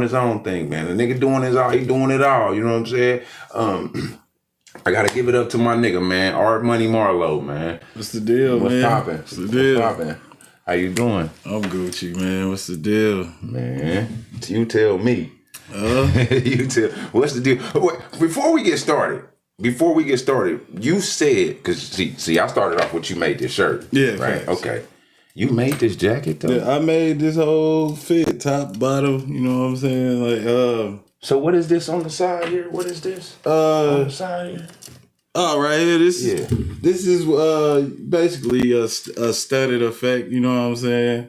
his own thing, man. The nigga doing his all, he doing it all. You know what I'm saying? I gotta give it up to my nigga, man. Art Money Marlo, man. What's the deal, What's man? poppin'? What's the deal? What's poppin'? How you doing? I'm Gucci, man. What's the deal? Man, you tell me. You tell. What's the deal? Wait, before we get started, you said, because see, I started off with you made this shirt. Yeah, right. Facts. Okay. You made this jacket though. Yeah, I made this whole fit, top, bottom. You know what I'm saying? Like, So what is this on the side here? What is this? On the side here. Oh, right here. This is basically a studded effect. You know what I'm saying?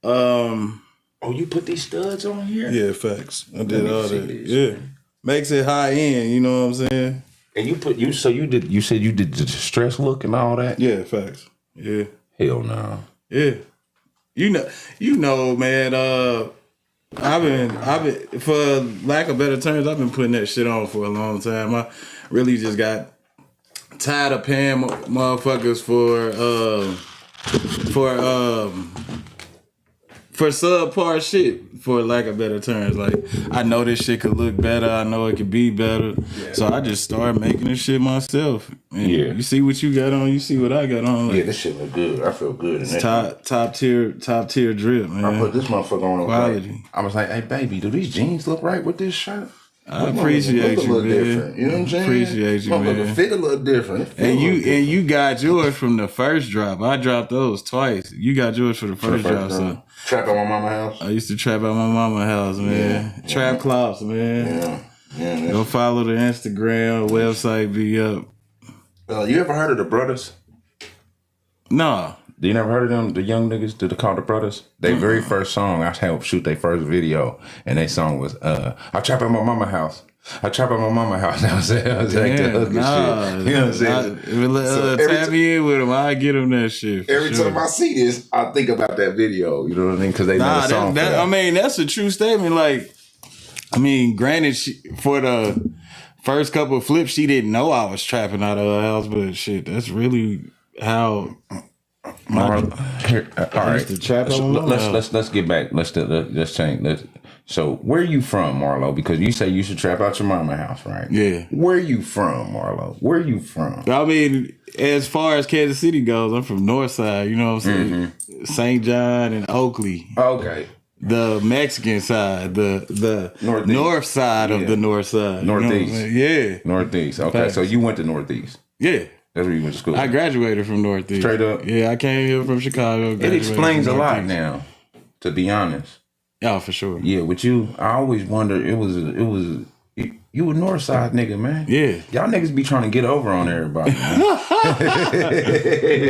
Oh, you put these studs on here? Yeah, facts. I did all that. Yeah, makes it high end. You know what I'm saying? And you said you did the distress look and all that? Yeah, facts. Yeah. Hell no. Yeah. You know, man. I've been, for lack of better terms, I've been putting that shit on for a long time. I really just got tired of paying motherfuckers for subpar shit, for lack of better terms. Like, I know this shit could look better. I know it could be better. Yeah. So I just started making this shit myself. And you see what you got on, you see what I got on. Like, this shit look good. I feel good. It's top tier drip, man. I put this motherfucker on. Quality. I was like, hey, baby, do these jeans look right with this shirt? I appreciate you, man. Different. You know what I'm saying? Appreciate you, man. Fit a little different. And you got yours from the first drop. I dropped those twice. You got yours for the first drop. So trap at my mama's house. I used to trap at my mama's house, man. Trap Clouds, man. Yeah. Go follow the Instagram, website be up. You ever heard of the Brothers? No. You never heard of them? The young niggas that they call the Brothers? Their very first song, I helped shoot their first video, and their song was I trap at my mama's house. I trap at my mama's house. I was like the hook and shit. You know what I'm saying? Tap me in with them. I get them that shit. Every time I see this, I think about that video. You know what I mean? Because they know the song. I mean, that's a true statement. Like, I mean, granted, for the first couple of flips, she didn't know I was trapping out of her house, but shit, that's really how. All right. Let's get back. Let's change. So where are you from, Marlo? Because you say you should trap out your mama's house, right? Yeah. Where are you from, Marlo? Where are you from? I mean, as far as Kansas City goes, I'm from North Side. You know what I'm saying? Mm-hmm. St. John and Oakley. Okay. The Mexican side, the north side of the North Side. Northeast. You know Northeast. Okay. Facts. So you went to Northeast. Yeah. That's where you went to school. I graduated from Northeast. Straight up? Yeah, I came here from Chicago. It explains a lot now, to be honest. Yeah, for sure. Yeah, with you, I always wondered, you a North Side nigga, man. Yeah. Y'all niggas be trying to get over on everybody, man.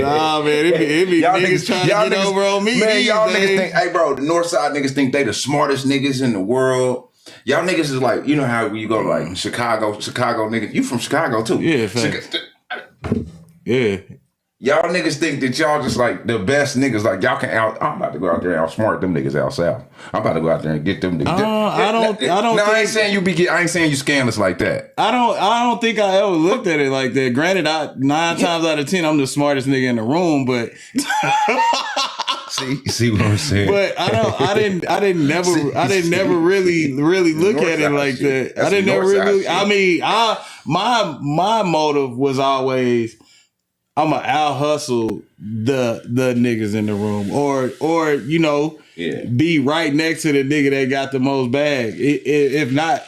Nah, man, it be niggas trying to get over on me. Man, y'all niggas think, hey, bro, the North Side niggas think they the smartest niggas in the world. Y'all niggas is like, you know how you go like Chicago niggas. You from Chicago, too. Yeah, yeah. Y'all niggas think that y'all just like the best niggas. Like y'all I'm about to go out there and outsmart them niggas out south. I'm about to go out there and get them niggas. I don't. No, I ain't saying I ain't saying you scandalous like that. I don't think I ever looked at it like that. Granted, 9 times out of 10, I'm the smartest nigga in the room, but see what I'm saying. But I didn't never really look at it like that. I didn't never really. I mean, my motive was always, I'ma out hustle the niggas in the room, or you know, be right next to the nigga that got the most bag. If not,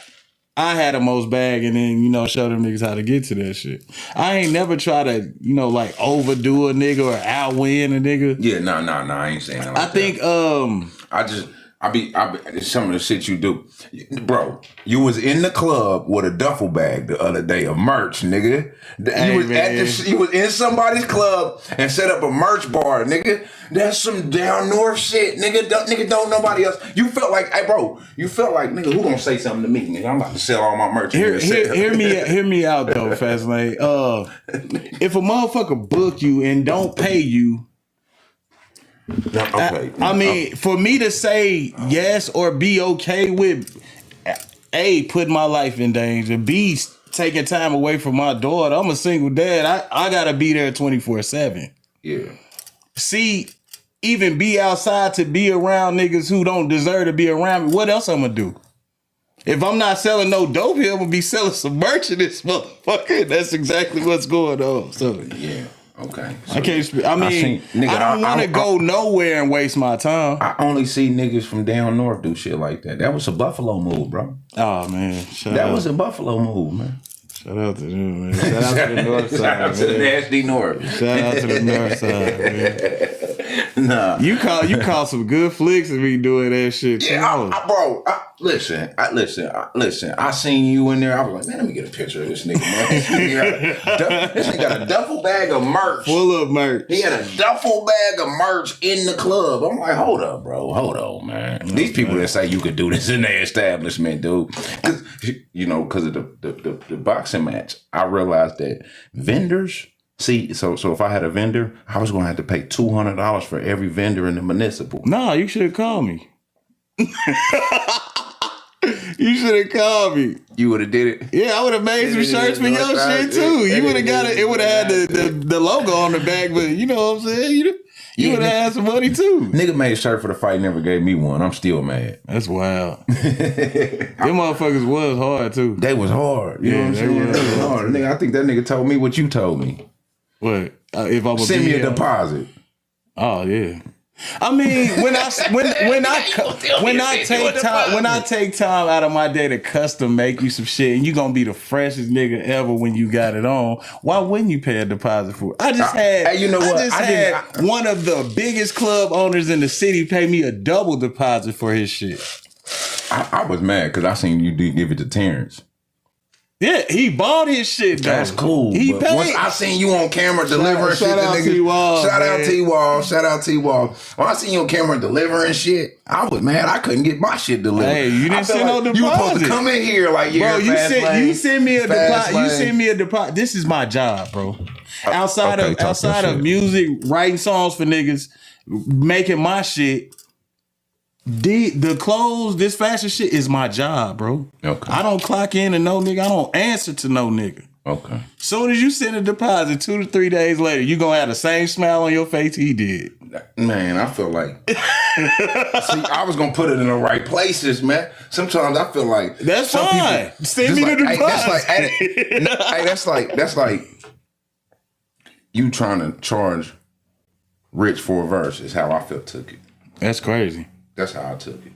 I had the most bag, and then, you know, show them niggas how to get to that shit. I ain't never try to, you know, like overdo a nigga or outwin a nigga. Yeah, no, I ain't saying that. I think I be some of the shit you do. Bro, you was in the club with a duffel bag the other day of merch, nigga. You was in somebody's club and set up a merch bar, nigga. That's some down north shit, nigga. Don't nobody else. You felt like, hey, bro, nigga, who gonna say something to me, nigga? I'm about to sell all my merch. Hear me out though, Fastlane. If a motherfucker book you and don't pay you, I mean, for me to say yes or be okay with A, putting my life in danger, B, taking time away from my daughter. I'm a single dad. I gotta be there 24/7. Yeah. C, even be outside to be around niggas who don't deserve to be around me. What else I'm gonna do? If I'm not selling no dope here, I'm gonna be selling some merch in this motherfucker. That's exactly what's going on. So yeah, okay. So I can't. I mean, I don't want to go nowhere and waste my time. I only see niggas from down north do shit like that. That was a Buffalo move, bro. Oh man, that was a Buffalo move, man. Shout out to them, man. Shout out to the north side. Shout out to the nasty north. Shout out to the north side, man. Nah, you call some good flicks of me doing that shit. Yeah, bro. Listen. I seen you in there. I was like, man, let me get a picture of this nigga, man. This nigga got a duffel bag of merch. Full of merch. He had a duffel bag of merch in the club. I'm like, hold up, bro. Hold on, man. These people that say you could do this in their establishment, dude. Because, because of the boxing match, I realized that vendors... See, so if I had a vendor, I was going to have to pay $200 for every vendor in the municipal. Nah, you should have called me. You should have called me. You would have did it? Yeah, I would have made some shirts for your shit too. You would have got it. It would have had the logo on the back, but you know what I'm saying? You would have had some money too. Nigga made a shirt for the fight, never gave me one. I'm still mad. That's wild. Them motherfuckers was hard too. They was hard. You know what I'm saying? They was hard. Nigga, I think that nigga told me what you told me. What? If I would send me a deposit. Oh yeah. I mean, when I take time out of my day to custom make you some shit, and you gonna be the freshest nigga ever when you got it on, why wouldn't you pay a deposit for it? I just had one of the biggest club owners in the city pay me a double deposit for his shit. I was mad because I seen you give it to Terrence. Yeah, he bought his shit, though. That's cool. He paid. Once I seen you on camera delivering shit to niggas. Shout out T-Wall. When I seen you on camera delivering shit, I was mad. I couldn't get my shit delivered. Hey, you didn't send no deposit. You were supposed to come in here like, bro, you send me a deposit. You send me a deposit. This is my job, bro. Outside of music, writing songs for niggas, making my shit. The clothes, this fashion shit is my job, bro. Okay. I don't clock in to no nigga. I don't answer to no nigga. Okay. Soon as you send a deposit, 2 to 3 days later, you gonna have the same smile on your face he did. Man, I feel like see, I was gonna put it in the right places, man. Sometimes I feel like that's fine. People, send me the deposit. That's like you trying to charge Rich for a verse is how I took it. That's crazy. That's how I took it.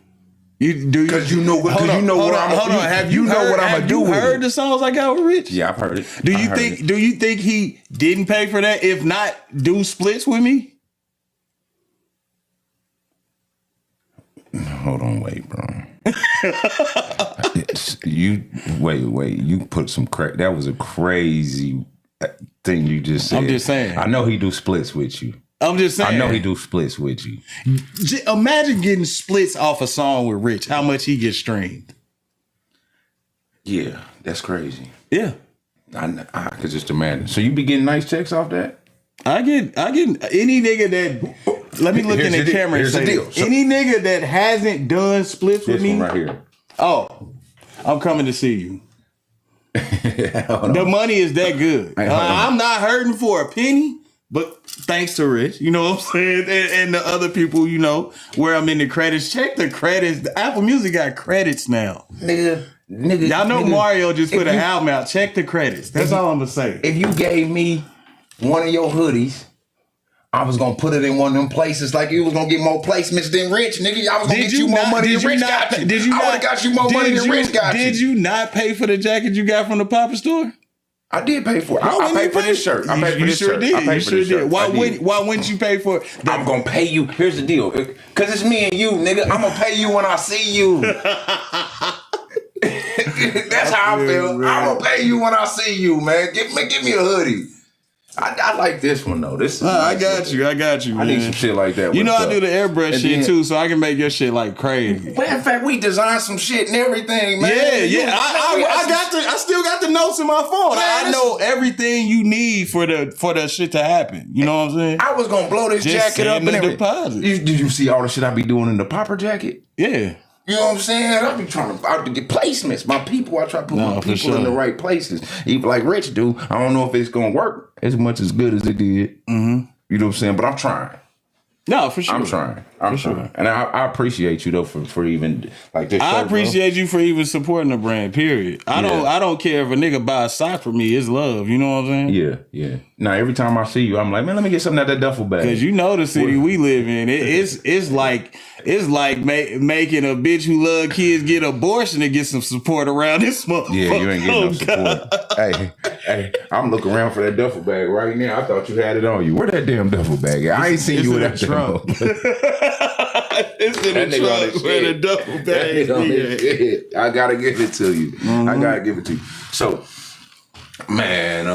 Because you know what I'm gonna do. Have you heard the songs I got with Rich? Yeah, I've heard it. Do you think he didn't pay for that? If not, do splits with me? Hold on, wait, bro. You put some crack. That was a crazy thing you just said. I'm just saying. I know he do splits with you. I'm just saying. I know he do splits with you. Imagine getting splits off a song with Rich. How much he gets streamed? Yeah, that's crazy. Yeah, I could just imagine. So you be getting nice checks off that? I get any nigga that. Let me look in the camera and say this. Any nigga that hasn't done splits with me. This one right here. Oh, I'm coming to see you. The money is that good. I'm not hurting for a penny. But thanks to Rich, you know what I'm saying? And the other people, you know, where I'm in the credits. Check the credits. The Apple Music got credits now. Nigga. Y'all know Mario just put an album out. Check the credits. That's all I'm going to say. If you gave me one of your hoodies, I was going to put it in one of them places like you was going to get more placements than Rich, nigga. I was going to get you more money than Rich got you. I would have got you more money than Rich got you. Did you not pay for the jacket you got from the Popper store? I did pay for it. I paid for this shirt. I paid for this shirt. You sure did. Why wouldn't you pay for it? I'm going to pay you. Here's the deal. Because it's me and you, nigga. I'm going to pay you when I see you. That's how I feel. I'm going to pay you when I see you, man. Give me a hoodie. I like this one, though. This is I got you, man. I need some shit like that. You know I do the airbrush shit, too, so I can make your shit, like, crazy. Matter of fact, we designed some shit and everything, man. Yeah. I still got the notes in my phone. Man, I know everything you need for the shit to happen. You know what I'm saying? I was going to blow this jacket up and everything. Deposit. Did you see all the shit I be doing in the popper jacket? Yeah. You know what I'm saying? I be trying to get placements. My people, I try to put my people in the right places. Even like Rich do. I don't know if it's going to work as much as good as it did. Mm-hmm. You know what I'm saying? But I'm trying. No, for sure. I'm trying. I'm trying. And I appreciate you though for even like this. I appreciate you for even supporting the brand, period. I don't care if a nigga buy a sock for me, it's love. You know what I'm saying? Yeah, yeah. Now every time I see you, I'm like, man, let me get something out of that duffel bag. Cause you know the city we live in. It's like making a bitch who love kids get abortion to get some support around this motherfucker. Yeah, you ain't getting no support. Hey, I'm looking around for that duffel bag right now. I thought you had it on you. Where that damn duffel bag at? I ain't seen you with that trunk. It's in the trunk where the duffel bag is. I gotta give it to you. Mm-hmm. I gotta give it to you. So, man,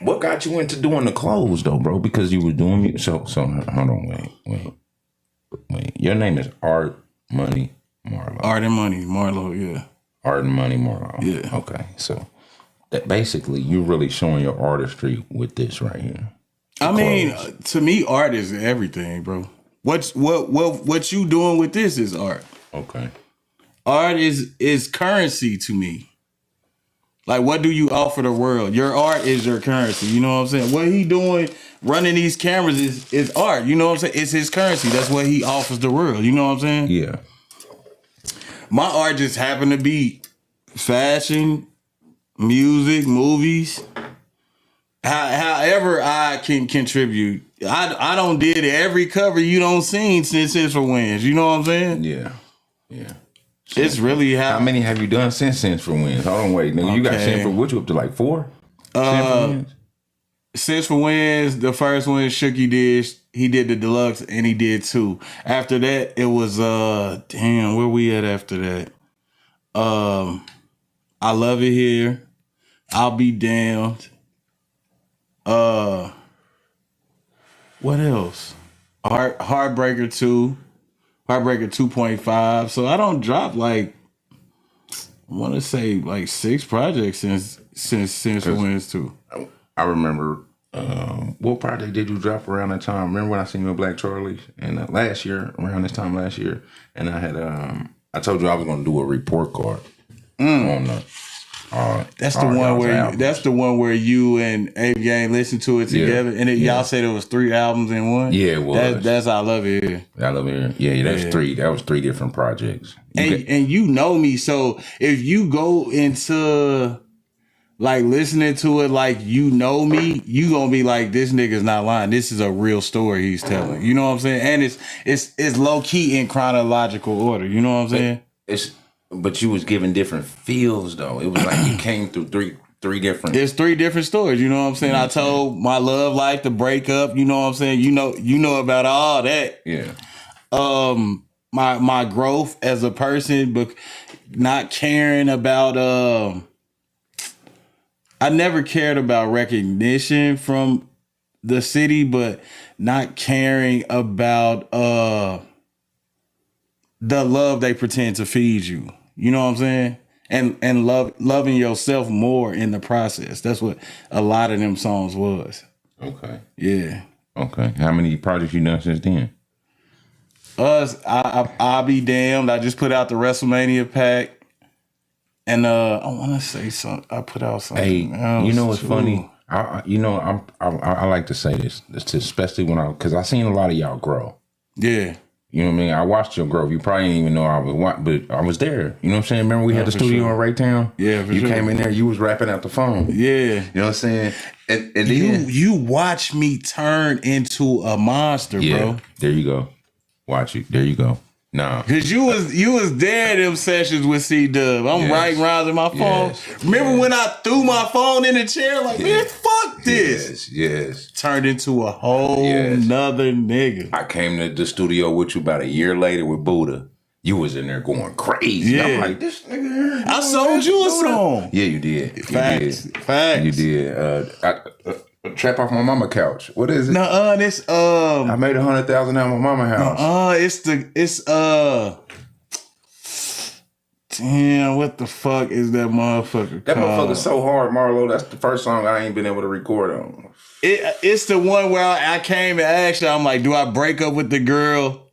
what got you into doing the clothes though, bro? Because you was doing so hold on, wait. Your name is Art Money Marlo. Art and Money Marlo, yeah. Art and Money Marlo. Yeah. Okay, so that basically you're really showing your artistry with this right here. I mean, to me, art is everything, bro. What you doing with this is art. Okay. Art is currency to me. Like, what do you offer the world? Your art is your currency. You know what I'm saying? What he doing, running these cameras is art. You know what I'm saying? It's his currency. That's what he offers the world. You know what I'm saying? Yeah. My art just happened to be fashion, music, movies. However I can contribute. I don't did every cover you don't seen since for Wins. You know what I'm saying? Yeah. Yeah. It's really how many have you done since for Wins? Hold on, wait. Nigga, you got Sin for what, you up to like 4? Since for Wins, the first one Shooky did. He did the deluxe and he did 2. After that, it was damn, where we at after that? I Love It Here. I'll Be Damned. What else? Heartbreaker 2. Heartbreaker 2.5. So I don't drop like, I want to say like 6 projects since Wins 2. I remember, what project did you drop around that time? Remember when I seen you in Black Charlie? And around this time last year, and I had, I told you I was going to do a report card on the. That's the one where you and Abe Gang listened to it together, and y'all said it was 3 albums in one. Yeah, it was. That's I Love It Here. I Love It Here. Yeah, that's 3. That was 3 different projects. And you know me, so if you go into like listening to it like you know me, you gonna be like, this nigga's not lying. This is a real story he's telling. You know what I'm saying? And it's low key in chronological order. You know what I'm saying? But you was given different feels though. It was like you came through three different. It's 3 different stories. You know what I'm saying? I told my love life, the breakup. You know what I'm saying? You know about all that. Yeah. My growth as a person, but not caring about. I never cared about recognition from the city, but not caring about the love they pretend to feed you. You know what I'm saying? And loving yourself more in the process. That's what a lot of them songs was. Okay. Yeah. Okay. How many projects you done since then? I'll Be Damned. I just put out the WrestleMania pack. And I want to say something. I put out something. Hey, you know what's funny? I like to say this especially because I seen a lot of y'all grow. Yeah. You know what I mean? I watched your growth. You probably didn't even know I was, but I was there. You know what I'm saying? Remember we had the studio in Raytown? Yeah, for you sure. came in there. You was rapping out the phone. Yeah. You know what I'm saying? And then you watched me turn into a monster, bro. There you go. Watch it. There you go. Nah. Cause you was there in them sessions with C-Dub. I'm writing rhymes in my phone. Remember when I threw my phone in the chair like, man, fuck this. Yes. Turned into a whole nother nigga. I came to the studio with you about a year later with Buddha. You was in there going crazy. Yeah. I'm like, this nigga. I sold you a song. Yeah, you did. Facts. You did. Trap Off My Mama Couch. What is it? This I made 100,000 out of my mama house. Damn, what the fuck is that motherfucker That called? motherfucker's so hard, Marlo. That's the first song I ain't been able to record on. It's the one where I came and asked you, I'm like, do I break up with the girl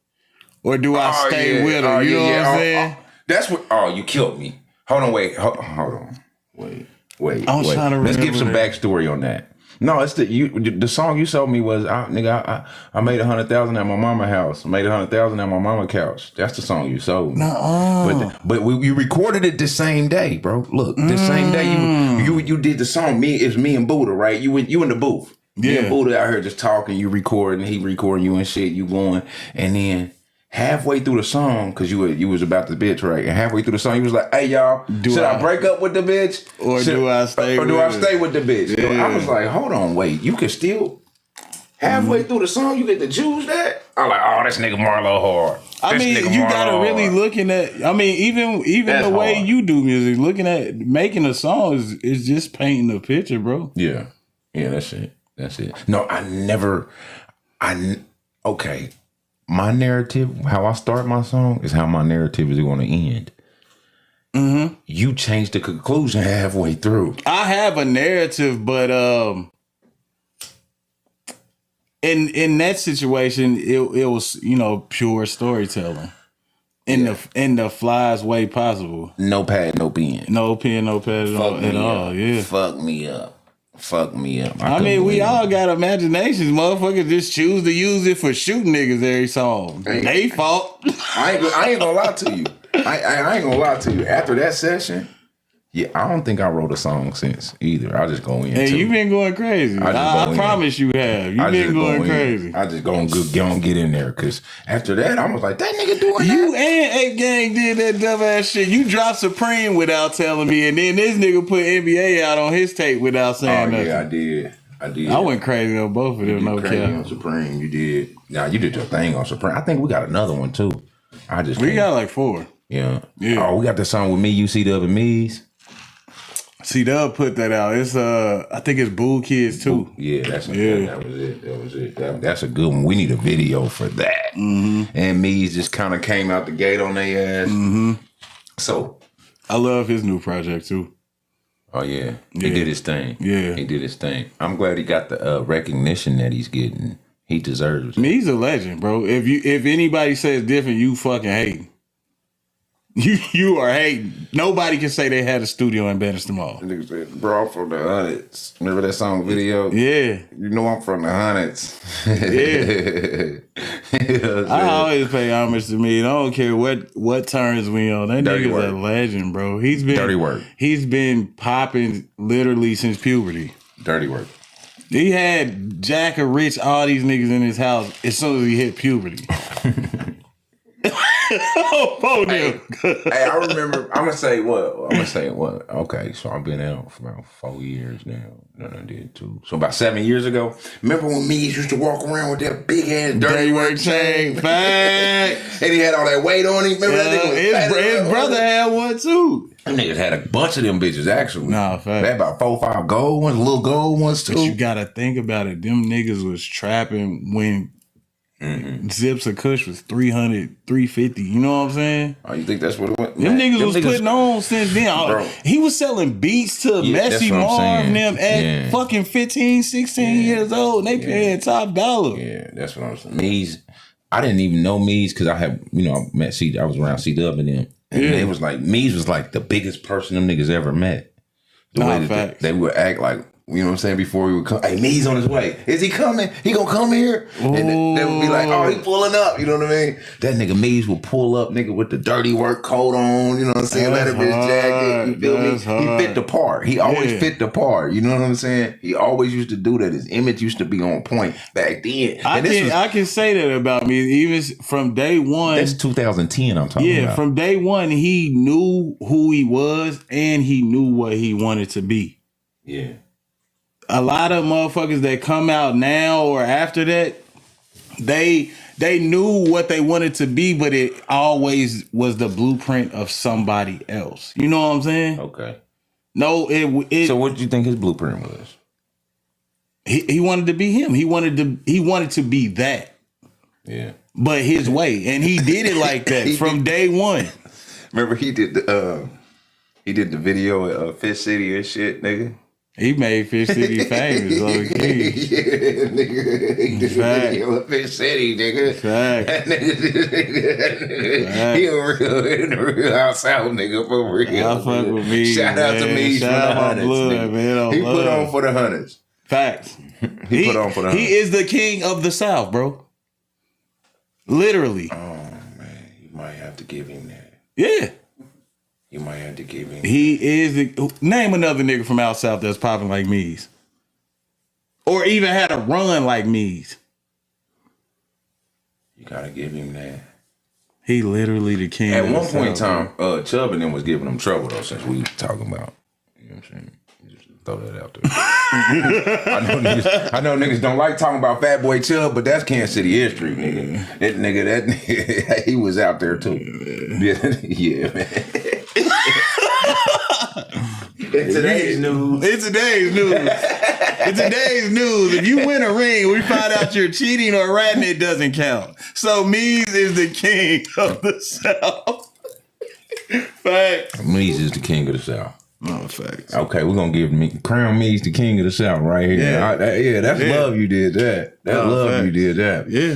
or do I stay with her? You know what I'm saying? That's what. You killed me. Hold on, wait. Hold on. Wait. I was trying to remember. Let's give some backstory on that. No, it's the song you sold me was I made 100,000 at my mama house. I made 100,000 at my mama couch. That's the song you sold me. But you recorded it the same day, bro. Look, the same day you did the song. It's me and Buddha, right? You in the booth. Yeah. Me and Buddha out here just talking. You recording, he recording you and shit. You going, and then halfway through the song, because you was about the bitch, right? And halfway through the song, you was like, "Hey, y'all, should I break up with the bitch, or do I stay with the bitch?" Yeah. I was like, "Hold on, wait, you can still halfway through the song, you get to choose that." I'm like, "Oh, this nigga Marlo hard." I mean, you gotta really looking at. I mean, even the way you do music, looking at making a song is just painting a picture, bro. Yeah, that's it. No, okay. My narrative, how I start my song, is how my narrative is going to end. Mm-hmm. You change the conclusion halfway through. I have a narrative, but in that situation, it was pure storytelling in the flyest way possible. No pad, no pen. No pen, no pad at all. Yeah, fuck me up. I mean, we all got imaginations. Motherfuckers just choose to use it for shooting niggas every song. They fault. I ain't gonna lie to you. I ain't gonna lie to you. After that session, yeah, I don't think I wrote a song since either. I just go in. Hey, you been going crazy. I promise you have. You been going crazy. I just gonna get in there, because after that, I was like, that nigga doing that. You and 8 Gang did that dumb ass shit. You dropped Supreme without telling me, and then this nigga put NBA out on his tape without saying nothing. Yeah, I did. I went crazy on both of them. No cap. On Supreme, you did. Now you did your thing on Supreme. I think we got another one too. We got like 4. Yeah. Oh, we got the song with me, E16tv, and Me's. C-Dub put that out. It's I think it's Bull Kids too. Yeah, that was it. That's a good one. We need a video for that. Mm-hmm. And Me's just kind of came out the gate on their ass. Mm-hmm. So I love his new project too. Oh yeah, he did his thing. Yeah, he did his thing. I'm glad he got the recognition that he's getting. He deserves it. Me's a legend, bro. If anybody says different, you fucking hate. You are hating. Nobody can say they had a studio in Bannister Mall. Nigga said, bro, I'm from the hundreds. Remember that song video? Yeah. You know I'm from the hundreds. Yeah. I always pay homage to me. I don't care what turns we on. That nigga's a legend, bro. Dirty work. He's been popping literally since puberty. Dirty work. He had Jack and Rich, all these niggas in his house as soon as he hit puberty. Hey, I remember. I'm gonna say what? Okay, so I've been out for about 4 years now. Then I did 2. So about 7 years ago. Remember when Mees used to walk around with that big ass dirty work chain? Fact. And he had all that weight on him. Remember that nigga? His brother had one too. Them niggas had a bunch of them bitches actually. Nah, fact. They had about 4 or 5 gold ones, little gold ones too. But you gotta think about it. Them niggas was trapping when Zips of Kush was 300, 350. You know what I'm saying? Oh, you think that's what it was? Them niggas was putting on since then. Bro. He was selling beats to Messy Marv and them at fucking 15, 16 years old. And they paying top dollar. Yeah, that's what I'm saying. Mees, I didn't even know Mees because I had, I met I was around C-Dub and them. And it was like, Mees was like the biggest person them niggas ever met. The way that they would act like, you know what I'm saying, before he would come. Hey, Me's on his way. Is he coming? He gonna come here? And they would be like, oh, he pulling up. You know what I mean? That nigga Me's will pull up, nigga, with the dirty work coat on. You know what I'm saying? Leather bitch jacket. You feel me? He fit the part. He always fit the part. You know what I'm saying? He always used to do that. His image used to be on point back then. I can say that about me. Even from day one. That's 2010 I'm talking about. Yeah, from day one, he knew who he was and he knew what he wanted to be. Yeah. A lot of motherfuckers that come out now or after that, they knew what they wanted to be, but it always was the blueprint of somebody else. You know what I'm saying? Okay. No, So what did you think his blueprint was? He wanted to be him. He wanted to be that. Yeah. But his way, and he did it like that from day one. Remember he did the video at Fish City and shit, nigga. He made Fish City famous, low key. Yeah, nigga. He did a video at Fish City, nigga. Fact. He a real house south nigga for real. I fuck with me. Shout out to me for the hundreds. Man, he put on for the hundreds. Facts. He put on for them. He is the king of the South, bro. Literally. Oh man, you might have to give him that. Yeah. You might have to give him. He is the name another nigga from out south that's popping like Mees, or even had a run like Mees. You gotta give him that. He literally the king. At one point in time, Chubb and them was giving him trouble though. Since we talking about, you know what I'm saying. Just throw that out there. I know niggas don't like talking about Fat Boy Chubb, but that's Kansas City history, nigga. That nigga, he was out there too. Yeah, man. It's today's news. It's today's news. It's today's news. If you win a ring, we find out you're cheating or ratting, it doesn't count. So Mees is the king of the South. Facts. Mees is the king of the South. Oh, facts. Okay, we're gonna crown Mees the king of the South right here. Yeah, that's love. You did that. Love. Facts. You did that. Yeah.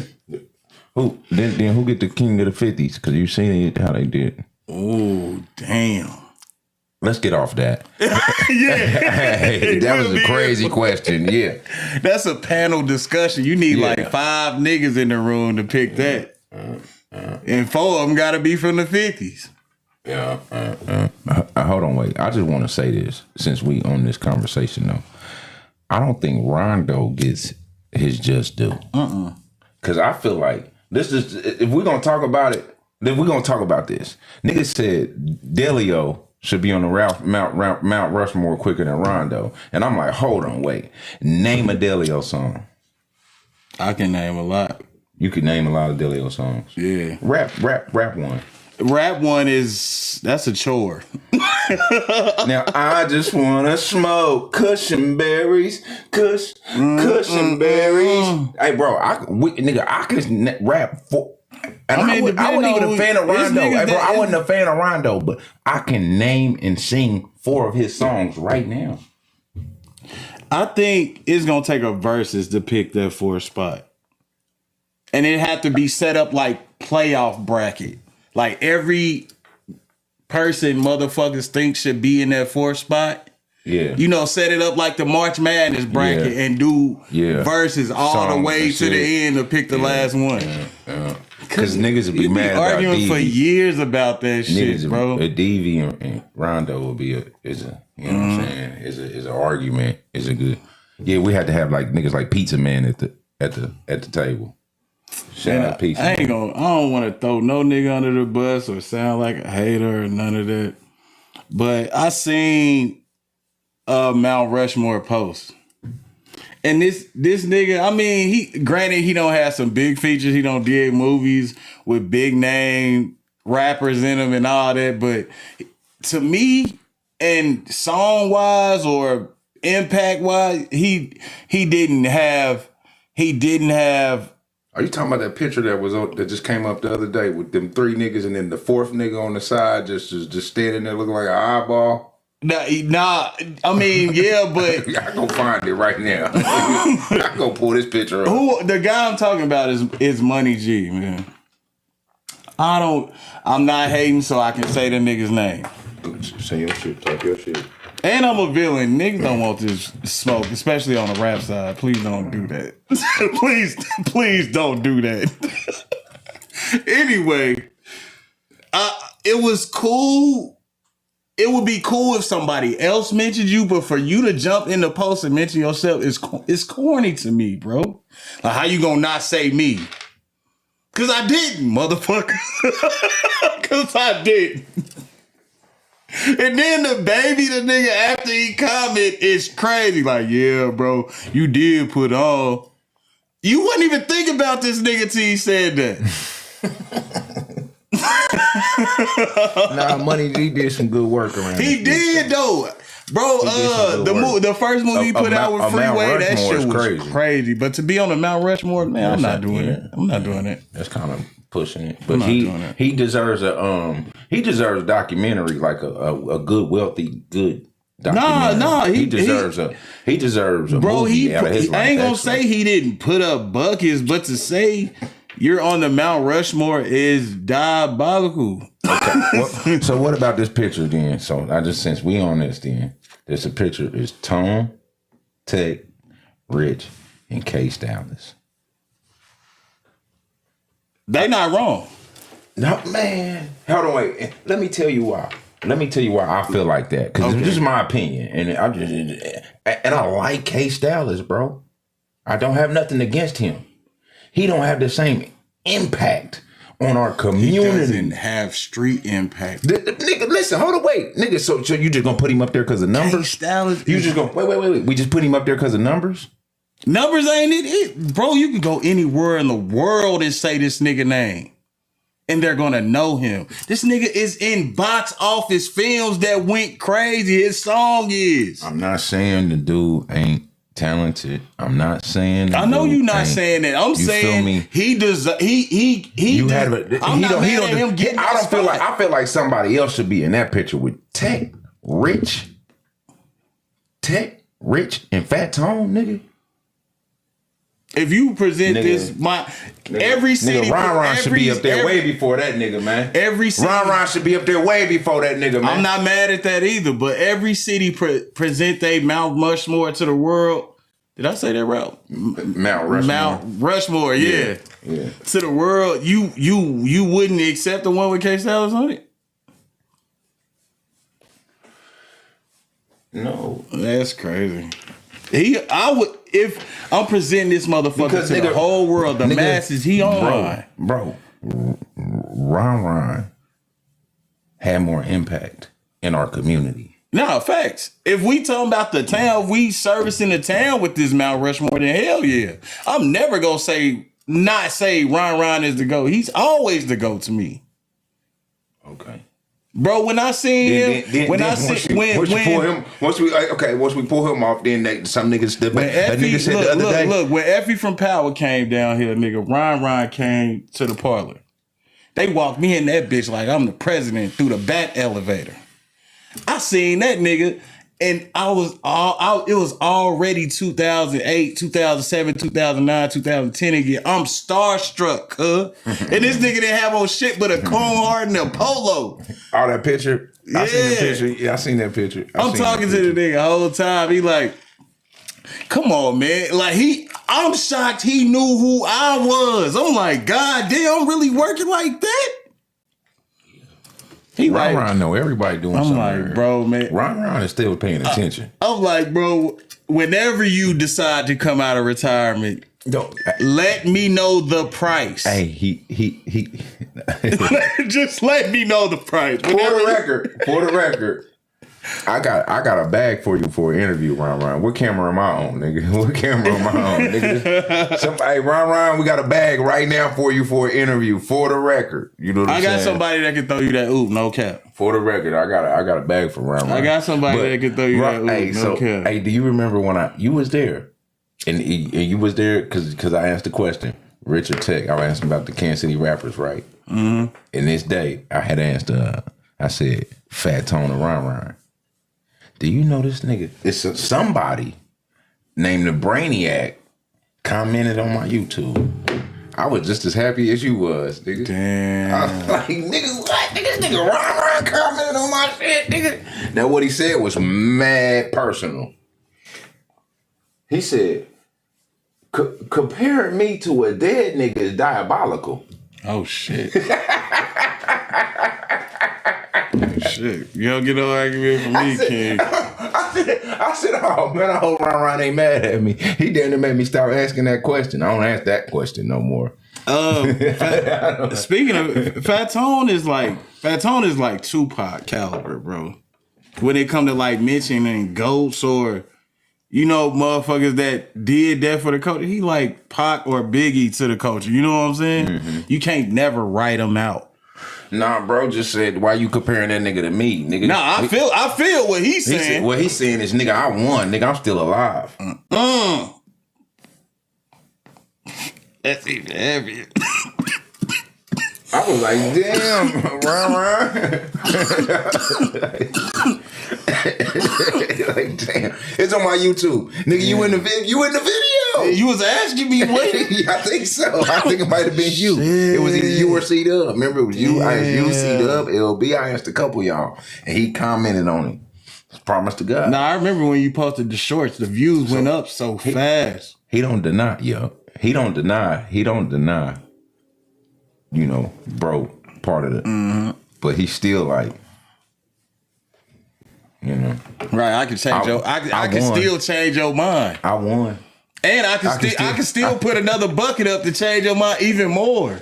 Who then? Who get the king of the 50s? Because you seen how they did. Oh, damn. Let's get off that. Yeah. Hey, that was a crazy question. Yeah. That's a panel discussion. You need like 5 niggas in the room to pick that. And 4 of them got to be from the 50s. Yeah. Hold on, wait. I just want to say this since we on this conversation though. I don't think Rondo gets his just due. Because I feel like this is, if we're going to talk about it, then we're going to talk about this. Niggas said Delio should be on the Mount Rushmore quicker than Rondo. And I'm like, hold on, wait. Name a Delio song. I can name a lot. You can name a lot of Delio songs. Yeah. Rap one. Rap one that's a chore. Now I just wanna smoke cushion berries, cushion berries. Hey, bro, I could rap for. And I wasn't even a fan of Rondo. Hey, bro, I wasn't a fan of Rondo, but I can name and sing 4 of his songs right now. I think it's gonna take a versus to pick that 4th spot, and it had to be set up like playoff bracket. Like every person motherfuckers think should be in that 4th spot. Yeah. You know, set it up like the March Madness bracket and do verses all songs the way to the end to pick the last one. Because niggas would be mad about arguing for years about that shit, bro. A DV and Rondo will be is a you know what I'm saying? Is an argument. Is a good. Yeah, we had to have like niggas like Pizza Man at the table. Shout out Pizza Man. I don't want to throw no nigga under the bus or sound like a hater or none of that. But I seen Mount Rushmore post. And this nigga, I mean, he don't have some big features. He don't did movies with big name rappers in them and all that. But to me, and song wise or impact wise, he didn't have. Are you talking about that picture that just came up the other day with them 3 niggas and then the 4th nigga on the side just standing there looking like an eyeball? Nah, I mean, yeah, but I go find it right now. I go pull this picture up. The guy I'm talking about is Money G, man. I'm not hating, so I can say the nigga's name. Say your shit, talk your shit. And I'm a villain. Niggas don't want this smoke, especially on the rap side. Please don't do that. please don't do that. Anyway, it was cool. It would be cool if somebody else mentioned you, but for you to jump in the post and mention yourself is corny to me, bro. Like, how you gonna not say me? Cause I didn't, motherfucker. Cause I didn't. And then the nigga after he comment is crazy. Like, yeah, bro, you did put on. You wouldn't even think about this nigga till he said that. Nah, Money G did some good work around. He did though, bro. The first movie he put out with Freeway, that shit was crazy. But to be on the Mount Rushmore, man, I'm not doing it. I'm not doing it. That's kind of pushing it. But he deserves a documentary, like a good, wealthy, good documentary. Nah, he deserves a bro, movie out of his life. I ain't gonna say he didn't put up buckets, but to say you're on the Mount Rushmore is diabolical. Okay. So what about this picture then? So since we on this then, there's a picture. It's Tone, Tech, Rich, and K-Stylist. They not wrong. No, man. Hold on, wait. Let me tell you why. I feel like that. Because this is my opinion. And I like K-Stylist, bro. I don't have nothing against him. He don't have the same impact on our community. He doesn't have street impact. Nigga, listen, hold on, wait. Nigga, so you just gonna put him up there because of numbers? K-Stylist. You just gonna, wait. We just put him up there because of numbers? Numbers ain't it. Bro, you can go anywhere in the world and say this nigga name. And they're gonna know him. This nigga is in box office films that went crazy. His song is. I'm not saying the dude ain't talented. I'm not saying. I know you're not saying that. I'm saying he does. He. You have it. I don't feel like. I feel like somebody else should be in that picture with Tech, Rich, and Fat Tone, nigga. If you present this, every city, Ron should be up there way before that nigga, man. Every city, Ron should be up there way before that nigga, man. I'm not mad at that either, but every city present they Mount Rushmore to the world. Did I say that right? Mount Rushmore. Mount Rushmore, yeah. To the world, you wouldn't accept the one with K-Stylist on it? No, that's crazy. I would, if I'm presenting this motherfucker to the whole world, the masses, he on. Bro, Ron had more impact in our community. No, facts. If we talking about the town, we servicing the town with this Mount Rushmore, then hell yeah. I'm never gonna not say Ron is the GOAT. He's always the GOAT to me. Okay. Bro, when I seen him, once we pull him off, then some niggas the other day. Look, when Effie from Power came down here, nigga, Ron came to the parlor. They walked me in that bitch like I'm the president through the bat elevator. I seen that nigga, and it was already 2008, 2007, 2009, 2010 again. I'm starstruck, huh? And this nigga didn't have on shit but a comb hard and a polo. Oh, that picture? Yeah. I seen the picture. Yeah, I seen that picture. I'm talking to the nigga the whole time. He like, come on, man. Like I'm shocked he knew who I was. I'm like, God damn, I'm really working like that? Ron know everybody doing something. I'm like, bro, man. Ron is still paying attention. I'm like, bro, whenever you decide to come out of retirement, let me know the price. Hey, he just let me know the price. For the record, I got a bag for you for an interview, Ron. What camera am I on, nigga? What camera am I on, nigga? Somebody, Ron, we got a bag right now for you for an interview. For the record, you know what I'm saying? I got somebody that can throw you that oop, no cap. For the record, I got a bag for Ron. I got somebody that can throw you that oop, no cap. Hey, do you remember when you was there? And you was there because I asked the question, Richard Tech. I asked him about the Kansas City rappers, right? Mm-hmm. And this day, I had asked, I said, Fat Tone and Ron. Do you know this nigga? It's somebody named the Brainiac commented on my YouTube. I was just as happy as you was, nigga. Damn. I was like, nigga, what? Nigga, this nigga Ron commented on my shit, nigga. Now, what he said was mad personal. He said, comparing me to a dead nigga is diabolical. Oh, shit. Shit, you don't get no argument from me, King. I said, oh man, I hope Ron ain't mad at me. He damn near made me start asking that question. I don't ask that question no more. Speaking of, Fat Tone is like Tupac caliber, bro. When it come to like mentioning goats or motherfuckers that did that for the culture, he like Pac or Biggie to the culture. You know what I'm saying? Mm-hmm. You can't never write them out. Nah, bro, just said, why you comparing that nigga to me, nigga? Nah, I feel what he's saying. What he's saying is, nigga, I won. Nigga, I'm still alive. That's even heavier. I was like, damn, Ron. Like, damn. It's on my YouTube. Nigga, you in the video. You was asking me what? Yeah, I think so. I think it might have been you. Shit. It was either you or C-Dub. Remember, it was you. Yeah. I asked you, C-Dub, LB. I asked a couple of y'all. And he commented on it. Promise to God. Nah, I remember when you posted the shorts, the views went up so fast. He don't deny, He don't deny, bro, part of it. But he's still like, Right, I can change I can still change your mind. I won. And I can still put another bucket up to change your mind even more.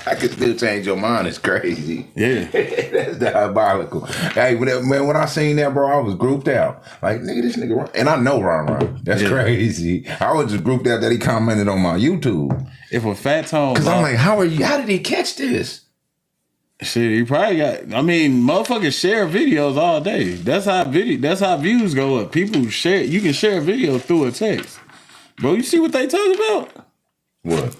I can still change your mind. It's crazy. Yeah. That's diabolical. Hey, when I seen that, bro, I was grouped out. Like, nigga, this nigga, and I know Ron. That's crazy. I was just grouped out that he commented on my YouTube. If a Fat Tone, because I'm like, how did he catch this? Shit, he probably got. I mean, motherfuckers share videos all day. That's how views go up. People share. You can share a video through a text, bro. You see what they talking about? What?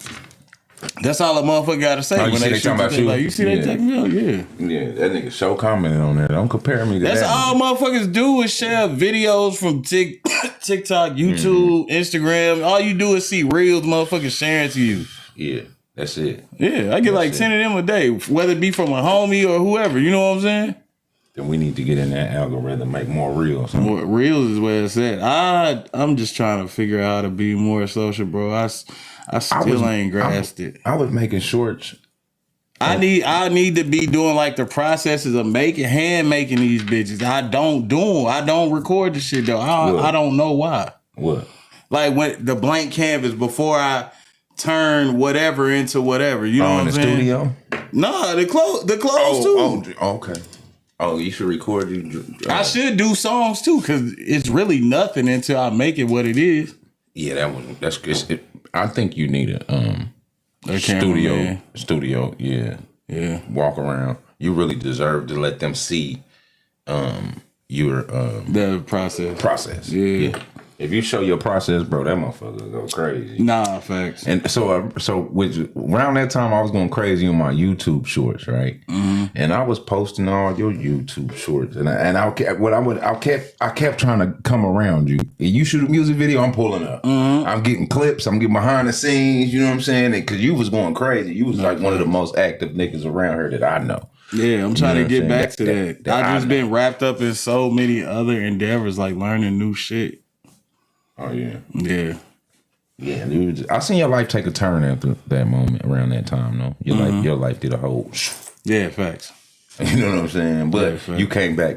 That's all a motherfucker got to say when they talking about you. Like, you see they talking about, yeah, that nigga show commented on that. Don't compare me to that. That's all motherfuckers do is share videos from TikTok, YouTube, Instagram. All you do is see reels motherfuckers sharing to you. Yeah. That's it. Yeah, I get like 10 of them a day, whether it be from a homie or whoever. You know what I'm saying? Then we need to get in that algorithm, make more reels. More reels is where it's at. I'm just trying to figure out how to be more social, bro. I still ain't grasped it. I was making shorts. I need to be doing like the processes of hand making these bitches. I don't record the shit though. I don't know why. What? Like when the blank canvas before I turn whatever into whatever. You know what I'm saying? Studio? Nah, the clothes too. Oh, okay. Oh, you should record. I should do songs too, because it's really nothing until I make it what it is. Yeah, that's good. I think you need a studio. Yeah. Walk around. You really deserve to let them see your the process. Yeah. If you show your process, bro, that motherfucker go crazy. Nah, facts. And so around that time, I was going crazy on my YouTube shorts, right? Mm-hmm. And I was posting all your YouTube shorts, and I kept trying to come around you. You shoot a music video, I'm pulling up. Mm-hmm. I'm getting clips. I'm getting behind the scenes. You know what I'm saying? Because you was going crazy. You was like one of the most active niggas around here that I know. Yeah, I'm trying to get back to that. I just been wrapped up in so many other endeavors, like learning new shit. Oh, yeah. Yeah. Yeah, dude. I seen your life take a turn after that moment, around that time, though. Your life did a whole... Yeah, facts. You know what I'm saying? But you came back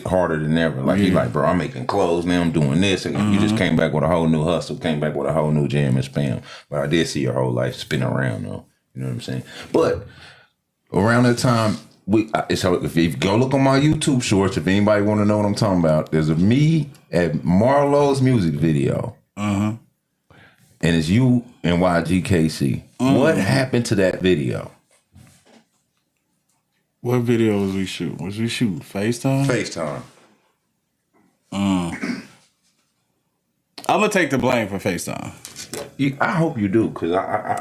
harder than ever. Like, you like, bro, I'm making clothes, now I'm doing this. And you just came back with a whole new hustle, came back with a whole new jam and spam. But I did see your whole life spin around, though. You know what I'm saying? But around that time... So if you go look on my YouTube shorts, if anybody want to know what I'm talking about, there's a me at Marlo's music video. And it's you and YGKC. What happened to that video? What video was we shooting? Was we shooting FaceTime? FaceTime. I'm going to take the blame for FaceTime. I hope you do, because I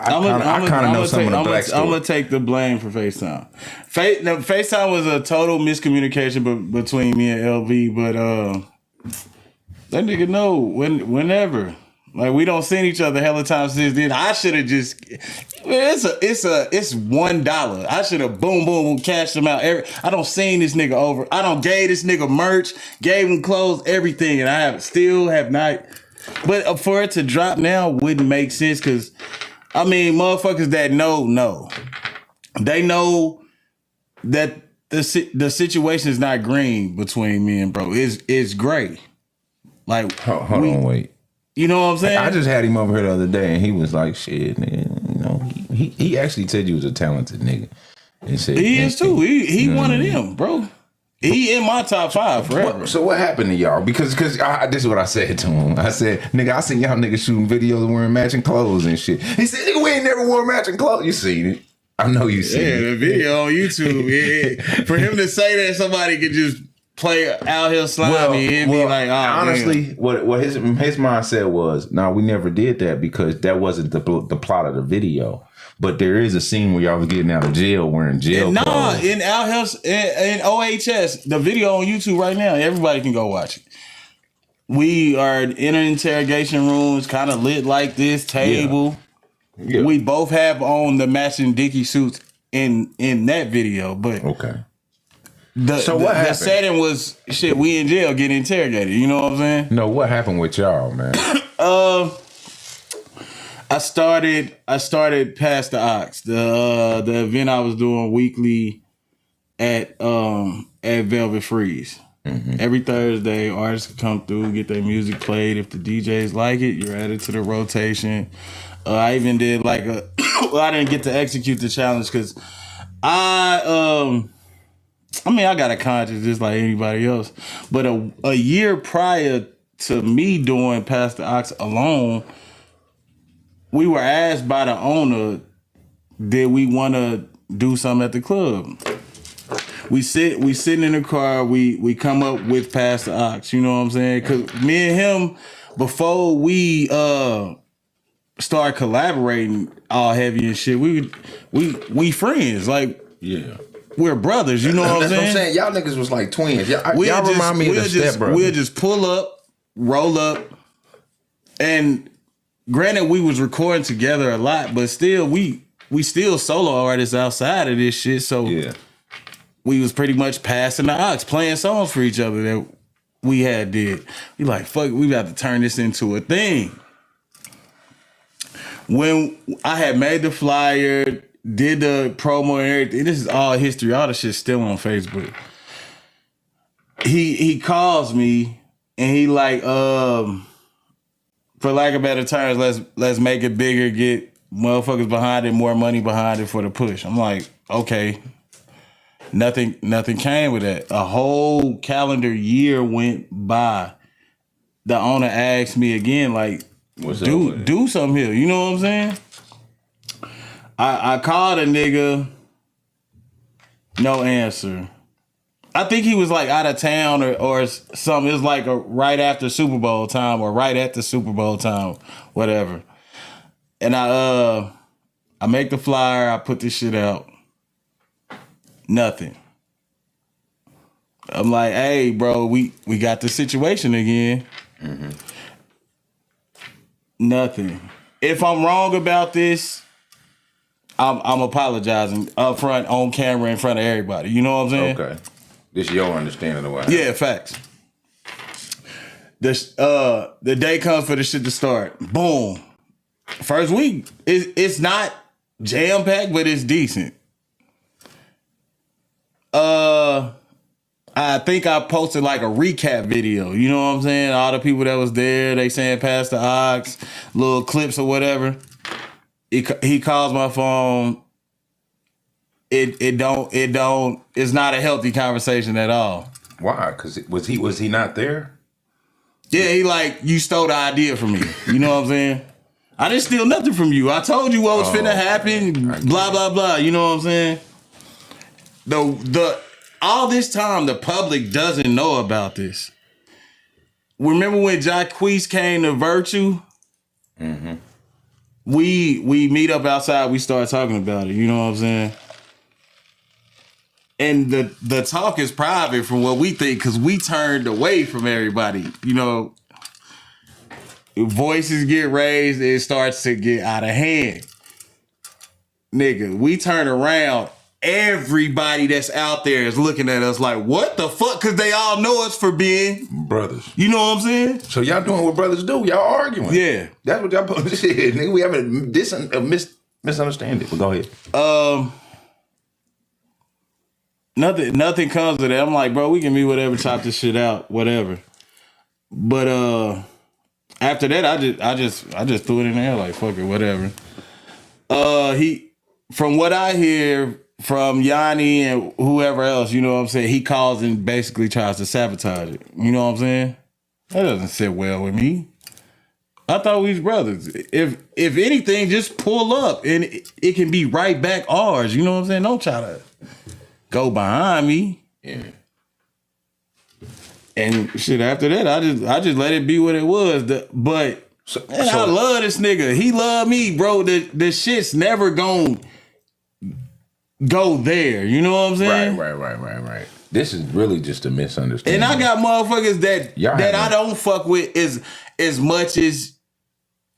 kind of know some of the black story. I'm going to take the blame for FaceTime. FaceTime was a total miscommunication between me and LV, but that nigga know whenever. Like, we don't seen each other hella times since then. I should have just... it's $1. I should have boom, cashed him out. I don't seen this nigga over. I don't gave this nigga merch, gave him clothes, everything, and I still have not... But for it to drop now wouldn't make sense, because, I mean, motherfuckers that know. They know that the situation is not green between me and bro. It's gray. Like, hold on, wait. You know what I'm saying? I just had him over here the other day, and he was like, shit, nigga, he actually said you was a talented nigga. And said, he is too. He one of them, bro. He in my top 5 forever. So what happened to y'all? Because this is what I said to him. I said, nigga, I seen y'all niggas shooting videos and wearing matching clothes and shit. He said, nigga, we ain't never wore matching clothes. You seen it. I know you seen it. Yeah, the video on YouTube. For him to say that somebody could just play out here slimy, it'd be like, oh, honestly, damn. what his mindset was, we never did that because that wasn't the plot of the video. But there is a scene where y'all was getting out of jail wearing jail clothes. In Out House, in OHS, the video on YouTube right now, everybody can go watch it. We are in an interrogation room, it's kind of lit like this, table. Yeah. We both have on the matching Dickie suits in that video, but okay. The setting was shit. We in jail getting interrogated. You know what I'm saying? No, what happened with y'all, man? I started Past the Ox, the event I was doing weekly at Velvet Freeze. Mm-hmm. Every Thursday, artists come through, get their music played. If the DJs like it, you're added to the rotation. I even did like I didn't get to execute the challenge because I got a conscience just like anybody else. But a year prior to me doing Past the Ox alone, we were asked by the owner, did we want to do something at the club? We sitting in the car, we come up with Past the Ox, you know what I'm saying? Cause me and him, before we start collaborating all heavy and shit, we friends. Like, yeah. We're brothers, you know what I'm saying? That's what I'm saying. Y'all niggas was like twins. Y'all remind me of the Step Brothers. We'll just pull up, roll up, and granted we was recording together a lot, but still we still solo artists outside of this shit, so yeah. We was pretty much passing the ox, playing songs for each other that we had did. We like, fuck, we got to turn this into a thing. When I had made the flyer, did the promo and everything, this is all history, all the shit's still on Facebook. He calls me and he like, for lack of better terms, let's make it bigger, get motherfuckers behind it, more money behind it for the push. I'm like, okay. Nothing came with that. A whole calendar year went by. The owner asked me again, like, do something here. You know what I'm saying? I called a nigga, no answer. I think he was like out of town or something. It was like right after Super Bowl time or right at the Super Bowl time, whatever. And I make the flyer, I put this shit out. Nothing. I'm like, hey, bro, we got the situation again. Mm-hmm. Nothing. If I'm wrong about this, I'm apologizing up front, on camera, in front of everybody. You know what I'm saying? Okay. This is your understanding of what Yeah, facts. The day comes for the shit to start. Boom. First week. It's not jam-packed, but it's decent. I think I posted like a recap video. You know what I'm saying? All the people that was there, they saying Pass the Ox, little clips or whatever. He calls my phone. It's not a healthy conversation at all. Why? Because was he not there? Yeah, he like, you stole the idea from me. You know what I'm saying? I didn't steal nothing from you. I told you what was finna happen. Blah blah blah. You know what I'm saying? All this time, the public doesn't know about this. Remember when Jacquees came to Virtue? Mm-hmm. We meet up outside. We start talking about it. You know what I'm saying? And the talk is private from what we think because we turned away from everybody. You know, voices get raised. It starts to get out of hand. Nigga, we turn around. Everybody that's out there is looking at us like, what the fuck? Because they all know us for being brothers. You know what I'm saying? So y'all doing what brothers do. Y'all arguing. Yeah. That's what y'all put shit. Nigga, we having misunderstanding. But go ahead. Nothing comes of that. I'm like, bro, we can meet whatever, chop this shit out, whatever. But after that, I just threw it in there like, fuck it, whatever. From what I hear from Yanni and whoever else, you know what I'm saying, he calls and basically tries to sabotage it. You know what I'm saying? That doesn't sit well with me. I thought we was brothers. If anything, just pull up and it can be right back ours. You know what I'm saying? Don't try to go behind me. Yeah. And shit, after that, I just let it be what it was. I love this nigga. He love me, bro. The shit's never gonna go there. You know what I'm saying? Right. This is really just a misunderstanding. And I got motherfuckers that I don't fuck with as much as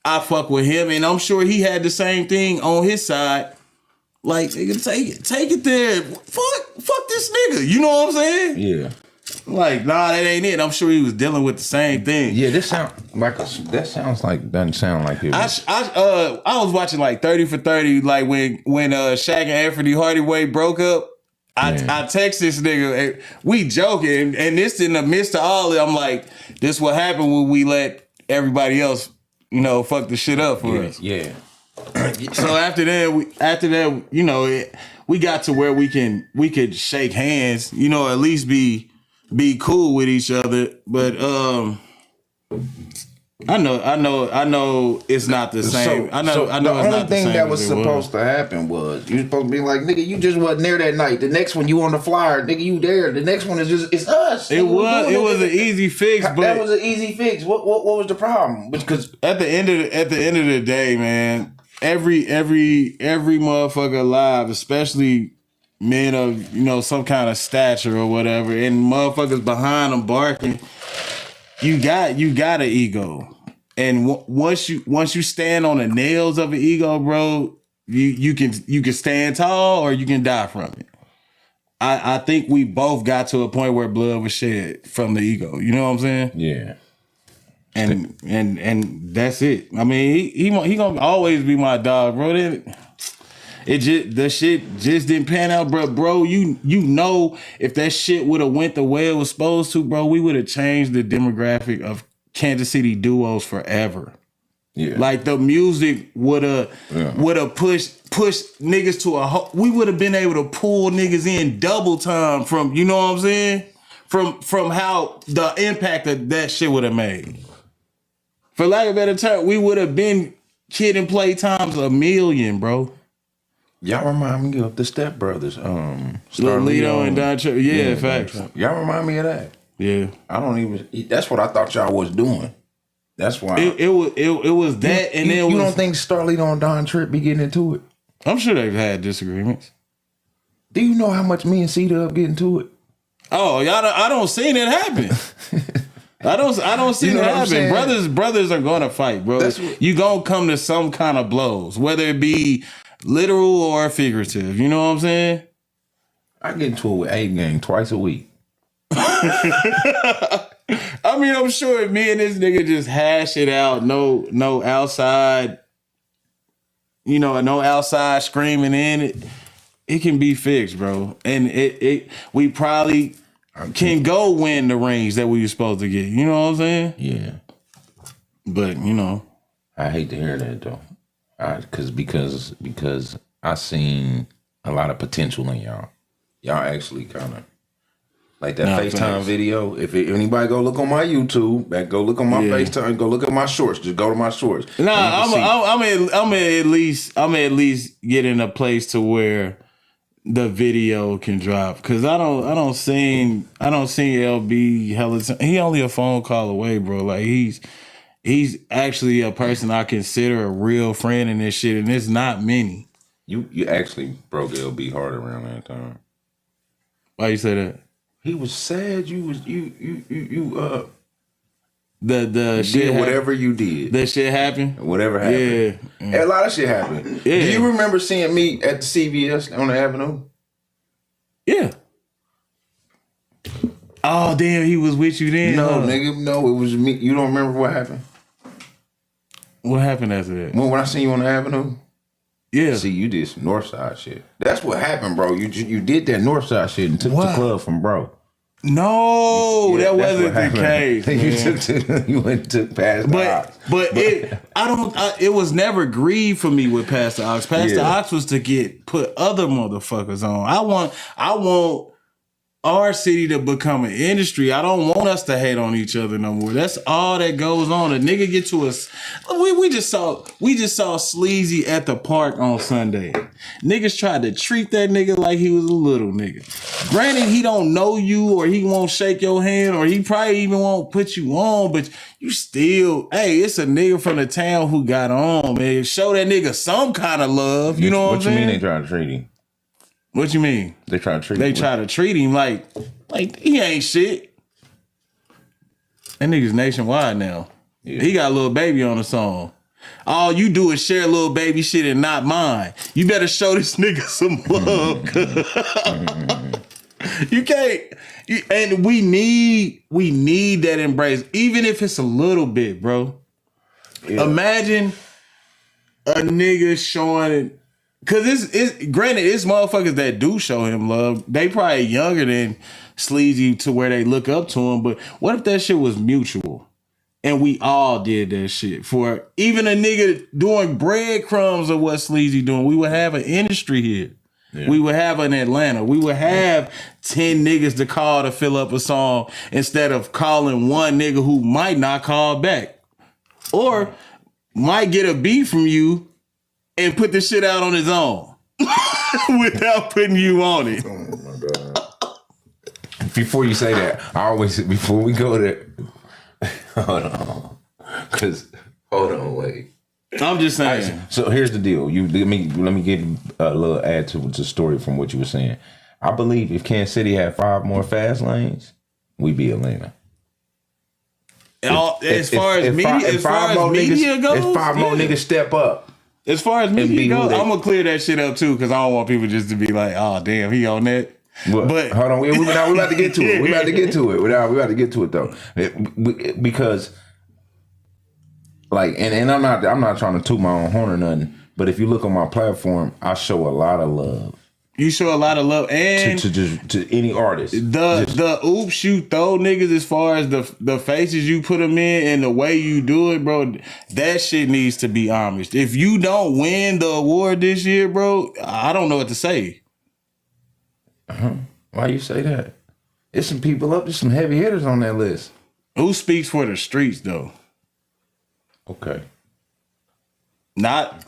I fuck with him. And I'm sure he had the same thing on his side. Like, nigga, take it there. Fuck this nigga. You know what I'm saying? Yeah. Like, nah, that ain't it. I'm sure he was dealing with the same thing. Yeah, doesn't sound like it. I was watching like 30 for 30, like when Shaq and Anthony Hardaway broke up. I text this nigga, we joking, and this in the midst of all of it, I'm like, this what happened when we let everybody else, fuck the shit up for us. Yeah. So after that, we got to where we could shake hands, at least be cool with each other. But I know it's not the same. I know the only thing that was supposed to happen was you supposed to be like, nigga, you just wasn't there that night. The next one you on the flyer, nigga, you there. The next one it's us. It was an easy fix, but that was an easy fix. What was the problem? Because at the end of the day, man, every motherfucker alive, especially men of some kind of stature or whatever, and motherfuckers behind them barking, you got an ego, and once you stand on the nails of an ego, bro, you can stand tall or you can die from it. I think we both got to a point where blood was shed from the ego. You know what I'm saying? Yeah. And that's it. I mean, he gonna always be my dog, bro. The shit just didn't pan out, bro. You know, if that shit would have went the way it was supposed to, bro, we would have changed the demographic of Kansas City duos forever. Yeah, like the music would have pushed niggas to we would have been able to pull niggas in double time from, you know what I'm saying, from how the impact that shit would have made. For lack of a better term, we would have been Kid and Play times a million, bro. Y'all remind me of the Step Brothers. Lito and Don Trip. Yeah, facts. Y'all remind me of that. Yeah. That's what I thought y'all was doing. That's why. It was that, and then you don't think Starlito and Don Trip be getting into it? I'm sure they've had disagreements. Do you know how much me and C-Dub get into it? Oh, y'all! I don't see that happen. I don't see that happen. Brothers are gonna fight, bro. You gonna come to some kind of blows, whether it be literal or figurative. You know what I'm saying? I get into it with A-Gang twice a week. I mean, I'm sure if me and this nigga just hash it out, no outside, no outside screaming in it can be fixed, bro. And we probably can go win the rings that we were supposed to get. You know what I'm saying? Yeah. But, I hate to hear that though. Because I seen a lot of potential in y'all. Y'all actually kind of like that FaceTime video. If anybody go look on my YouTube, go look on my FaceTime, go look at my shorts. Just go to my shorts. Nah, I'm at least get in a place to where the video can drop, because I don't see LB hella. He only a phone call away, bro. Like he's actually a person I consider a real friend in this shit, and it's not many. You actually broke LB hard around that time. Why you say that? He was sad. You the shit did whatever you did. That shit happened. Whatever happened. Yeah. A lot of shit happened. Yeah. Do you remember seeing me at the CVS on the Avenue? Yeah. Oh damn, he was with you then? No, nigga, no, it was me. You don't remember what happened? What happened after that? When I seen you on the Avenue? Yeah. See, you did some Northside shit. That's what happened, bro. You did that Northside shit and took the club from bro. No, that wasn't the case. You went and took past the Ox. But it was never greed for me with Pastor Ox. Pastor Ox was to put other motherfuckers on. I want our city to become an industry. I don't want us to hate on each other no more. That's all that goes on. A nigga get to us. We just saw Sleazy at the park on Sunday. Niggas tried to treat that nigga like he was a little nigga. Granted, he don't know you, or he won't shake your hand, or he probably even won't put you on, but you still, hey, it's a nigga from the town who got on, man. Show that nigga some kind of love. You know what I'm saying? What you mean they trying to treat him? What you mean? They try to treat him like he ain't shit. That nigga's nationwide now. Yeah. He got a little baby on the song. All you do is share little baby shit and not mine. You better show this nigga some love. You can't. And we need that embrace, even if it's a little bit, bro. Yeah. Imagine a nigga showing, because it's granted, it's motherfuckers that do show him love. They probably younger than Sleazy to where they look up to him. But what if that shit was mutual? And we all did that shit for even a nigga doing breadcrumbs of what Sleazy doing. We would have an industry here. Yeah. We would have an Atlanta. We would have 10 niggas to call to fill up a song instead of calling one nigga who might not call back or might get a beat from you and put the shit out on his own without putting you on it. Oh my God. Before you say that, before we go there, hold on, wait. I'm just saying. Right, so here's the deal. Let me give a little add to the story from what you were saying. I believe if Kansas City had 5 more fast lanes, we'd be Atlanta. As far as media goes, if 5 more niggas step up. As far as media goes, I'm gonna clear that shit up too, because I don't want people just to be like, "Oh, damn, he on that." But hold on, we about to get to it. We about to get to it. We about to get to it though, because like, and I'm not trying to toot my own horn or nothing, but if you look on my platform, I show a lot of love. You show a lot of love, and to any artist. The oops you throw niggas, as far as the faces you put them in and the way you do it, bro, that shit needs to be homaged. If you don't win the award this year, bro, I don't know what to say. Why you say that? There's some people up. There's some heavy hitters on that list. Who speaks for the streets though? Okay. Not.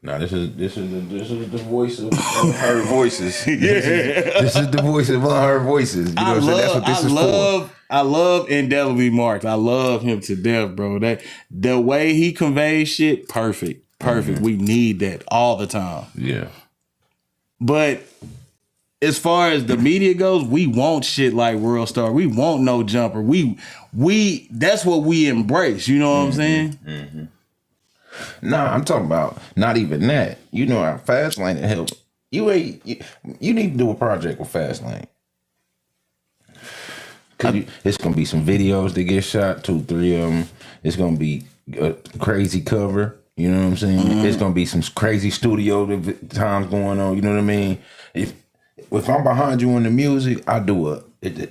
No, this is the voice of unheard voices. Yeah. This is the voice of unheard voices. You know what I'm saying? That's what this is for. I love Indelibly Marked. I love him to death, bro. That the way he conveys shit, perfect. Mm-hmm. We need that all the time. Yeah. But as far as the media goes, we want shit like World Star. We want No Jumper. We that's what we embrace. You know what I'm saying? Mm-hmm. Nah, I'm talking about not even that. You know how Fastlane help. You need to do a project with Fastlane. Cause it's gonna be some videos that get shot, 2, 3 of them. It's gonna be a crazy cover. You know what I'm saying? Mm-hmm. It's gonna be some crazy studio times going on. You know what I mean? If I'm behind you in the music, I do it.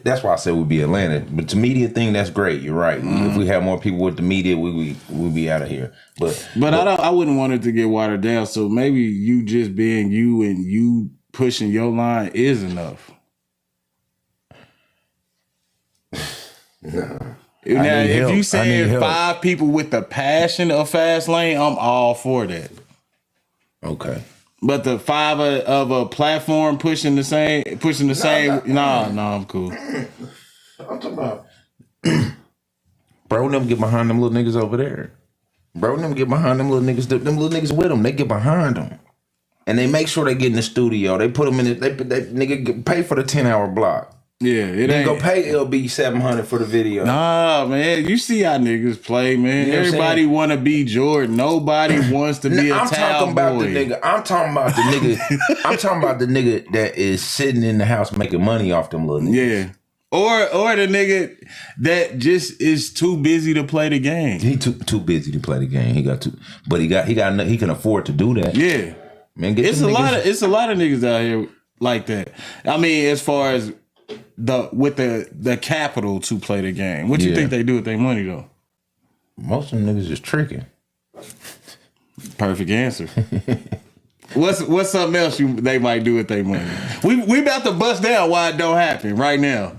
That's why I said we'd be Atlanta. But the media thing, that's great. You're right. Mm-hmm. If we have more people with the media, we'll be out of here. But I wouldn't want it to get watered down. So maybe you just being you and you pushing your line is enough. No. Now, if you saying 5 people with the passion of Fastlane, I'm all for that. Okay. But the 5 of a platform pushing the same. I'm cool. I'm talking about, bro, them get behind them little niggas over there. Bro, them get behind them little niggas. Them little niggas with them. They get behind them, and they make sure they get in the studio. They put them in it. They nigga pay for the 10-hour block. Yeah, it they ain't go pay LB $700 for the video. Nah, man, you see how niggas play, man. You know everybody want to be Jordan. Nobody wants to be a I'm talking about the nigga. I'm talking about the nigga. I'm talking about the nigga that is sitting in the house making money off them little niggas. Yeah, or the nigga that just is too busy to play the game. He too busy to play the game. He can afford to do that. Yeah, man. It's a lot of niggas out here like that. I mean, as far as with the capital to play the game. What you think they do with their money though? Most of them niggas just tricking. Perfect answer. What's something else they might do with their money? We about to bust down why it don't happen right now.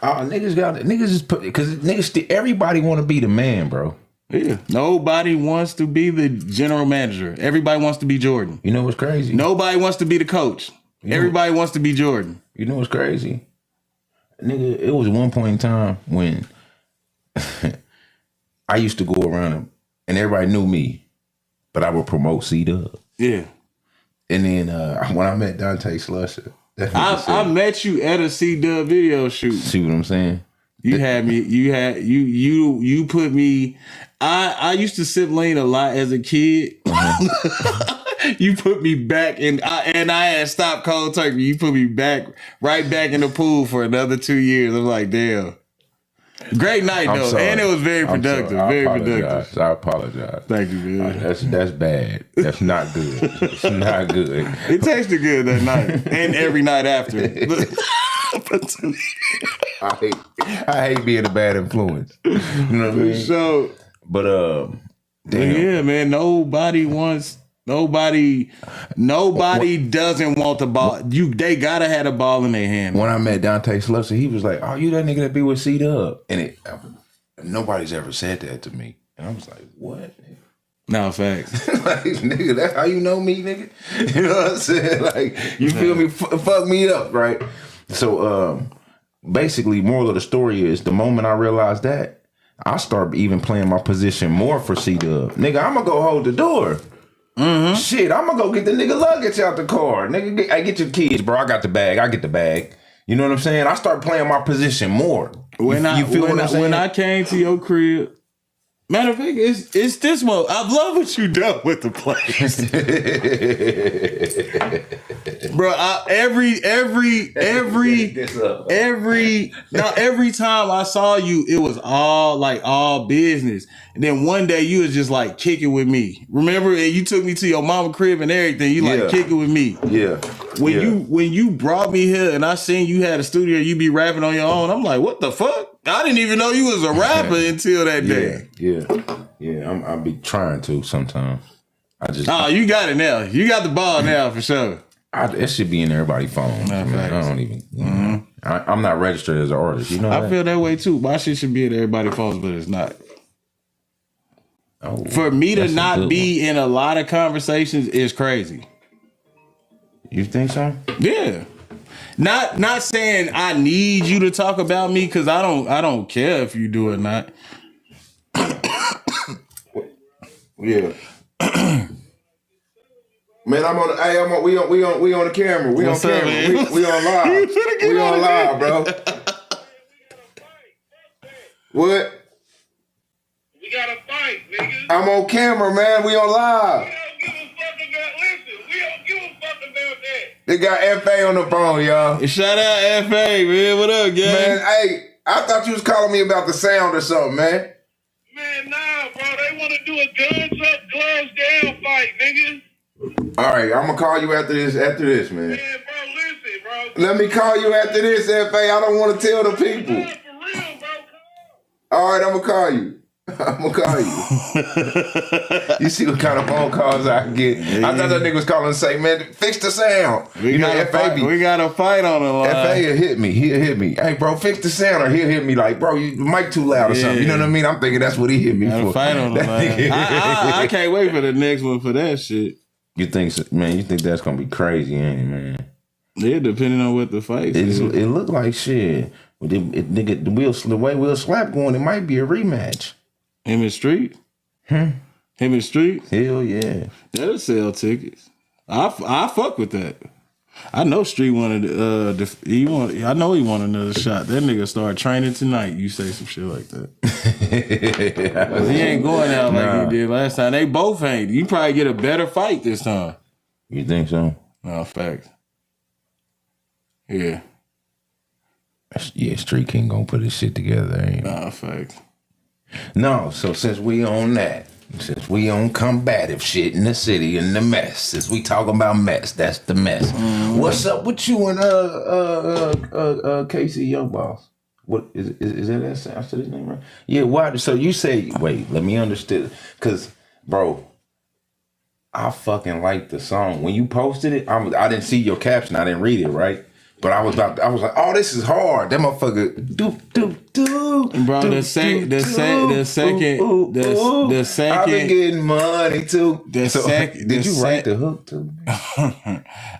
Niggas just put because everybody want to be the man, bro. Yeah. Nobody wants to be the general manager. Everybody wants to be Jordan. You know what's crazy? Nobody wants to be the coach. Everybody wants to be Jordan. You know what's crazy? Nigga, it was one point in time when I used to go around and everybody knew me, but I would promote C-Dub. Yeah. And then when I met Dante Slusher, I met you at a C-Dub video shoot. See what I'm saying? You put me I used to sip lean a lot as a kid. You put me back in, and I had stopped cold turkey. You put me right back in the pool for another 2 years. I'm like, damn. Great night though, sorry. and it was very productive. Productive. I apologize. Thank you, man. That's bad. That's not good. It's not good. It tasted good that night and every night after. I hate being a bad influence. You know what I mean? So, but damn. Yeah, man. Nobody doesn't want the ball. They gotta have the ball in their hand. When I met Dante Slusser, he was like, "Oh, you that nigga that be with C-Dub," and nobody's ever said that to me, and I was like, "What?" No facts. Like, nigga, that's how you know me, nigga. You know what I'm saying? Like, you feel me? Fuck me up, right? So, basically, moral of the story is the moment I realized that, I start even playing my position more for C-Dub. Nigga, I'm gonna go hold the door. Mm-hmm. Shit, I'm gonna go get the nigga luggage out the car. Nigga, I get your kids, bro. I got the bag. I get the bag. You know what I'm saying? I start playing my position more. When I came to your crib, matter of fact, it's this one. I love what you done with the place, bro. Every time I saw you, it was all business. And then one day you was just like kicking with me. Remember, and you took me to your mama crib and everything. You like kicking with me. Yeah. When you brought me here and I seen you had a studio, you be rapping on your own. I'm like, what the fuck? I didn't even know you was a rapper until that day. Yeah. I be trying to sometimes. You got it now. You got the ball now for sure. It should be in everybody's phone. I don't even. Mm-hmm. I'm not registered as an artist. You know. I feel that way too. My shit should be in everybody's phones, but it's not. For me to not be in a lot of conversations is crazy. You think so? Yeah. Not saying I need you to talk about me because I don't care if you do or not. Yeah. Man, we on the camera. We on camera. We on live. We on live, bro. What? We gotta fight, nigga. I'm on camera, man. We on live. We don't give a fuck about that. They got FA on the phone, y'all. Shout out FA, man. What up, gang? Man, hey, I thought you was calling me about the sound or something, man. Man, nah, bro. They want to do a guns up, gloves down fight, nigga. All right, I'm gonna call you after this, man. Man, bro, listen, bro. Let me call you after this, FA. I don't want to tell the people. For real, bro. All right, I'm gonna call you. You see what kind of phone calls I get. Yeah. I thought that nigga was calling and say, man, fix the sound. We got a fight on the line. FA will hit me. He'll hit me. Hey, bro, fix the sound, or he'll hit me like, bro, your mic too loud or something. You know what I mean? I'm thinking that's what he hit me for. Fight on the line. I can't wait for the next one for that shit. You think that's gonna be crazy, ain't it, man? Yeah, depending on what the fight is. It look like shit. The way Will Slap going, it might be a rematch. Him and Street? Him and Street? Hell yeah. That'll sell tickets. I fuck with that. I know Street wanted I know he wanted another shot. That nigga start training tonight. You say some shit like that. He ain't going out like he did last time. They both ain't. You probably get a better fight this time. You think so? No, facts. Yeah. Yeah, Street King gonna put his shit together, ain't he? Nah, facts. No, so since we on that, since we on combative shit in the city and the mess, since we talking about mess, that's the mess. Mm-hmm. What's up with you and Casey, your boss? What is that? I said his name right? Yeah. Why? So you say? Wait, let me understand. Cause, bro, I fucking like the song. When you posted it, I didn't see your caption. I didn't read it, right? But I was like, oh, this is hard. That motherfucker, Bro, the second. I've been getting money too. Did you write the hook too?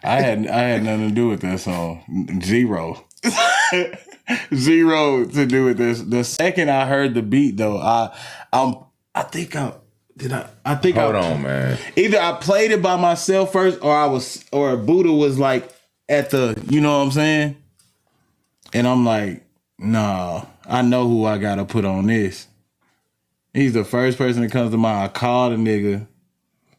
I had nothing to do with that song. Zero to do with this. The second I heard the beat though, I think hold on, man. Either I played it by myself first, or Buddha was like at the, you know what I'm saying? And I'm like, nah, I know who I gotta put on this. He's the first person that comes to mind. I called a nigga.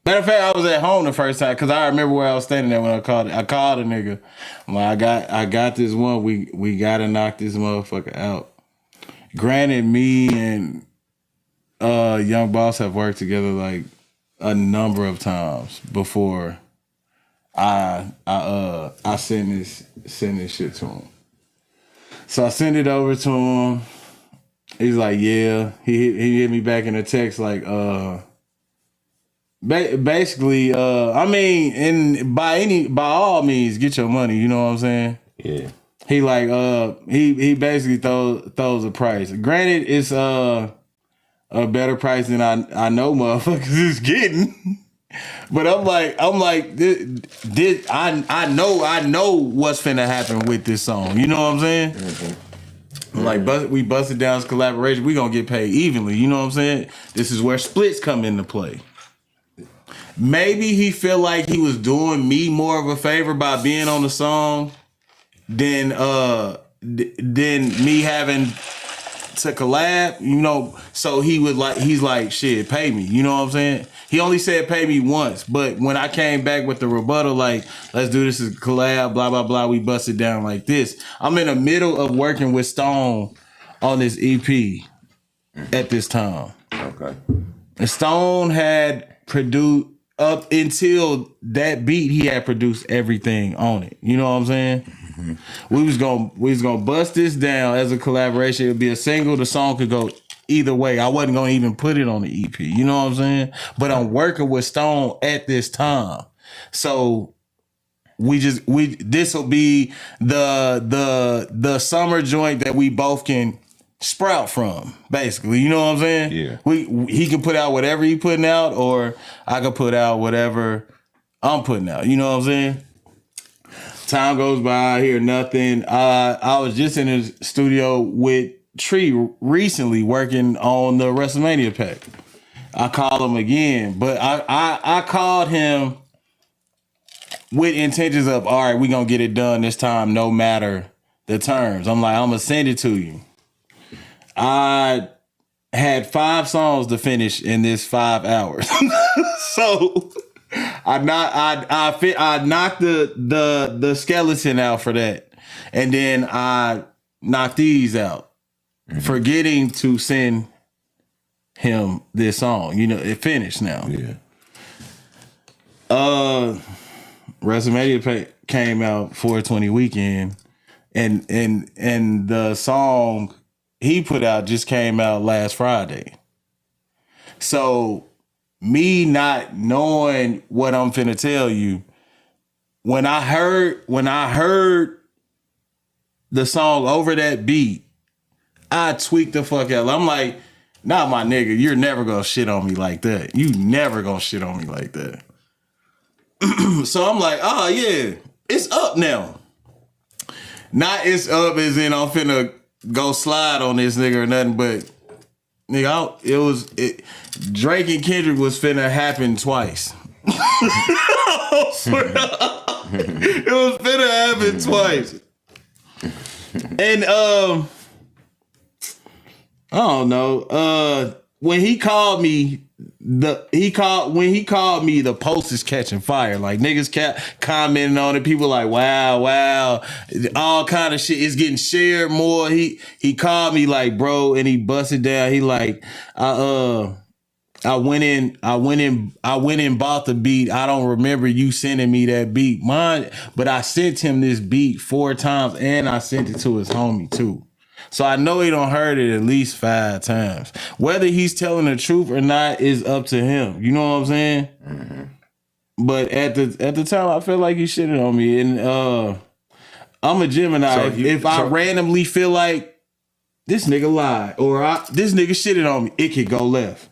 Matter of fact, I was at home the first time because I remember where I was standing there when I called it. I called a nigga. I'm like, I got this one. We gotta knock this motherfucker out. Granted, me and Young Boss have worked together like a number of times before I send this shit to him. So I send it over to him. He's like, yeah. He hit me back in a text like, basically, I mean, and by all means, get your money. You know what I'm saying? Yeah. He like, he basically throws a price. Granted, it's a better price than I know motherfuckers is getting. But I'm like, this I know what's finna happen with this song. You know what I'm saying? Mm-hmm. Like, we busted down this collaboration. We gonna get paid evenly. You know what I'm saying? This is where splits come into play. Maybe he felt like he was doing me more of a favor by being on the song than me having to collab, you know. So he's like, shit, pay me. You know what I'm saying? He only said pay me once, but when I came back with the rebuttal, like, let's do this as a collab, blah, blah, blah, we busted down like this. I'm in the middle of working with Stone on this EP at this time. Okay. And Stone had produced, up until that beat, he had produced everything on it. You know what I'm saying? Mm-hmm. We was gonna bust this down as a collaboration. It would be a single. The song could go either way. I wasn't gonna even put it on the EP. You know what I'm saying? But I'm working with Stone at this time, so this will be the summer joint that we both can sprout from, basically. You know what I'm saying? Yeah. He can put out whatever he putting out, or I can put out whatever I'm putting out. You know what I'm saying? Time goes by, I hear nothing. I was just in the studio with Tree recently working on the WrestleMania pack. I called him again, but I called him with intentions of, all right, we gonna get it done this time, no matter the terms. I'm like, I'm gonna send it to you. I had 5 songs to finish in this 5 hours. So I knocked the skeleton out for that. And then I knocked these out. Mm-hmm. Forgetting to send him this song. You know, it finished now. Yeah. WrestleMania came out 420 weekend, and the song he put out just came out last Friday. So me not knowing what I'm finna tell you, when I heard the song over that beat, I tweaked the fuck out. I'm like, nah, my nigga, you're never gonna shit on me like that. You never gonna shit on me like that. So I'm like, oh yeah, it's up now. Not it's up as in I'm finna go slide on this nigga or nothing, but nigga, Drake and Kendrick was finna happen twice. It was finna happen twice. And I don't know. When he called me, the post is catching fire. Like, niggas kept commenting on it. People like, wow, all kind of shit is getting shared more. He called me like, bro, and he busted down. He like, I went in and bought the beat. I don't remember you sending me that beat, but I sent him this beat 4 times, and I sent it to his homie too. So I know he don't heard it at least 5 times. Whether he's telling the truth or not is up to him. You know what I'm saying? Mm-hmm. But at the time, I feel like he shitted on me, and I'm a Gemini. So if I randomly feel like this nigga lied or this nigga shitted on me, it could go left.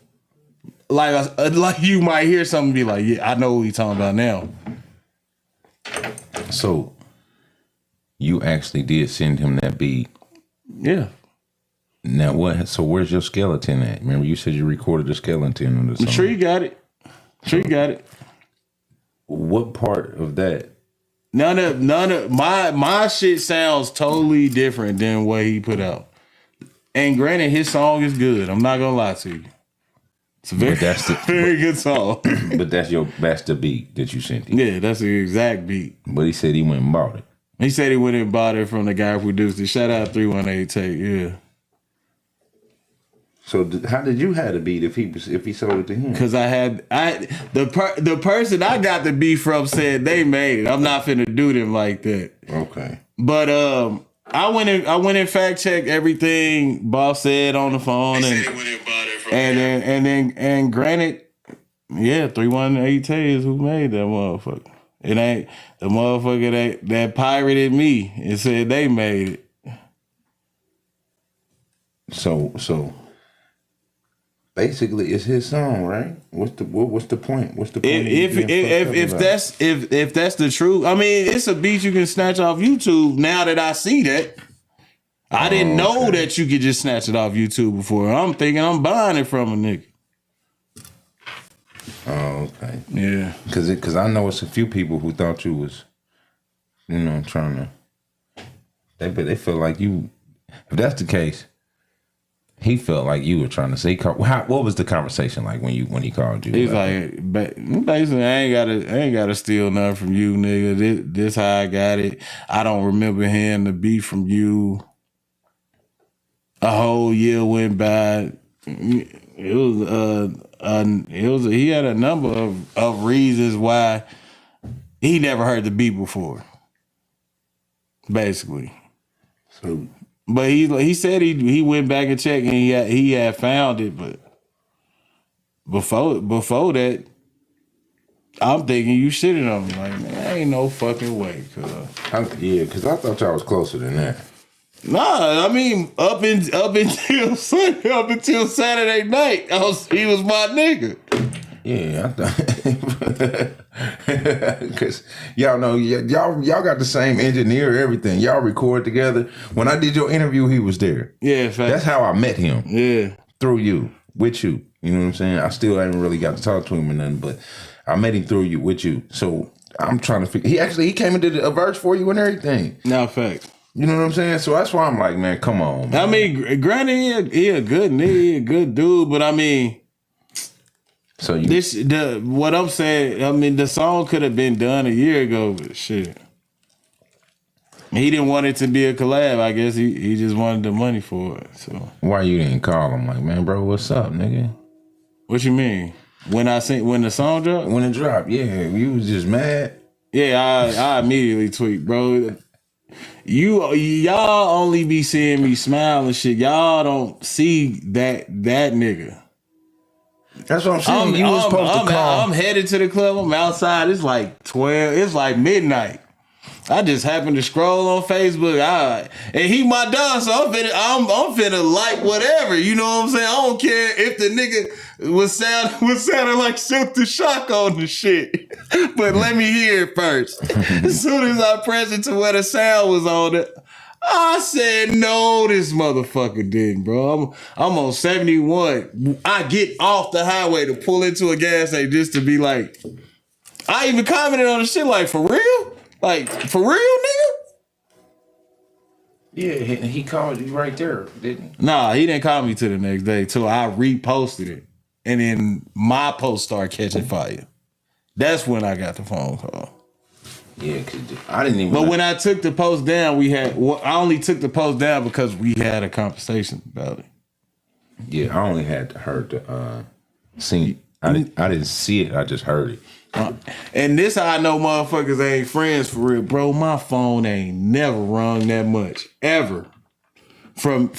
Like you might hear something and be like, yeah, I know what he's talking about now. So you actually did send him that beat. Yeah. Now what? So where's your skeleton at? Remember you said you recorded the skeleton on the song. Tree got it. What part of that? None of my shit sounds totally different than what he put out. And granted, his song is good. I'm not gonna lie to you. It's a very, very good song. But that's the beat that you sent him. Yeah, that's the exact beat. But he said he went and bought it. He said he went and bought it from the guy who produced it. Shout out 318 Tape, yeah. So how did you have the beat if he sold it to him? Because the person I got the beat from said they made it. I'm not finna do them like that. Okay. But I went and fact checked everything Boss said on the phone, and granted, yeah, 318 is who made that motherfucker. It ain't the motherfucker that pirated me and said they made it. So basically, it's his song, right? What's the point? What's the point? If that's the truth, I mean, it's a beat you can snatch off YouTube. Now that I see that, I didn't know that you could just snatch it off YouTube before. I'm thinking I'm buying it from a nigga. Oh, okay. Yeah. Because I know it's a few people who thought you was, trying to. They feel like you. If that's the case. He felt like you were trying to say. What was the conversation like when he called you? He's like, basically, I ain't gotta steal nothing from you, nigga. This how I got it. I don't remember hearing the beat from you. A whole year went by. He had a number of reasons why he never heard the beat before. Basically, so. But he said he went back and checked and he had found it, but before that, I'm thinking you shitted on me. Like, man, ain't no fucking way. Because I thought y'all was closer than that. Nah, I mean up until Saturday night, he was my nigga. Yeah, I thought because y'all know y'all got the same engineer, everything. Y'all record together. When I did your interview, he was there. Yeah, fact. That's how I met him. Yeah, through you, with you. You know what I'm saying? I still haven't really got to talk to him or nothing, but I met him through you, with you. So I'm trying to figure. He came and did a verse for you and everything. No, fact. You know what I'm saying? So that's why I'm like, man, come on, man. I mean, granted, he a good nigga, he a good dude, but I mean. So what I'm saying, I mean, the song could have been done a year ago, but shit. He didn't want it to be a collab. I guess he just wanted the money for it. So why you didn't call him? Like, man, bro, what's up, nigga? What you mean? When the song dropped? When it dropped, yeah. You was just mad? Yeah, I immediately tweet, bro. Y'all only be seeing me smile and shit. Y'all don't see that nigga. That's what I'm saying. You was supposed to call. I'm headed to the club. I'm outside. It's like 12. It's like midnight. I just happened to scroll on Facebook. And he my dog, so I'm finna like whatever. You know what I'm saying? I don't care if the nigga was sounding like Silk the Shock on the shit. But let me hear it first. As soon as I pressed it to where the sound was on it, I said, no, this motherfucker didn't, bro. I'm on 71. I get off the highway to pull into a gas station just to be like, I even commented on the shit like, for real? Like, for real, nigga? Yeah, he called you right there, didn't he? Nah, he didn't call me till the next day, till I reposted it. And then my post started catching fire. That's when I got the phone call. Yeah, cause I didn't even. But when I took the post down, I only took the post down because we had a conversation about it. Yeah, I only had heard the scene. I didn't see it. I just heard it. And this how I know motherfuckers ain't friends for real, bro. My phone ain't never rung that much ever. From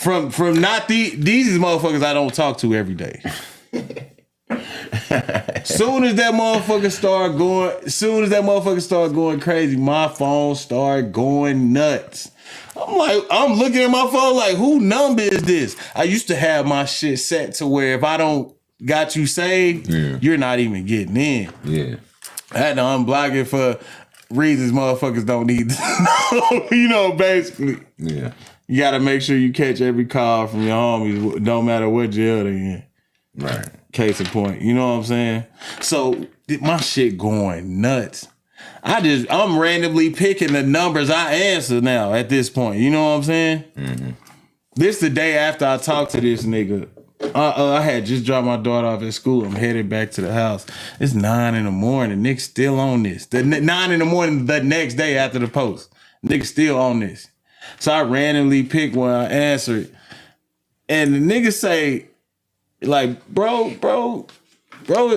not these motherfuckers I don't talk to every day. Soon as that motherfucker start going crazy, my phone start going nuts. I'm looking at my phone like, who number is this? I used to have my shit set to where if I don't got you saved, you're not even getting in. Yeah. I had to unblock it for reasons motherfuckers don't need to know, basically. Yeah. You gotta make sure you catch every call from your homies, don't matter what jail they in. Right. Case in point. You know what I'm saying? So my shit going nuts. I'm randomly picking the numbers I answer now at this point. You know what I'm saying? Mm-hmm. This the day after I talked to this nigga. I had just dropped my daughter off at school. I'm headed back to the house. It's 9 in the morning. Nigga still on this. 9 in the morning the next day after the post. Nigga still on this. So I randomly picked one. I answered. And the nigga say, like, bro,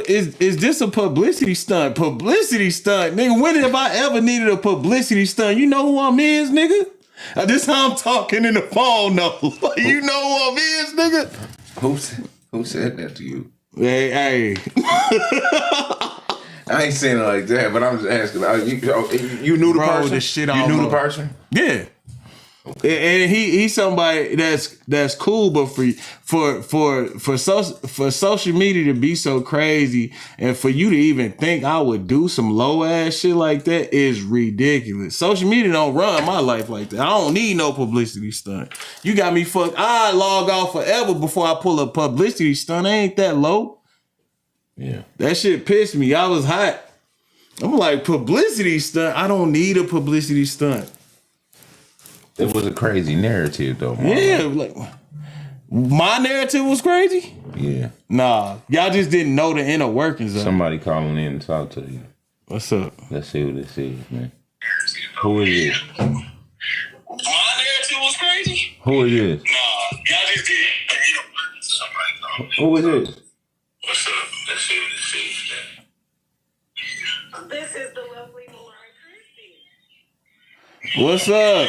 is this a publicity stunt? Publicity stunt? Nigga, when have I ever needed a publicity stunt? You know who I'm is, nigga? This how I'm talking in the phone, though. You know who I'm is, nigga? Who said that to you? Hey. I ain't saying it like that, but I'm just asking. You knew the person? The shit you knew the person? Yeah. Okay. And he's somebody that's cool, but for social media to be so crazy and for you to even think I would do some low ass shit like that is ridiculous. Social media don't run my life like that. I don't need no publicity stunt. You got me fucked. I log off forever before I pull a publicity stunt. I ain't that low. Yeah. That shit pissed me. I was hot. I'm like, publicity stunt? I don't need a publicity stunt. It was a crazy narrative, though. Marlo. Yeah, like my narrative was crazy. Yeah. Nah, y'all just didn't know the inner workings of it. Somebody calling in to talk to you. What's up? Let's see what this is, man. Who is it? My narrative was crazy. Who is it? Nah, y'all just did. Somebody Who is it? What's up? Let's see what this is. This is the lovely Mariah Christie. What's up?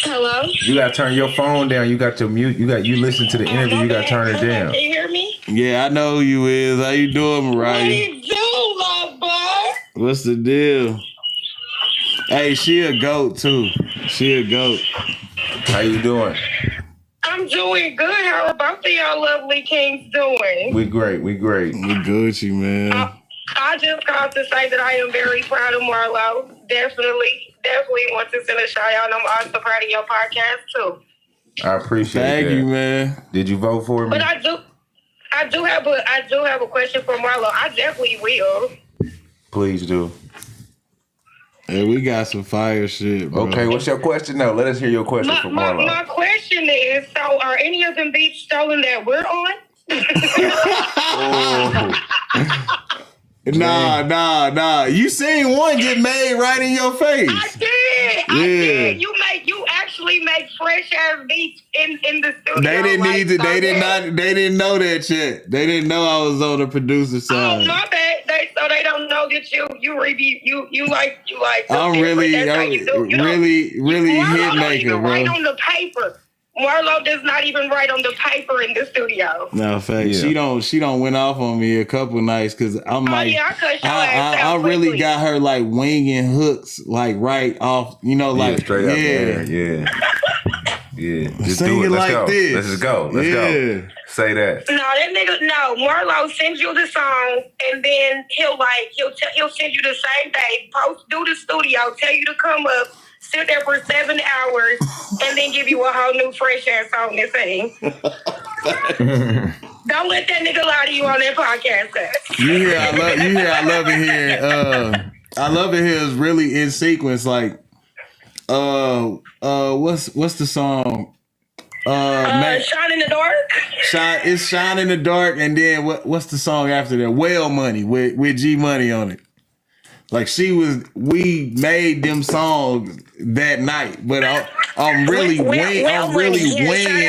Hello? You gotta turn your phone down. You got to mute. You listen to the interview. You gotta turn it down. Can you hear me? Yeah, I know who you is. How you doing, What Mariah? you do, love boy? What's the deal? Hey, she a goat too. She a goat. How you doing? I'm doing good. How are both of y'all lovely kings doing? We great. We great. We Gucci, man. I just called to say that I am very proud of Marlo. Definitely want to send a shout out. And I'm also proud of your podcast too. I appreciate Thank that. you, man. Did you vote for me? But I do have a question for Marlo. I definitely will. Please do. Hey, we got some fire shit, bro. Okay, what's your question now? Let us hear your question for Marlo. My question is, so are any of them beats stolen that we're on? Nah. You seen one get made right in your face. I did. You actually make fresh ass beats in the studio. They didn't need to. They didn't know that yet. They didn't know I was on the producer side. Oh my bad. So they don't know that you like. I'm really hit maker, bro. Write on the paper. Marlo does not even write on the paper in the studio. No, fact. Yeah. She don't went off on me a couple nights because I'm like, I cut your ass I out really quickly. got her like winging hooks like right off, like straight up there. Yeah. Just sing do it. it Let's like go. this. Let's just go. Let's go. Say that. No, Marlo sends you the song and then he'll send you the same day, do the studio, tell you to come up, sit there for 7 hours, and then give you a whole new fresh ass song to sing. Don't let that nigga lie to you on that podcast. I love it here. I love it here is really in sequence. Like, what's the song? Shine in the Dark. It's Shine in the Dark, and then what's the song after that? Well Money with G Money on it. Like we made them songs that night, but I'm really winging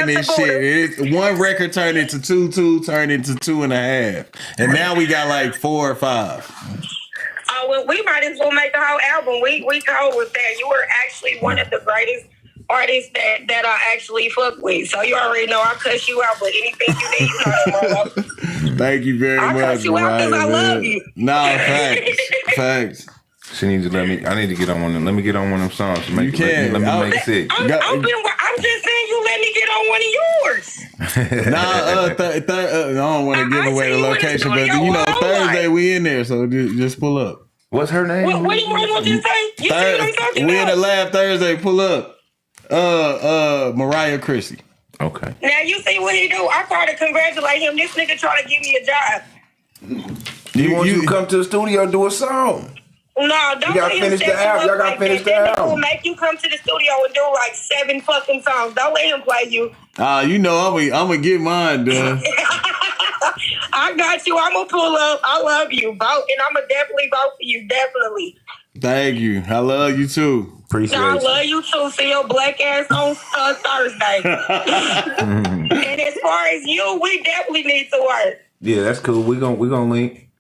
this shit. One record turned into 2 turned into 2.5, and now we got like 4 or 5. Oh well, we might as well make the whole album. We go with that. You were actually one of the greatest artists that I actually fuck with. So you already know I cuss you out, but anything you need, you know that. Thank you very much. I cuss you out because I love you. Nah, facts. She needs to let me. I need to get on one. Let me get on one of them songs. Let me make sick. I'm just saying, you let me get on one of yours. I don't want to give away the location, but Thursday we in there, so just pull up. What's her name? What do you want to say? You see what I'm talking we about? in the lab Thursday. Pull up. Mariah Christie. Okay. Now you see what he do. I try to congratulate him. This nigga try to give me a job. You want you to come to the studio and do a song? No, don't You gotta finish the album. Y'all gotta finish the album. Will make you come to the studio and do like 7 fucking songs. Don't let him play you. You know I'm gonna get mine done. I got you. I'm gonna pull up. I love you. Vote, and I'm gonna definitely vote for you. Definitely. Thank you. I love you too. Appreciate I love you too. See your black ass on Thursday. And as far as you, we definitely need to work. Yeah, that's cool. We gonna link.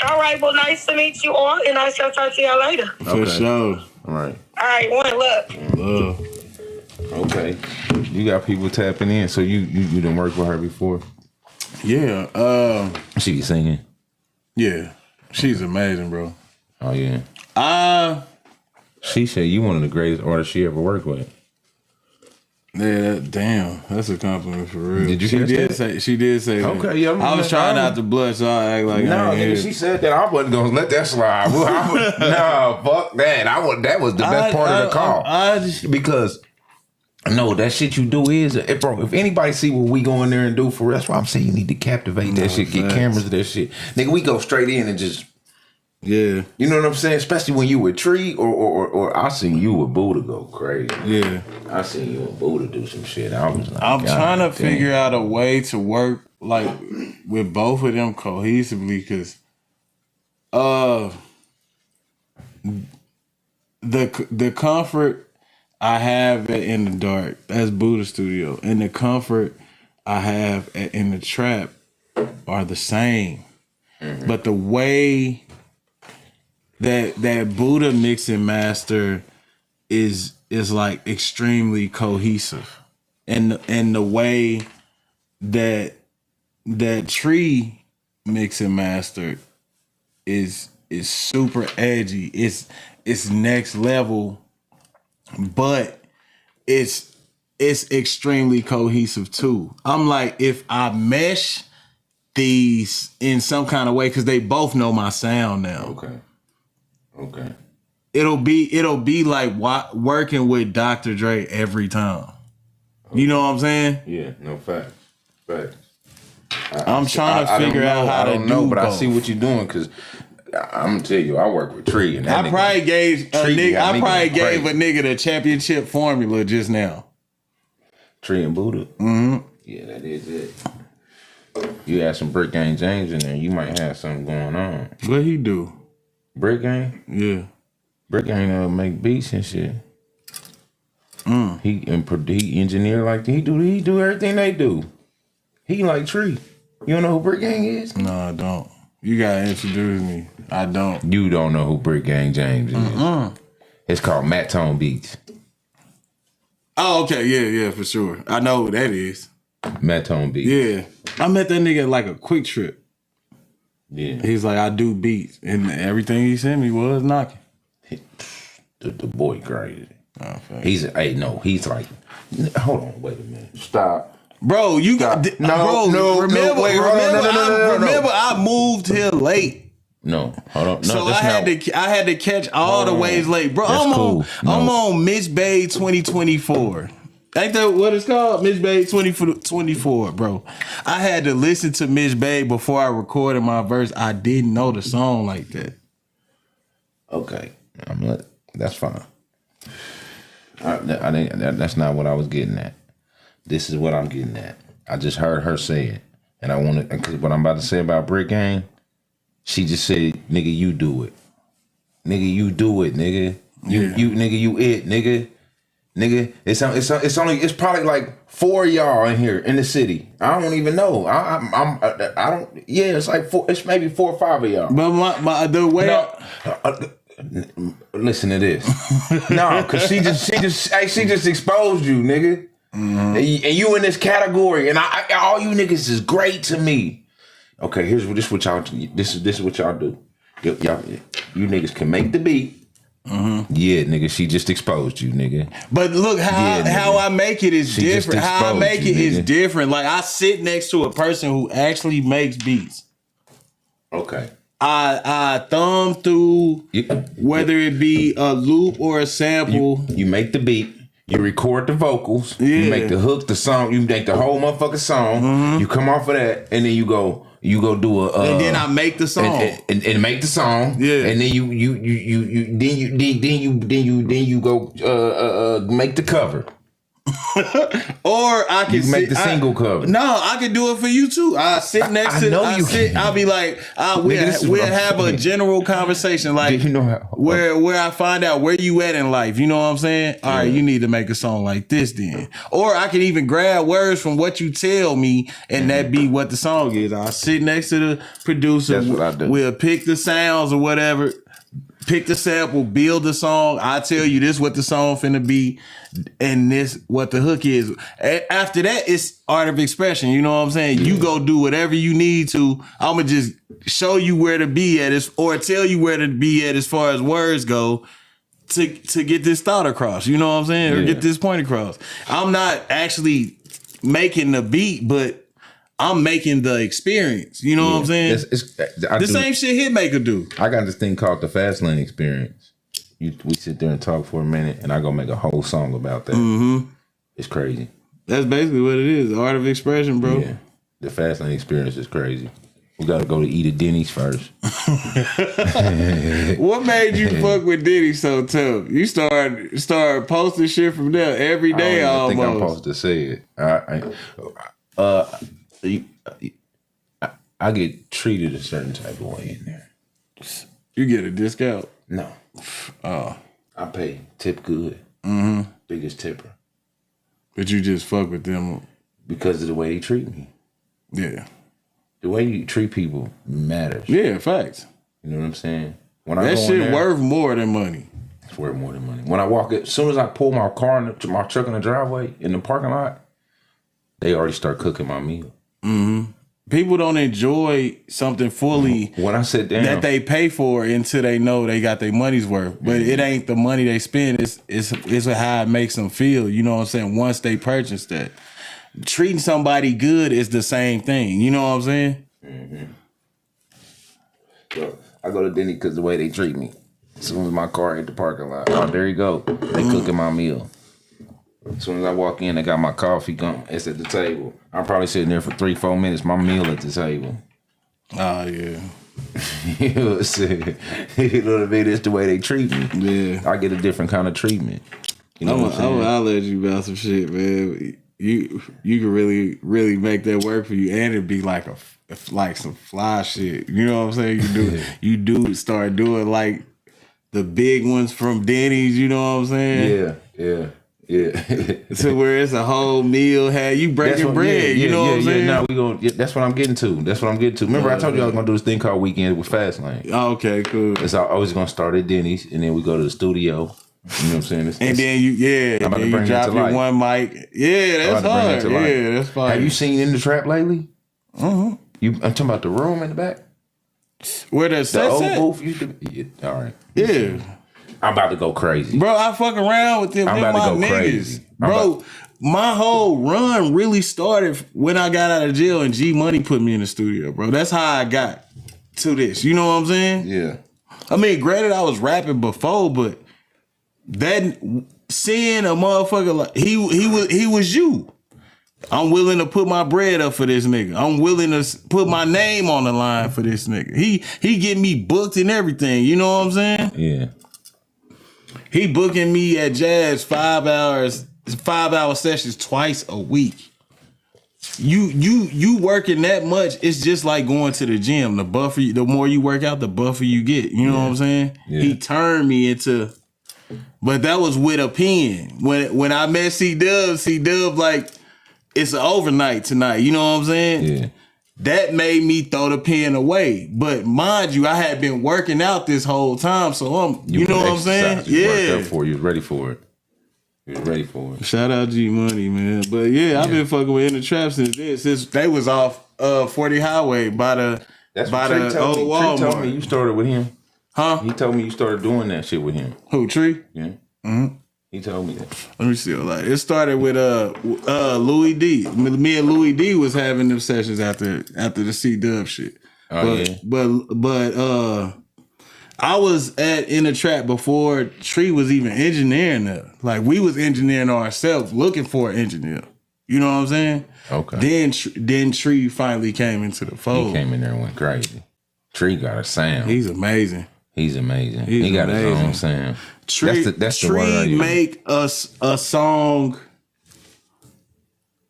All right. Well, nice to meet you all, and I shall talk to y'all later. For sure. All right. All right. One love. Love. Okay. You got people tapping in, so you didn't work with her before. Yeah. She be singing. Yeah. She's amazing, bro. Oh yeah. She said you one of the greatest artists she ever worked with. Yeah, damn, that's a compliment for real. Did you she catch did that? say she did say that. Okay, yeah. I was trying not to blush, so I act like no, nigga. She said that. I wasn't gonna let that slide. No, fuck that. That was the best part of the call. Because no, that shit you do is, bro. If anybody see what we go in there and do for real, that's why I'm saying you need to captivate that shit. Get cameras of that shit, nigga. We go straight in and just. Yeah. You know what I'm saying? Especially when you with Tree or I seen you with Buddha go crazy. Yeah. I seen you and Buddha do some shit. I was like, I'm trying to figure out a way to work like with both of them cohesively because the comfort I have at In the Dark, that's Buddha Studio, and the comfort I have at In the Trap are the same. Mm-hmm. But the way that Buddha mix and master is like extremely cohesive, and the way that Tree mix and master is super edgy. It's next level, but it's extremely cohesive too. I'm like, if I mesh these in some kind of way, because they both know my sound now. Okay. It'll be like working with Dr. Dre every time. You know what I'm saying? Yeah, no fact. I'm trying to figure out how to do but both. I see what you're doing because I'm gonna tell you, I work with Tree, and I probably gave a nigga the championship formula just now. Tree and Buddha. Mm-hmm. Yeah, that is it. You add some Brick Gang James in there, you might have something going on. What he do? Brick Gang? Yeah. Brick Gang make beats and shit. He engineer like he do everything they do. He like Tree. You don't know who Brick Gang is? No, I don't. You gotta introduce me. I don't. You don't know who Brick Gang James is. It's called Matt Tone Beats. Oh, okay. Yeah, for sure. I know who that is. Matt Tone Beats. Yeah. I met that nigga at like a Quick Trip. Yeah. He's like, I do beats. And everything he sent me was knocking. The boy crazy. Oh, He's like, hold on, wait a minute. Stop. Bro, you got remember I moved here late. No, hold on. No, so I had to catch all the waves late. Bro, I'm on Mitch Bay 2024. Ain't that what it's called? Mitch Bay 2024, bro. I had to listen to Mitch Bay before I recorded my verse. I didn't know the song like that. Okay. That's fine. That's not what I was getting at. This is what I'm getting at. I just heard her say it. And I want to, because what I'm about to say about Brick Gang, she just said, nigga, you do it. Nigga, you do it, nigga. You it, nigga. Nigga, it's probably like 4 of y'all in here in the city. I don't even know. I don't. Yeah, it's like it's maybe 4 or 5 of y'all. But the way. No, listen to this. No, cause she just exposed you, nigga. Mm-hmm. And you in this category, and all you niggas is great to me. Okay, this is what y'all do. You niggas can make the beat. Mm-hmm. Yeah, nigga, she just exposed you, nigga. But look how I make it is different. How I make it is different. Like I sit next to a person who actually makes beats. Okay. I thumb through whether it be a loop or a sample. You make the beat. You record the vocals. Yeah. You make the hook, the song. You make the whole motherfucking song. Mm-hmm. You come off of that, and then you go, You go do a and then I make the song and make the song. Yeah, and then you go make the cover. Or I can make the single cover. No, I can do it for you too. I sit next to. I'll be like, we'll have a general conversation, like where I find out where you at in life. You know what I'm saying? All right, you need to make a song like this then. Or I can even grab words from what you tell me, and that be what the song is. I'll sit next to the producer. That's what I do. We'll pick the sounds or whatever. Pick the sample, build the song. I tell you this what the song finna be, and this what the hook is. After that, it's art of expression. You know what I'm saying? Yeah. You go do whatever you need to. I'ma just show you where to be at, or tell you where to be at as far as words go to get this thought across. You know what I'm saying? Or get this point across. I'm not actually making the beat, but I'm making the experience. You know what I'm saying? The same shit Hitmaker do. I got this thing called the Fast Lane Experience. We sit there and talk for a minute, and I go make a whole song about that. Mm-hmm. It's crazy. That's basically what it is. The art of expression, bro. Yeah. The Fast Lane Experience is crazy. We got to go to eat at Denny's first. What made you fuck with Denny's so tough? You start posting shit from there every day almost. I think I'm supposed to say it. I get treated a certain type of way in there. You get a discount? No. Oh. I pay. Tip good. Mm-hmm. Biggest tipper. But you just fuck with them? Because of the way they treat me. Yeah. The way you treat people matters. Yeah, facts. You know what I'm saying? That shit worth more than money. It's worth more than money. When I walk in, as soon as I pull my car my truck in the driveway, in the parking lot, they already start cooking my meal. Mm-hmm. People don't enjoy something fully when I sit down that they pay for until they know they got their money's worth. But it ain't the money they spend. It's how it makes them feel. You know what I'm saying? Once they purchase that, treating somebody good is the same thing. You know what I'm saying? Mm-hmm. So I go to Denny because the way they treat me. As soon as my car hit the parking lot, oh, there you go. They cooking my meal. As soon as I walk in, I got my coffee. It's at the table. I'm probably sitting there for 3-4 minutes. My meal at the table. Oh, yeah. You know what I'm saying? You know what I mean? It's the way they treat me. Yeah. I get a different kind of treatment. You know what I'm saying? I'll let you about some shit, man. You can really, really make that work for you, and it'd be like some fly shit. You know what I'm saying? You do start doing like the big ones from Denny's. You know what I'm saying? Yeah. To where it's a whole meal. You breaking bread. You know what I'm saying? No, that's what I'm getting to. Remember, I told you I was gonna do this thing called Weekend with Fastlane. Oh, okay, cool. It's always gonna start at Denny's, and then we go to the studio. You know what I'm saying? And then you drop your one mic. Yeah, that's hard. Yeah, that's fine. Have you seen In the Trap lately? Mm-hmm. I'm talking about the room in the back. Where the old booth used to be. All right. Yeah. I'm about to go crazy. Bro, I fuck around with them. I'm about to go niggas. Crazy. Bro, my whole run really started when I got out of jail and G Money put me in the studio, bro. That's how I got to this. You know what I'm saying? Yeah. I mean, granted, I was rapping before, but that seeing a motherfucker like he was you. I'm willing to put my bread up for this nigga. I'm willing to put my name on the line for this nigga. He get me booked and everything. You know what I'm saying? Yeah. He booking me at Jazz 5-hour sessions twice a week. You working that much, it's just like going to the gym. The more you work out, the buffer you get. You know what I'm saying? Yeah. He turned me into, but that was with a pen. When I met C-Dub like, it's an overnight tonight. You know what I'm saying? Yeah. That made me throw the pen away. But mind you, I had been working out this whole time, so you know what I'm saying? You worked up for it. You was ready for it. Shout out G Money, man. But yeah, I've been fucking with In the Trap since they was off 40 Highway by the old Walmart. Tree told me you started with him. Huh? He told me you started doing that shit with him. Who, Tree? Yeah. Mm-hmm. He told me that. Let me see. Like it started with Louis D. Me and Louis D was having them sessions after the C-Dub shit. But I was in the trap before Tree was even engineering that. Like we was engineering ourselves, looking for an engineer. You know what I'm saying? Okay. Then Tree finally came into the fold. He came in there and went crazy. Tree got a sound. He's amazing. He got his own sound. Tree, that's the word I use. Make us a song,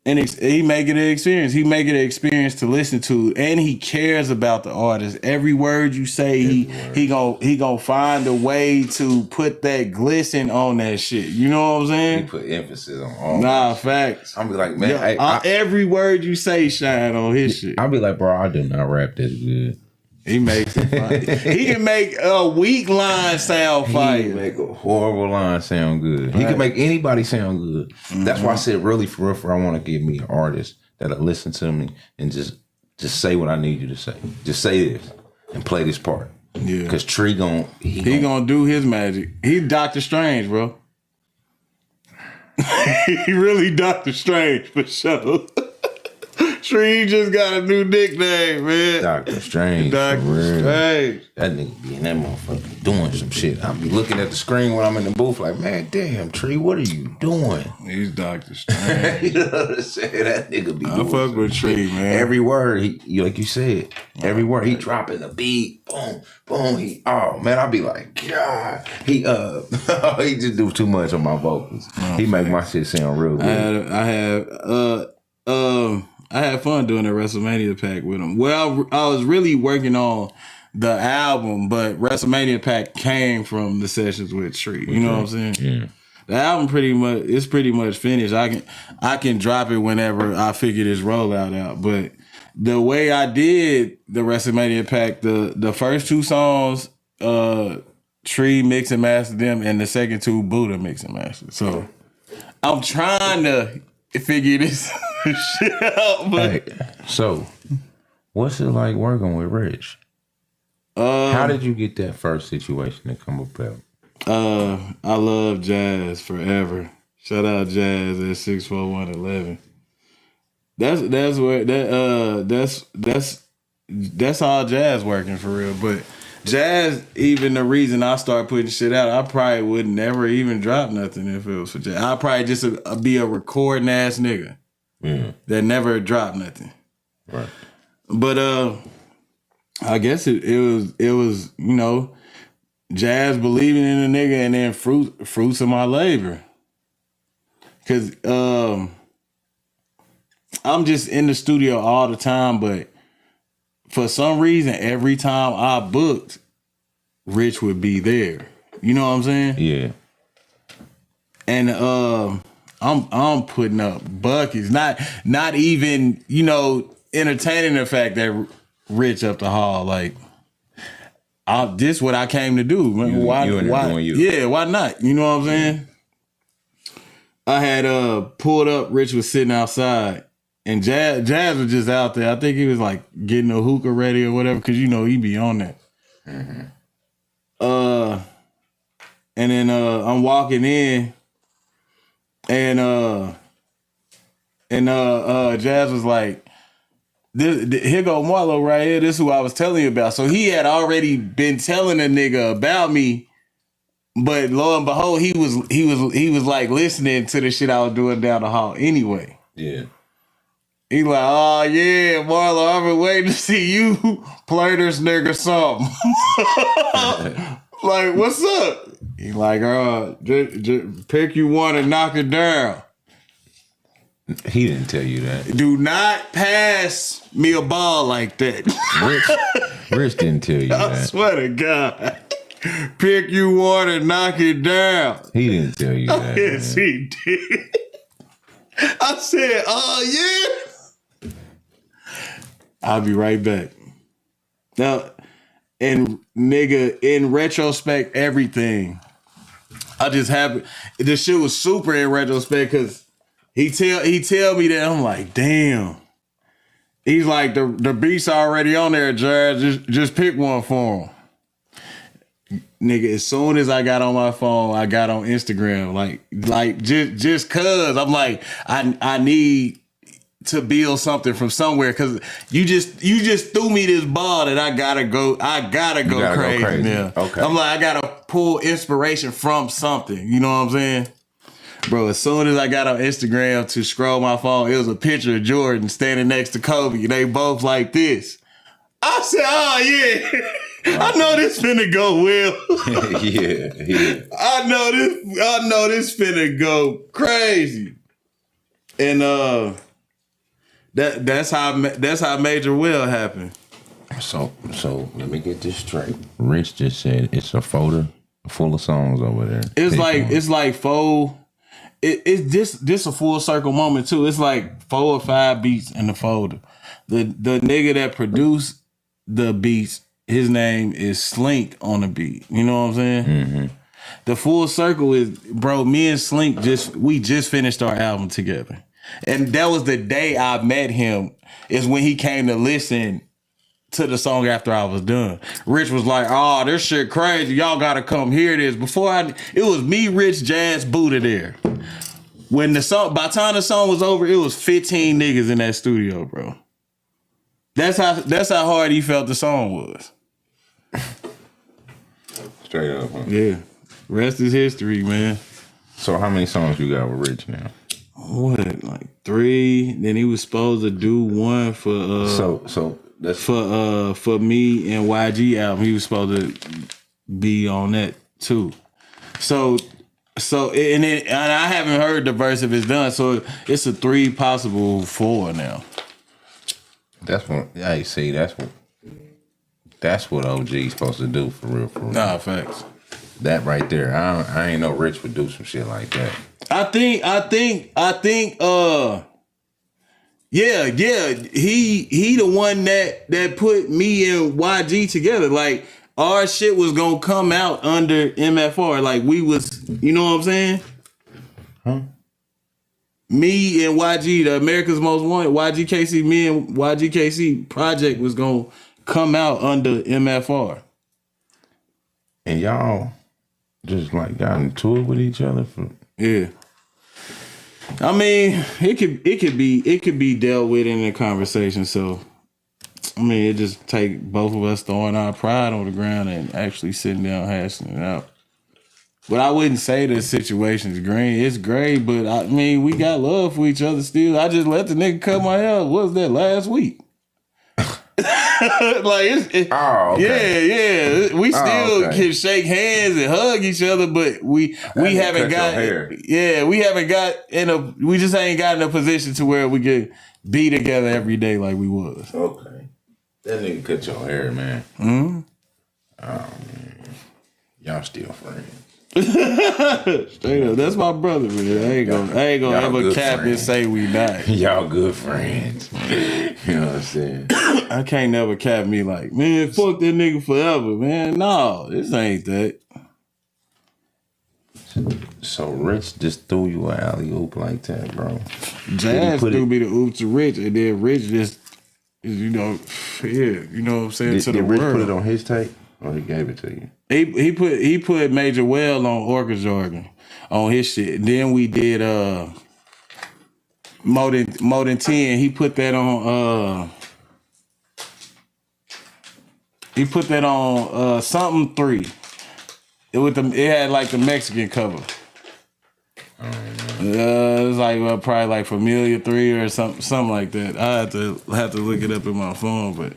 and he make it an experience. He make it an experience to listen to, and he cares about the artist. Every word you say, he gonna find a way to put that glisten on that shit. You know what I'm saying? He put emphasis on all. Facts. I'm be like, man, every word you say shine on his shit. I'll be like, bro, I do not rap this good. He makes it fun. He can make a weak line sound fire. He can make a horrible line sound good. He can make anybody sound good. Mm-hmm. That's why I said, really, for real, I want to give me an artist that'll listen to me and just say what I need you to say. Just say this and play this part. Yeah. Because Tree he gonna do his magic. He Doctor Strange, bro. He really Doctor Strange for sure. Tree just got a new nickname, man. Doctor Strange. Doctor Strange. That nigga be in that motherfucker doing some shit. I be looking at the screen when I'm in the booth like, man, damn, Tree, what are you doing? He's Doctor Strange. You know what I'm saying? That nigga be doing fuck with Tree, man. Every word, like you said, every word, he dropping the beat, boom, boom. I be like, God. He just do too much on my vocals. He make my shit sound real good. I had fun doing the WrestleMania pack with him. Well, I was really working on the album, but WrestleMania pack came from the sessions with Tree. You know what I'm saying? Yeah. The album pretty much finished. I can drop it whenever I figure this rollout out. But the way I did the WrestleMania pack, the first two songs, Tree mix and master them, and the second two Buddha mix and master. So I'm trying to figure this shit out. But so what's it like working with Rich? How did you get that first situation to come about? I love Jazz forever. Shout out Jazz at 64111. That's all Jazz working for real. But Jazz, even the reason I start putting shit out, I probably would never even drop nothing if it was for Jazz. I'd probably just be a recording ass nigga that never dropped nothing. Right. But I guess it was you know, Jazz believing in the nigga and then fruits of my labor. Cause I'm just in the studio all the time, but for some reason, every time I booked, Rich would be there. You know what I'm saying? Yeah. And I'm putting up buckets, not even, you know, entertaining the fact that Rich up the hall. Like, this is what I came to do. Why? Yeah, why not? You know what I'm saying? I had pulled up. Rich was sitting outside. And Jazz was just out there. I think he was like getting a hookah ready or whatever, because you know he be on that. Mm-hmm. And then I'm walking in, and Jazz was like, "Here go Marlo right here. This is who I was telling you about." So he had already been telling a nigga about me, but lo and behold, he was like listening to the shit I was doing down the hall anyway. Yeah. He like, oh yeah, Marlo, I've been waiting to see you play this nigga something. Like, what's up? He like, just pick you one and knock it down. He didn't tell you that. Do not pass me a ball like that. Rich didn't tell you that. I swear to God. Pick you one and knock it down. He didn't tell you that. Yes, man. He did. I said, oh yeah. I'll be right back. Now, in retrospect, everything. I just have this shit was super in retrospect because he tell me that I'm like, damn. He's like, the beat's already on there, Jared. Just pick one for him. Nigga, as soon as I got on my phone, I got on Instagram. Like just cause I'm like, I need to build something from somewhere, because you just threw me this ball that I gotta go crazy now. Okay. I'm like, I gotta pull inspiration from something. You know what I'm saying? Bro, as soon as I got on Instagram to scroll my phone, it was a picture of Jordan standing next to Kobe. They both like this. I said, oh, yeah. I know this finna go well. yeah. I know this finna go crazy. And that's how Major Will happened. So let me get this straight. Rich just said it's a folder full of songs over there. It's like 4. It's this a full circle moment too. It's like 4 or 5 beats in the folder. The nigga that produced the beats, his name is Slink on the beat. You know what I'm saying? Mm-hmm. The full circle is, bro, me and Slink just finished our album together. And that was the day I met him, is when he came to listen to the song after I was done. Rich was like, oh, this shit crazy. Y'all gotta come hear this. It was me, Rich, Jazz, Buddha there. By the time the song was over, it was 15 niggas in that studio, bro. That's how hard he felt the song was. Straight up, huh? Yeah. Rest is history, man. So how many songs you got with Rich now? What, like 3? Then he was supposed to do 1 for so that's for me and YG album. He was supposed to be on that too. So and I haven't heard the verse if it's done. So it's a 3, possible 4 now. That's what. Hey, see, that's what OG's supposed to do for real. Nah, facts. That right there. I ain't know Rich would do some shit like that. I think. Yeah. He the one that put me and YG together. Like, our shit was gonna come out under MFR. Like, we was, you know what I'm saying? Huh? Me and YG, the America's Most Wanted, YGKC, me and YGKC project was gonna come out under MFR. And y'all just like got into it with each other Yeah. I mean, it could be dealt with in a conversation. So, I mean, it just take both of us throwing our pride on the ground and actually sitting down hashing it out. But I wouldn't say the situation's green. It's great, but I mean, we got love for each other still. I just let the nigga cut my hair. What was that, last week? Okay. Yeah. We still can shake hands and hug each other, but we haven't got. Yeah, we just ain't got in a position to where we could be together every day like we was. Okay. That nigga cut your hair, man. Mm-hmm. Oh man, y'all still friends. Straight up, that's my brother, man. I ain't gonna ever cap and say we not. Y'all good friends. You know what I'm saying? I can't never cap me like, man, fuck that nigga forever, man. No, this ain't that. So Rich just threw you an alley-oop like that, bro. Jazz threw me the oop to Rich, and then Rich just, you know what I'm saying, to the world. Did Rich put it on his tape, or he gave it to you? He put Major Well on Orchid Jargon on his shit. Then we did More Than 10. He put that on something 3. It had like the Mexican cover. It was like probably like Familia 3 or something like that. I have to look it up in my phone,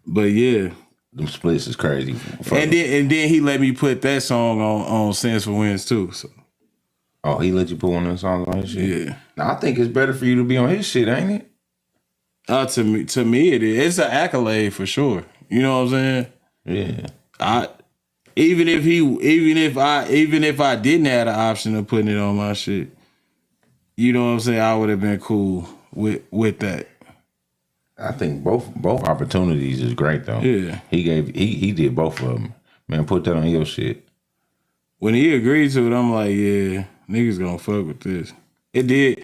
but yeah. Them splits is crazy. And then he let me put that song on Sense for Wins too. So. Oh, he let you put one of the songs on his shit? Yeah. Now, I think it's better for you to be on his shit, ain't it? To me it is. It's an accolade for sure. You know what I'm saying? Yeah. Even if I didn't have the option of putting it on my shit, you know what I'm saying, I would have been cool with that. I think both opportunities is great though. Yeah. He did both of them. Man, put that on your shit. When he agreed to it, I'm like, yeah, niggas gonna fuck with this. It did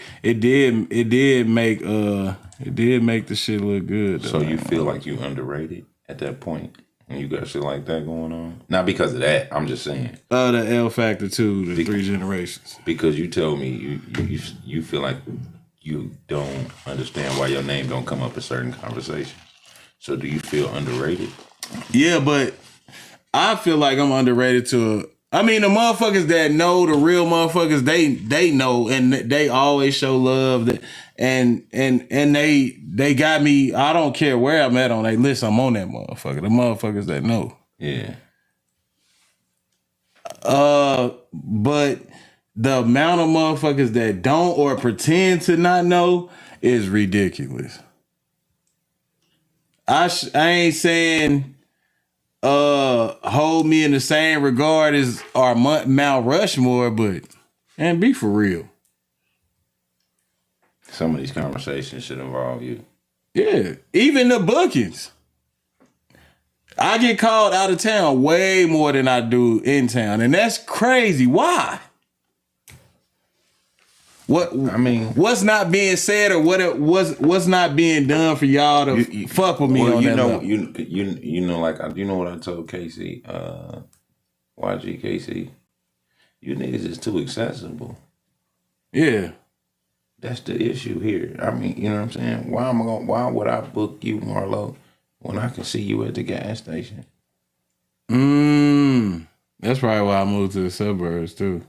make the shit look good though. So you feel like you underrated at that point when you got shit like that going on? Not because of that, I'm just saying. The L Factor 2, the 3 generations. Because you told me you feel like you don't understand why your name don't come up in certain conversations. So do you feel underrated? Yeah, but I feel like I'm underrated to I mean, the motherfuckers that know, the real motherfuckers, they know, and they always show love. And they got me. I don't care where I'm at on their list. I'm on that motherfucker. The motherfuckers that know. Yeah. But the amount of motherfuckers that don't or pretend to not know is ridiculous. I ain't saying hold me in the same regard as our Mount Rushmore, but and be for real. Some of these conversations should involve you. Yeah, even the bookings. I get called out of town way more than I do in town, and that's crazy. Why? What I mean, what's not being said, or what's not being done for y'all to fuck with me on that level? You know, like you know what I told Casey, YG Casey, you niggas is too accessible. Yeah, that's the issue here. I mean, you know what I'm saying? Why would I book you, Marlo, when I can see you at the gas station? That's probably why I moved to the suburbs too.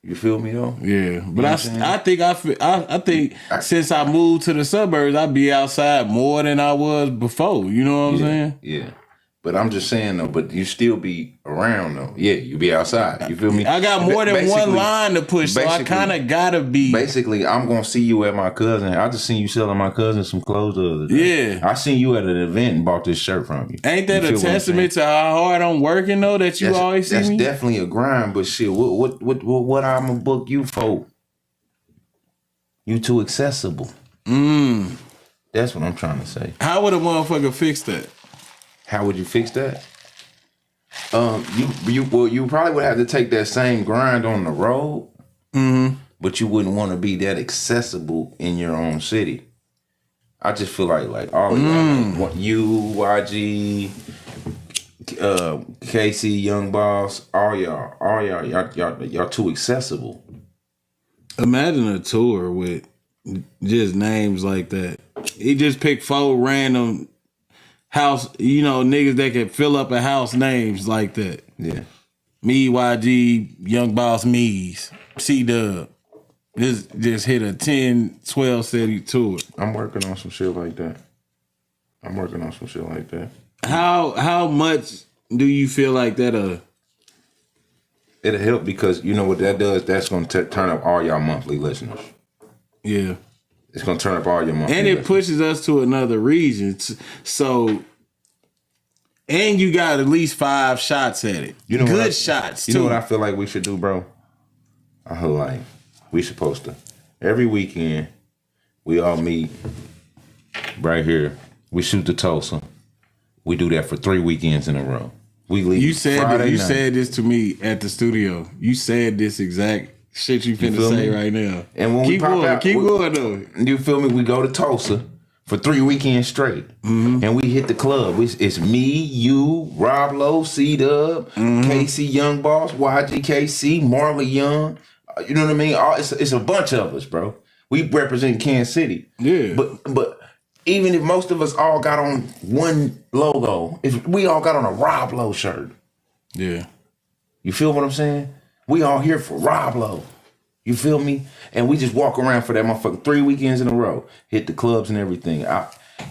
You feel me though? Yeah, but I think since I moved to the suburbs, I be outside more than I was before. You know what I'm saying? Yeah. But I'm just saying though, but you still be around though. Yeah, you be outside. You feel me? I got more than one line to push, so I kind of gotta be. Basically, I'm gonna see you at my cousin. I just seen you selling my cousin some clothes the other day. Yeah, I seen you at an event and bought this shirt from you. Ain't that a testament to how hard I'm working though? That you always see me. That's definitely a grind, but shit, what I'm gonna book you for? You too accessible. That's what I'm trying to say. How would a motherfucker fix that? How would you fix that? You probably would have to take that same grind on the road, but you wouldn't want to be that accessible in your own city. I just feel like all of y'all, you, YG, Casey, Young Boss, all y'all too accessible. Imagine a tour with just names like that. He just picked 4 random house, niggas that can fill up a house names like that. Yeah. Me, YG, Young Boss, Me's, C-Dub. Just hit a 10, 12 city tour. I'm working on some shit like that. How much do you feel like that? It'll help because you know what that does? That's going to turn up all y'all monthly listeners. Yeah. It's going to turn up all your monthly and it pushes us to another region. So, and you got at least 5 shots at it. Good shots, too. You know what I feel like we should do, bro? I feel like we supposed to. Every weekend, we all meet right here. We shoot to Tulsa. We do that for 3 weekends in a row. We leave Friday night. Said this to me at the studio. You said this exact shit you finna say right now. And when keep going though. You feel me? We go to Tulsa for 3 weekends straight, and we hit the club. It's me, you, Rob Lowe, C-Dub, Casey, Young Boss, YGKC, Marlo Young. You know what I mean? It's a bunch of us, bro. We represent Kansas City. Yeah. But even if most of us all got on one logo, if we all got on a Rob Lowe shirt. Yeah. You feel what I'm saying? We all here for Rob Lowe. You feel me? And we just walk around for that motherfucker 3 weekends in a row. Hit the clubs and everything.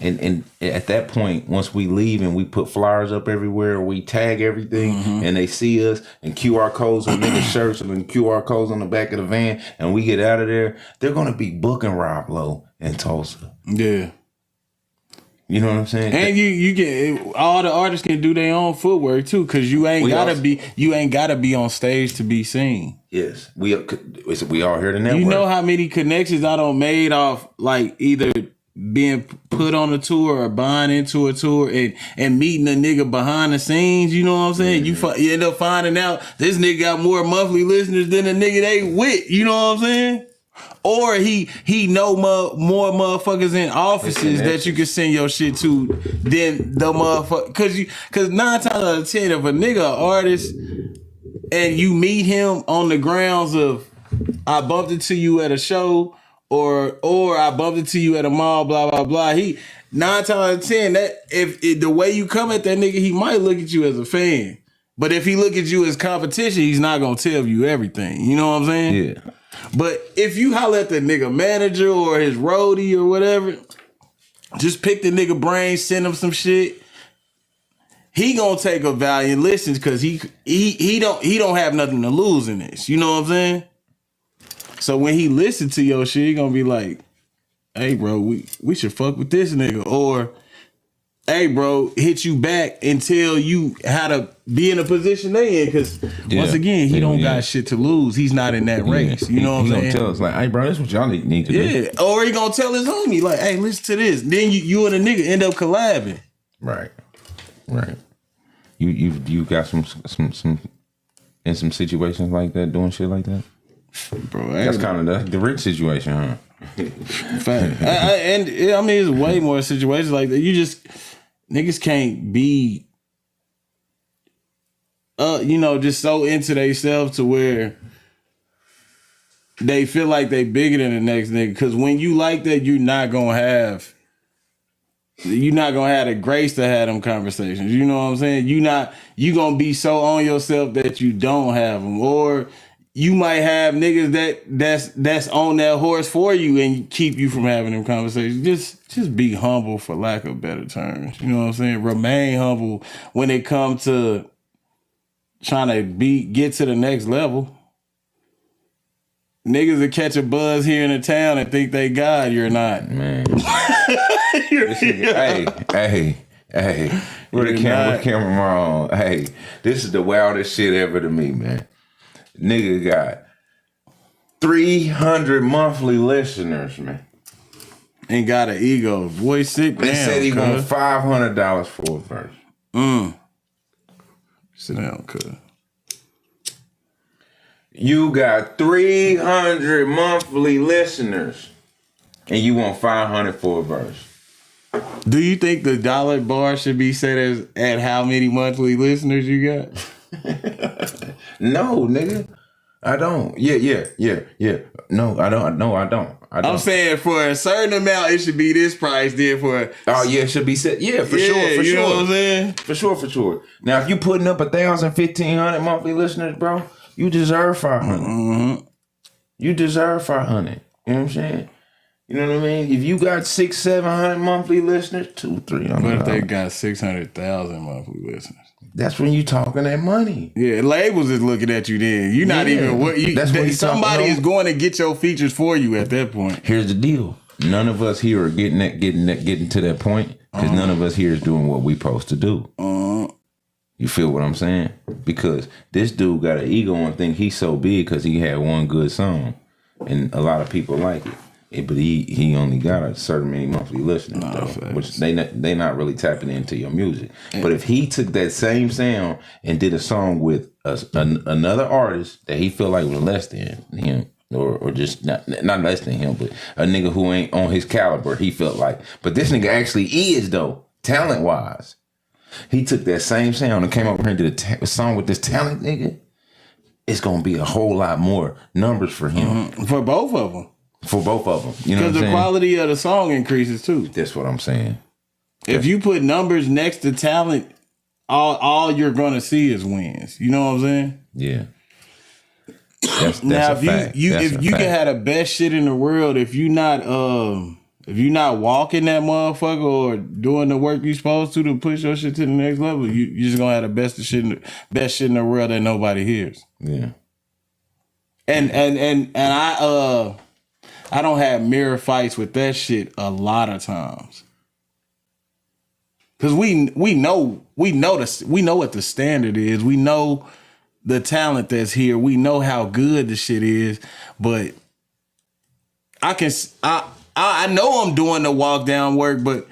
And at that point, once we leave and we put flyers up everywhere, we tag everything, and they see us, and QR codes on niggas' shirts and QR codes on the back of the van, and we get out of there, they're going to be booking Rob Lowe in Tulsa. Yeah. You know what I'm saying? And you get all the artists can do their own footwork too, because you ain't gotta be on stage to be seen. Yes, we all here to network. You know how many connections I done made off like either being put on a tour or buying into a tour and meeting a nigga behind the scenes. You know what I'm saying? You end up finding out this nigga got more monthly listeners than the nigga they with. You know what I'm saying? Or he know more motherfuckers in offices that you can send your shit to than the motherfucker. Cause 9 times out of 10, if a nigga artist and you meet him on the grounds of I bumped into you at a show or I bumped into you at a mall, blah blah blah. He 9 times out of 10 that if the way you come at that nigga, he might look at you as a fan. But if he look at you as competition, he's not gonna tell you everything. You know what I'm saying? Yeah. But if you holler at the nigga manager or his roadie or whatever, just pick the nigga brain, send him some shit. He gonna take a valiant listen because he don't have nothing to lose in this. You know what I'm saying? So when he listen to your shit, he gonna be like, "Hey, bro, we should fuck with this nigga," or "Hey, bro, hit you back and tell you how to be in a position they in." Because once again, he don't got shit to lose. He's not in that race. You know what I'm saying? He gonna tell us like, "Hey, bro, this is what y'all need to do." Yeah, or he gonna tell his homie like, "Hey, listen to this." Then you and the nigga end up collabing. Right. You got some in some situations like that, doing shit like that, bro. That's kind of the rich situation, huh? Fact. I mean, it's way more situations like that. You just niggas can't be, just so into themselves to where they feel like they bigger than the next nigga. Because when you like that, you're not gonna have the grace to have them conversations. You know what I'm saying? You gonna be so on yourself that you don't have them, or you might have niggas that's on that horse for you and keep you from having them conversations. Just be humble, for lack of better terms. You know what I'm saying? Remain humble when it comes to trying to get to the next level. Niggas that catch a buzz here in the town and think they God, you're not. Man. Hey. Where the camera on? Hey, this is the wildest shit ever to me, man. Nigga got 300 monthly listeners, man. Ain't got an ego. Boy, sit down. They said he want $500 for a verse. Sit down, cuz. You got 300 monthly listeners, and you want $500 for a verse. Do you think the dollar bar should be set as at how many monthly listeners you got? No, nigga. I don't. Yeah. No, I don't. I'm saying for a certain amount, it should be this price. Then for it should be set. Yeah, for sure. You know what I'm saying? For sure. Now, if you putting up 1,000, 1,500 monthly listeners, bro, you deserve 500. Mm-hmm. You deserve 500. You know what I'm saying? You know what I mean? If you got 600, 700 monthly listeners, 200, 300. What if they got 600,000 monthly listeners? That's when you talking that money. Yeah, labels is looking at you then. You're not even what you. Somebody is going to get your features for you at that point. Here's the deal: none of us here are getting to that point because none of us here is doing what we supposed to do. You feel what I'm saying? Because this dude got an ego and think he's so big because he had one good song, and a lot of people like it. But he only got a certain many monthly listeners, which they not really tapping into your music. But if he took that same sound and did a song with another artist that he felt like was less than him, or just not less than him, but a nigga who ain't on his caliber, he felt like. But this nigga actually is though, talent wise. He took that same sound and came over here and did a song with this talent nigga. It's gonna be a whole lot more numbers for him. For both of them. For both of them. You know what I'm saying? Because the quality of the song increases too. That's what I'm saying. If you put numbers next to talent, all you're gonna see is wins. You know what I'm saying? Yeah. That's now a fact. If you can have the best shit in the world, if you're not walking that motherfucker or doing the work you're supposed to push your shit to the next level, you just gonna have the best shit in the world that nobody hears. Yeah. And I don't have mirror fights with that shit a lot of times. Cause we know what the standard is. We know the talent that's here. We know how good the shit is. But I know I'm doing the walk down work, but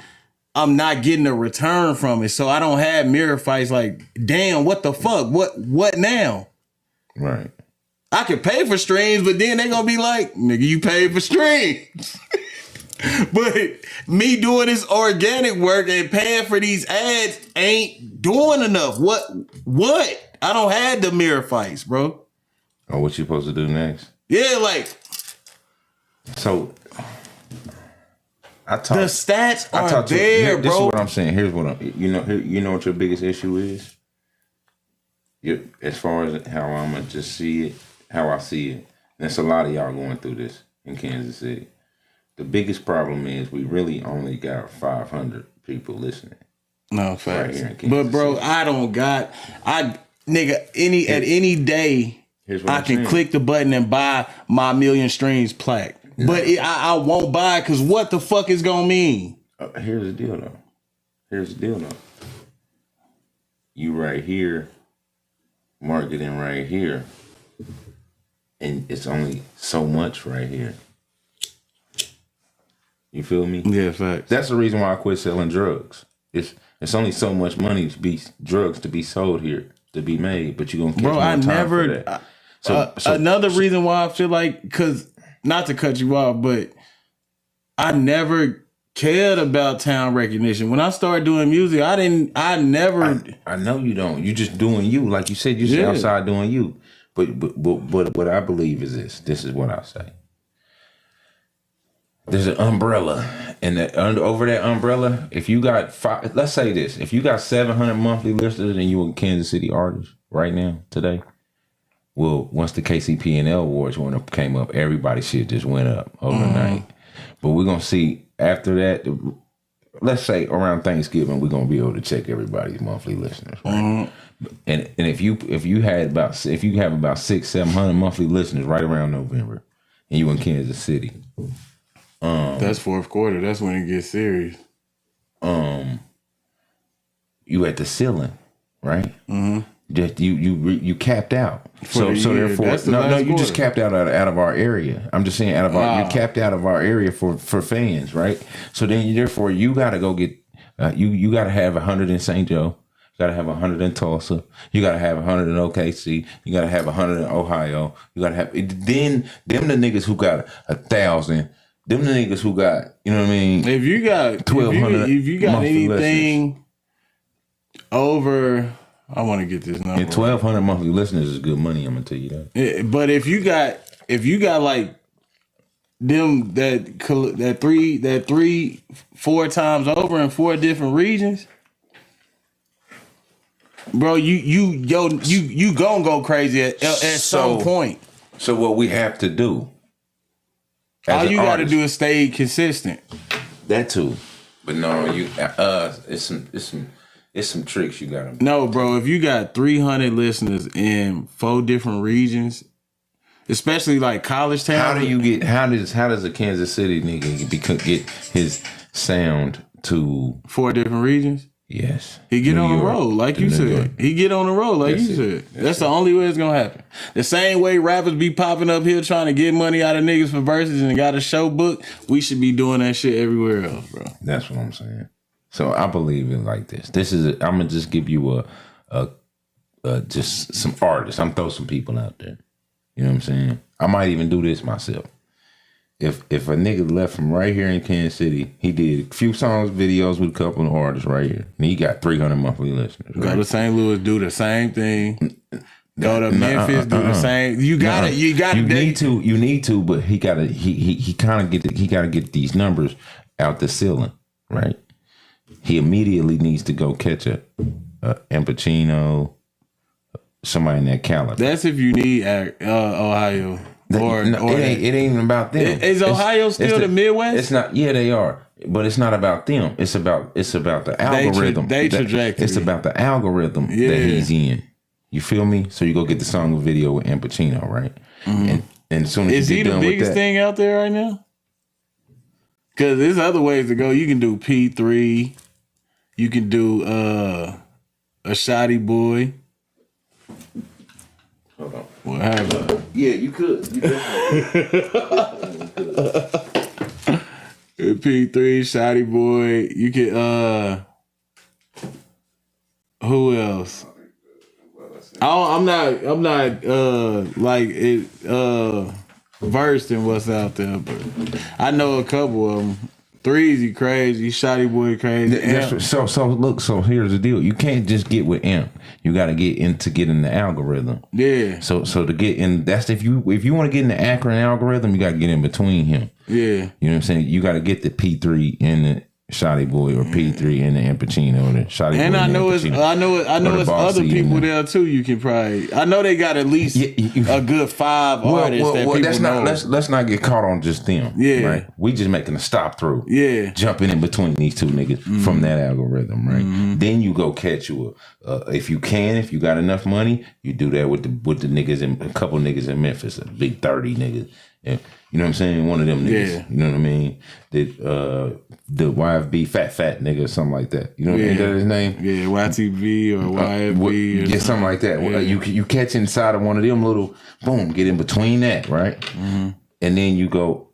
I'm not getting a return from it. So I don't have mirror fights like, damn, what the fuck? What now? Right. I could pay for streams, but then they gonna be like, nigga, you paid for streams. But me doing this organic work and paying for these ads ain't doing enough. What? I don't have the mirror fights, bro. Oh, what you supposed to do next? Yeah, like. So, the stats are there, bro. This is what I'm saying. Here's what you know what your biggest issue is? as far as how I'm gonna just see it, how I see it, there's a lot of y'all going through this in Kansas City. The biggest problem is we really only got 500 people listening. No facts. Right here in but bro, City. At any day, I can click the button and buy my million streams plaque. No. But I won't buy it because what the fuck is gonna mean? Here's the deal though. You right here, marketing right here, and it's only so much right here. You feel me? Yeah, facts. That's the reason why I quit selling drugs. It's only so much money to be drugs to be sold here, to be made, but you're gonna catch more time for that. So another reason why I feel like, because not to cut you off, but I never cared about town recognition. When I started doing music, I never. I know you don't. You just doing you, like you said. You just outside doing you. But what I believe is this. This is what I say. There's an umbrella, and over that umbrella, if you got let's say this, if you got 700 monthly listeners and you a Kansas City artist right now today, well, once the KCP&L awards came up, everybody's shit just went up overnight. But we're gonna see after that. Let's say around Thanksgiving, we're gonna be able to check everybody's monthly listeners, right? And if you have about 600-700 monthly listeners right around November, and you in Kansas City. That's fourth quarter. That's when it gets serious. You at the ceiling, right? Mm-hmm. Just you capped out. So therefore, you just capped out of our area. I'm just saying you capped out of our area for fans, right? So then therefore you got to go get you got to have 100 in St. Joe. You got to have 100 in Tulsa. You got to have 100 in OKC. You got to have 100 in Ohio. You got to have then them the niggas who got 1,000. Them the niggas who got, you know what I mean? If you got 1,200, if you got anything over, I want to get this number. And 1,200 monthly listeners is good money. I'm gonna tell you that. Yeah, but if you got like them that 3-4 times over in 4 different regions, bro, you gonna go crazy at some point. So what we have to do. All you got to do is stay consistent. That too, but no, it's some tricks you got to. No, bro, if you got 300 listeners in 4 different regions, especially like college town. How does a Kansas City nigga get his sound to 4 different regions? Yes. He get on the road, like you said. He get on the road, like you said. That's the only way it's gonna happen. The same way rappers be popping up here trying to get money out of niggas for verses and got a show book, we should be doing that shit everywhere else, bro. That's what I'm saying. So I believe in like this. I'm gonna just give you just some artists. I'm throw some people out there. You know what I'm saying? I might even do this myself. If a nigga left from right here in Kansas City, he did a few songs, videos with a couple of artists right here, and he got 300 monthly listeners. Right? Go to St. Louis, do the same thing. Go to Memphis, do the same. You need to, but he gotta get these numbers out the ceiling, right? He immediately needs to go catch a Pacino, somebody in that caliber. That's if you need Ohio. It ain't even about them. Is Ohio still the Midwest? It's not. Yeah, they are, but it's not about them. It's about the algorithm. Trajectory. It's about the algorithm that he's in. You feel me? So you go get the song and video with Pacino, right? Mm-hmm. And as soon as he the biggest thing out there right now? Because there's other ways to go. You can do P3. You can do a Shoddy Boy. Hold on. What happened? Yeah, you could. You definitely could. P3, Shoddy Boy. You could. Who else? I'm not versed in what's out there, but I know a couple of them. Threezy crazy, Shoddy Boy crazy. So here's the deal. You can't just get with Amp. You got to get in the algorithm. Yeah. So to get in, that's if you want to get in the Akron algorithm, you got to get in between him. Yeah. You know what I'm saying? You got to get the P3 in Shotty Boy or P3 and the Pacino or the Shotty and Boy. I know it's other people there too. You can probably I know they got at least a good 5 artists that people know. Let's not get caught on just them. Yeah, right. We just making a stop through. Yeah, jumping in between these two niggas from that algorithm, right? Then you go catch you if you got enough money, you do that with the niggas and a couple niggas in Memphis, a big 30 niggas. And, you know what I'm saying? One of them niggas. Yeah. You know what I mean? The YFB fat nigga or something like that. You know what I mean? That's his name? Yeah, YTV or YFB. Yeah, something like that. Yeah. You catch inside of one of them little, boom, get in between that, right? Mm-hmm. And then you go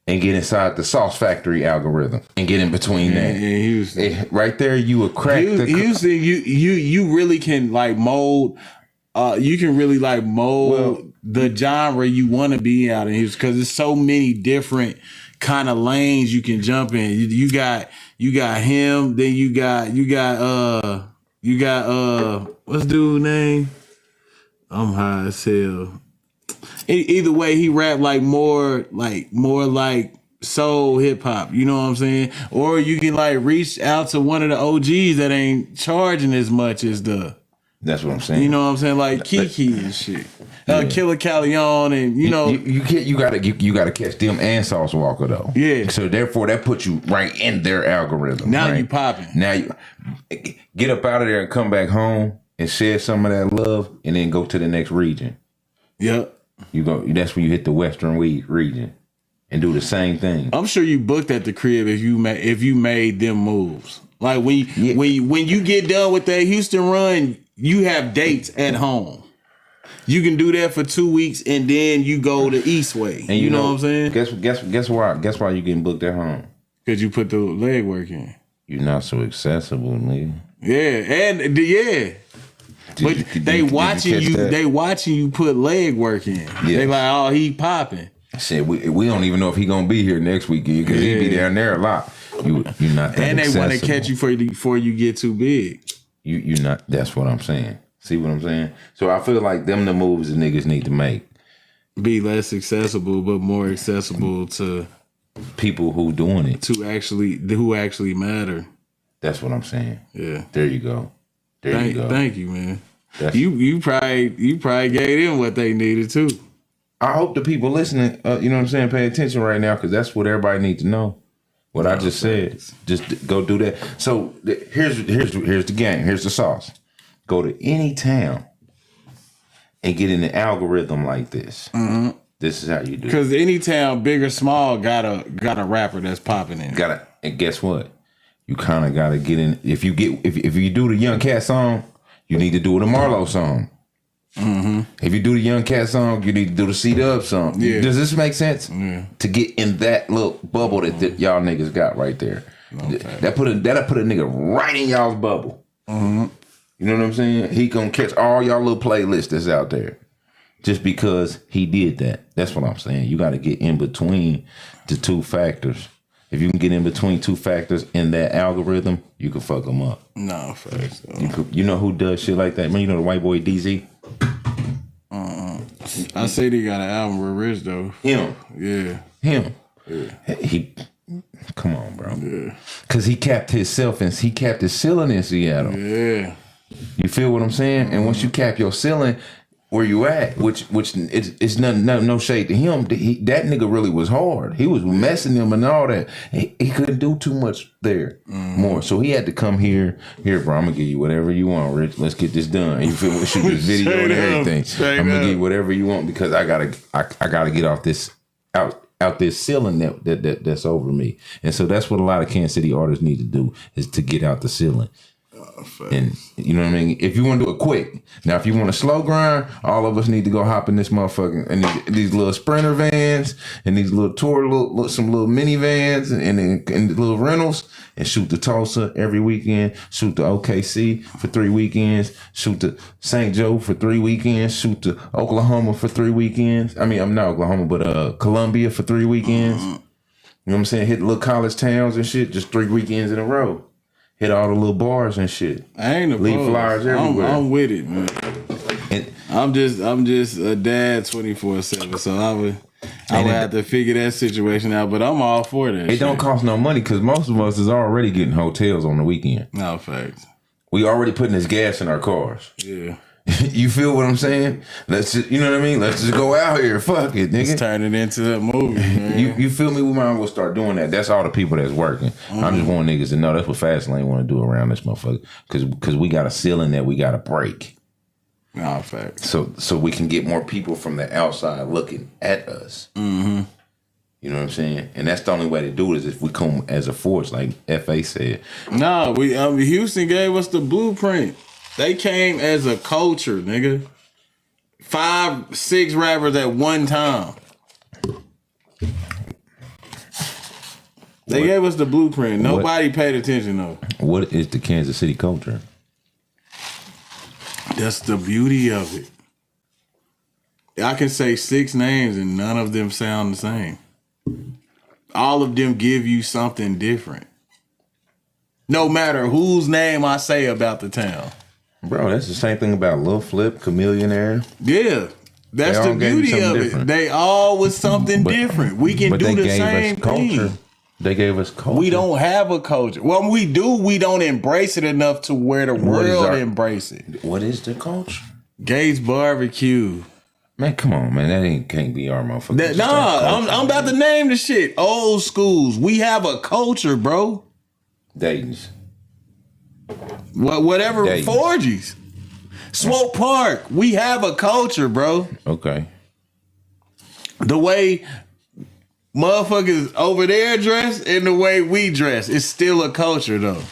and get inside the Sauce Factory algorithm and get in between that. Yeah, Houston. Right there, you would crack Houston, you really can like mold. You can really like mold the genre you want to be out in Houston because there's so many different kind of lanes you can jump in. You got him, then you got what's dude's name? I'm high as hell. Either way, he rap like more like soul hip hop. You know what I'm saying? Or you can like reach out to one of the OGs that ain't charging as much as the. That's what I'm saying. You know what I'm saying? Like Kiki and shit. Killer Calleon and you know you gotta catch them and Sauce Walker though. Yeah. So therefore that puts you right in their algorithm. Now right? you popping. Now you get up out of there and come back home and share some of that love and then go to the next region. Yep. That's when you hit the Western region and do the same thing. I'm sure you booked at the crib if you made them moves. Like when you get done with that Houston run, you have dates at home. You can do that for 2 weeks and then you go the East Way. And you know what I'm saying? Guess why? Guess why you getting booked at home? Because you put the leg work in. You're not so accessible, nigga. Yeah, but they watching you. They watching you put leg work in. Yes. They like, oh, he popping. Shit, we don't even know if he gonna be here next weekend because he be down there a lot. You're not that. And they want to catch you before you get too big. You're not. That's what I'm saying. See what I'm saying? So I feel like them the moves the niggas need to make. Be less accessible, but more accessible to people who doing it. Who actually matter. That's what I'm saying. Yeah. There you go. You go. Thank you, man. You probably gave them what they needed too. I hope the people listening, you know what I'm saying, pay attention right now because that's what everybody needs to know. What I just said. Just go do that. So here's the game. Here's the sauce. Go to any town and get in the algorithm like this. Mm-hmm. This is how you do it. Because any town, big or small, got a rapper that's popping in. And guess what? You kind of gotta get in. If you do the Young Cat song, you need to do the Marlo song. Mm-hmm. If you do the Young Cat song, you need to do the C-Dub song. Yeah. Does this make sense? Yeah. To get in that little bubble that y'all niggas got right there. Okay. That'll put a nigga right in y'all's bubble. Mm-hmm. You know what I'm saying? He gonna catch all y'all little playlists that's out there. Just because he did that. That's what I'm saying. You gotta get in between the two factors. If you can get in between two factors in that algorithm, you can fuck them up. No, facts. You know who does shit like that? Man, you know the white boy DZ? I say they got an album with Rich though. Him. Yeah. Him. Yeah. Come on, bro. Yeah. Cause he capped his ceiling in Seattle. Yeah. You feel what I'm saying? And once you cap your ceiling where you at, which it's no shade to him. That nigga really was hard. He was messing him and all that. He couldn't do too much there more. So he had to come here. Here, bro, I'm gonna give you whatever you want, Rich. Let's get this done. You feel? Shoot this video and everything. I'm gonna give you whatever you want because I gotta get off this out this ceiling that's over me. And so that's what a lot of Kansas City artists need to do is to get out the ceiling. And you know what I mean? If you want to do it quick. Now, if you want a slow grind, all of us need to go hop in this motherfucking and these little Sprinter vans and these little some little minivans and little rentals and shoot to Tulsa every weekend, shoot to OKC for 3 weekends, shoot to St. Joe for 3 weekends, shoot to Oklahoma for 3 weekends. I mean, I'm not Oklahoma, but Columbia for 3 weekends. You know what I'm saying? Hit little college towns and shit, just 3 weekends in a row. Hit all the little bars and shit. I ain't opposed. Leave flyers everywhere. I'm with it, man. I'm just a dad 24/7. So I would have to figure that situation out, but I'm all for that. It don't cost no money because most of us is already getting hotels on the weekend. No facts. We already putting this gas in our cars. Yeah. You feel what I'm saying? Let's just, you know what I mean? Let's just go out here. Fuck it, nigga. Let's turn it into a movie, man. You feel me? We might as well start doing that. That's all the people that's working. I just want niggas to know that's what Fastlane want to do around this motherfucker. Because we got a ceiling that we got to break. No facts. So we can get more people from the outside looking at us. Mm-hmm. You know what I'm saying? And that's the only way to do it is if we come as a force, like F.A. said. No, Houston gave us the blueprint. They came as a culture, nigga. 5, 6 rappers at one time. They gave us the blueprint. Nobody paid attention though. What is the Kansas City culture? That's the beauty of it. I can say 6 names and none of them sound the same. All of them give you something different. No matter whose name I say about the town. Bro, that's the same thing about Lil Flip, Chameleonaire. Yeah. That's the beauty of it. They all was something different. We can do the same thing. They gave us culture. We don't have a culture. Well, we do. We don't embrace it enough to where the world embrace it. What is the culture? Gates Barbecue. Man, come on, man. That can't be our motherfucker. I'm about to name the shit. Old schools. We have a culture, bro. Dayton's. Whatever. Dayton's. Forgies. Swope Park. We have a culture, bro. Okay. The way motherfuckers over there dress and the way we dress, it's still a culture, though.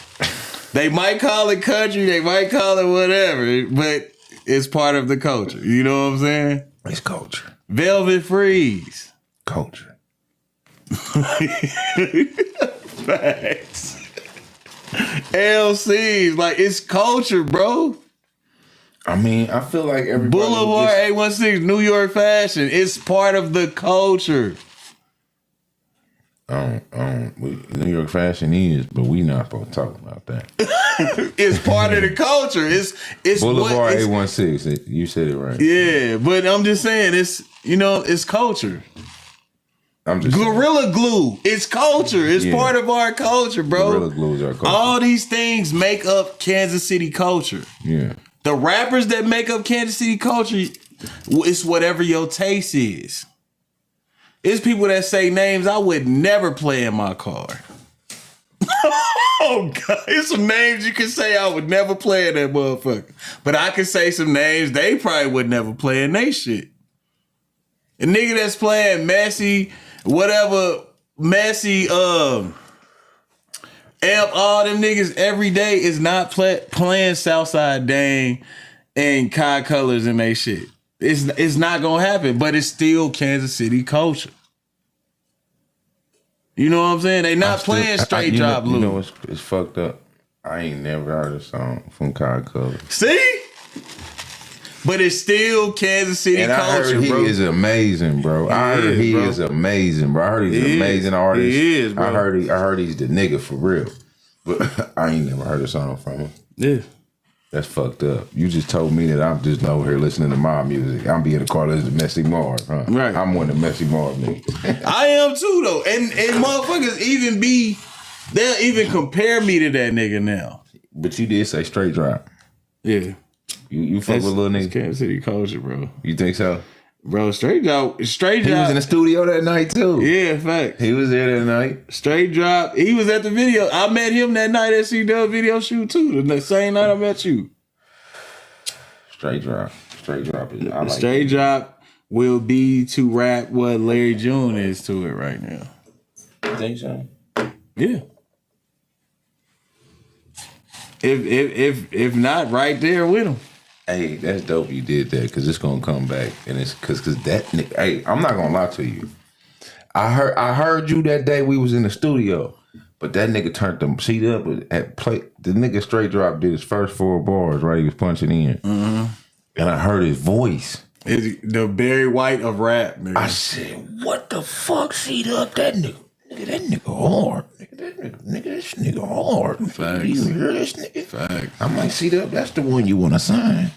They might call it country. They might call it whatever, but it's part of the culture. You know what I'm saying? It's culture. Velvet Freeze. Culture. Facts. LCs, like it's culture, bro. I mean, I feel like everybody Boulevard 816 New York fashion. It's part of the culture. New York fashion is, but we not supposed to talk about that. It's part of the culture. It's Boulevard 816. You said it right. Yeah, but I'm just saying it's culture. I'm just Gorilla Glue. It's culture. It's part of our culture, bro. Gorilla Glue is our culture. All these things make up Kansas City culture. Yeah. The rappers that make up Kansas City culture, it's whatever your taste is. It's people that say names I would never play in my car. Oh, God. It's some names you can say I would never play in that motherfucker. But I can say some names they probably would never play in they shit. A nigga that's playing Messi, whatever, Messi, Amp, all them niggas every day is not playing Southside Dane and Kai Colors and they shit. It's not gonna happen, but it's still Kansas City culture. You know what I'm saying? They not playing Straight Drop Blue. You know what's it's fucked up? I ain't never heard a song from Kai Colors. See? But it's still Kansas City culture, I heard he is amazing, bro. I heard he is amazing, bro. I heard he's an amazing artist. He is, bro. I heard he's the nigga for real. But I ain't never heard a song from him. Yeah. That's fucked up. You just told me that I'm just over here listening to my music. I'm being a car listening to Messy Marv, huh? Right. I'm one of the Messy Marv niggas. I am too, though. And motherfuckers they'll even compare me to that nigga now. But you did say Straight Drop. Yeah. You fuck with little nigga? Kansas City culture, bro. You think so? Bro, Straight Drop. He was in the studio that night too. Yeah, fact. He was there that night. Straight Drop. He was at the video. I met him that night at C-Dub video shoot too. The same night I met you. Straight Drop. Straight Drop is. I like Straight it. Drop will be to rap what Larry June is to it right now. You think so? Yeah. If not, right there with him. Hey, that's dope you did that because it's gonna come back and it's because that nigga, hey, I'm not gonna lie to you. I heard you that day we was in the studio, but that nigga turned the seat up at play. The nigga Straight Drop did his first 4 bars right. He was punching in, and I heard his voice. It's the Barry White of rap, nigga. I said, "What the fuck? Seat up that nigga." That nigga hard. This nigga hard. Facts. You hear this nigga? Facts. I'm like, see that? That's the one you want to sign.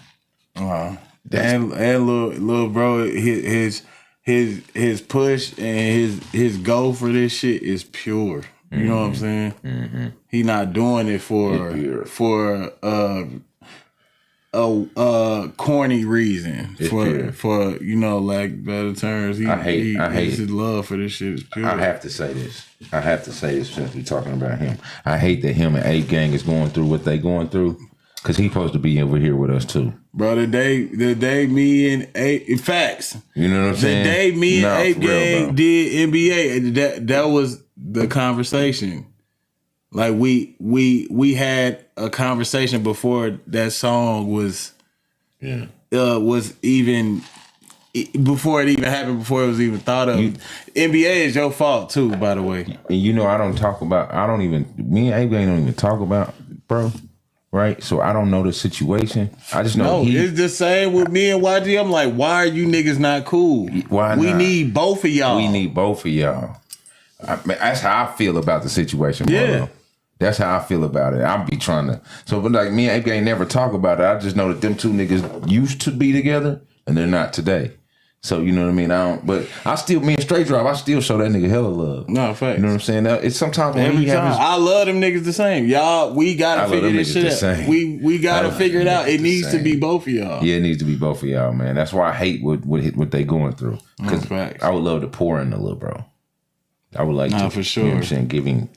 And little bro, his his push and his goal for this shit is pure. You know what I'm saying? Mm-hmm. He not doing it for a corny reason. For you know, like better terms. I hate his love for this shit is pure. I have to say this since we talking about him. I hate that him and Ape Gang is going through what they going through. Cause he's supposed to be over here with us too, bro. The day me and Ape, facts. You know what I'm saying? The day me and Ape Gang did NBA, that was the conversation. Like we had a conversation before that song was even before it even happened, before it was even thought of. NBA is your fault too, by the way. And you know, me and Ape Gang don't even talk about, bro. Right, so I don't know the situation. I just know it's the same with me and YG. I'm like, why are you niggas not cool? Why we not? need both of y'all. We need both of y'all. That's how I feel about the situation, Marlo. Yeah. That's how I feel about it. I'll be trying to. So, but like me and Ape Gang never talk about it. I just know that them two niggas used to be together and they're not today. So, you know what I mean? Me and Straight Drop, I still show that nigga hella love. No, facts. You know what I'm saying? It's sometimes every time. I love them niggas the same. Y'all, we gotta figure this shit out. We gotta figure it out. It needs to be both of y'all. Yeah, it needs to be both of y'all, man. That's why I hate what they going through. Because I would love to pour in a little, bro. I would like to. For sure. You know what I'm saying? Giving.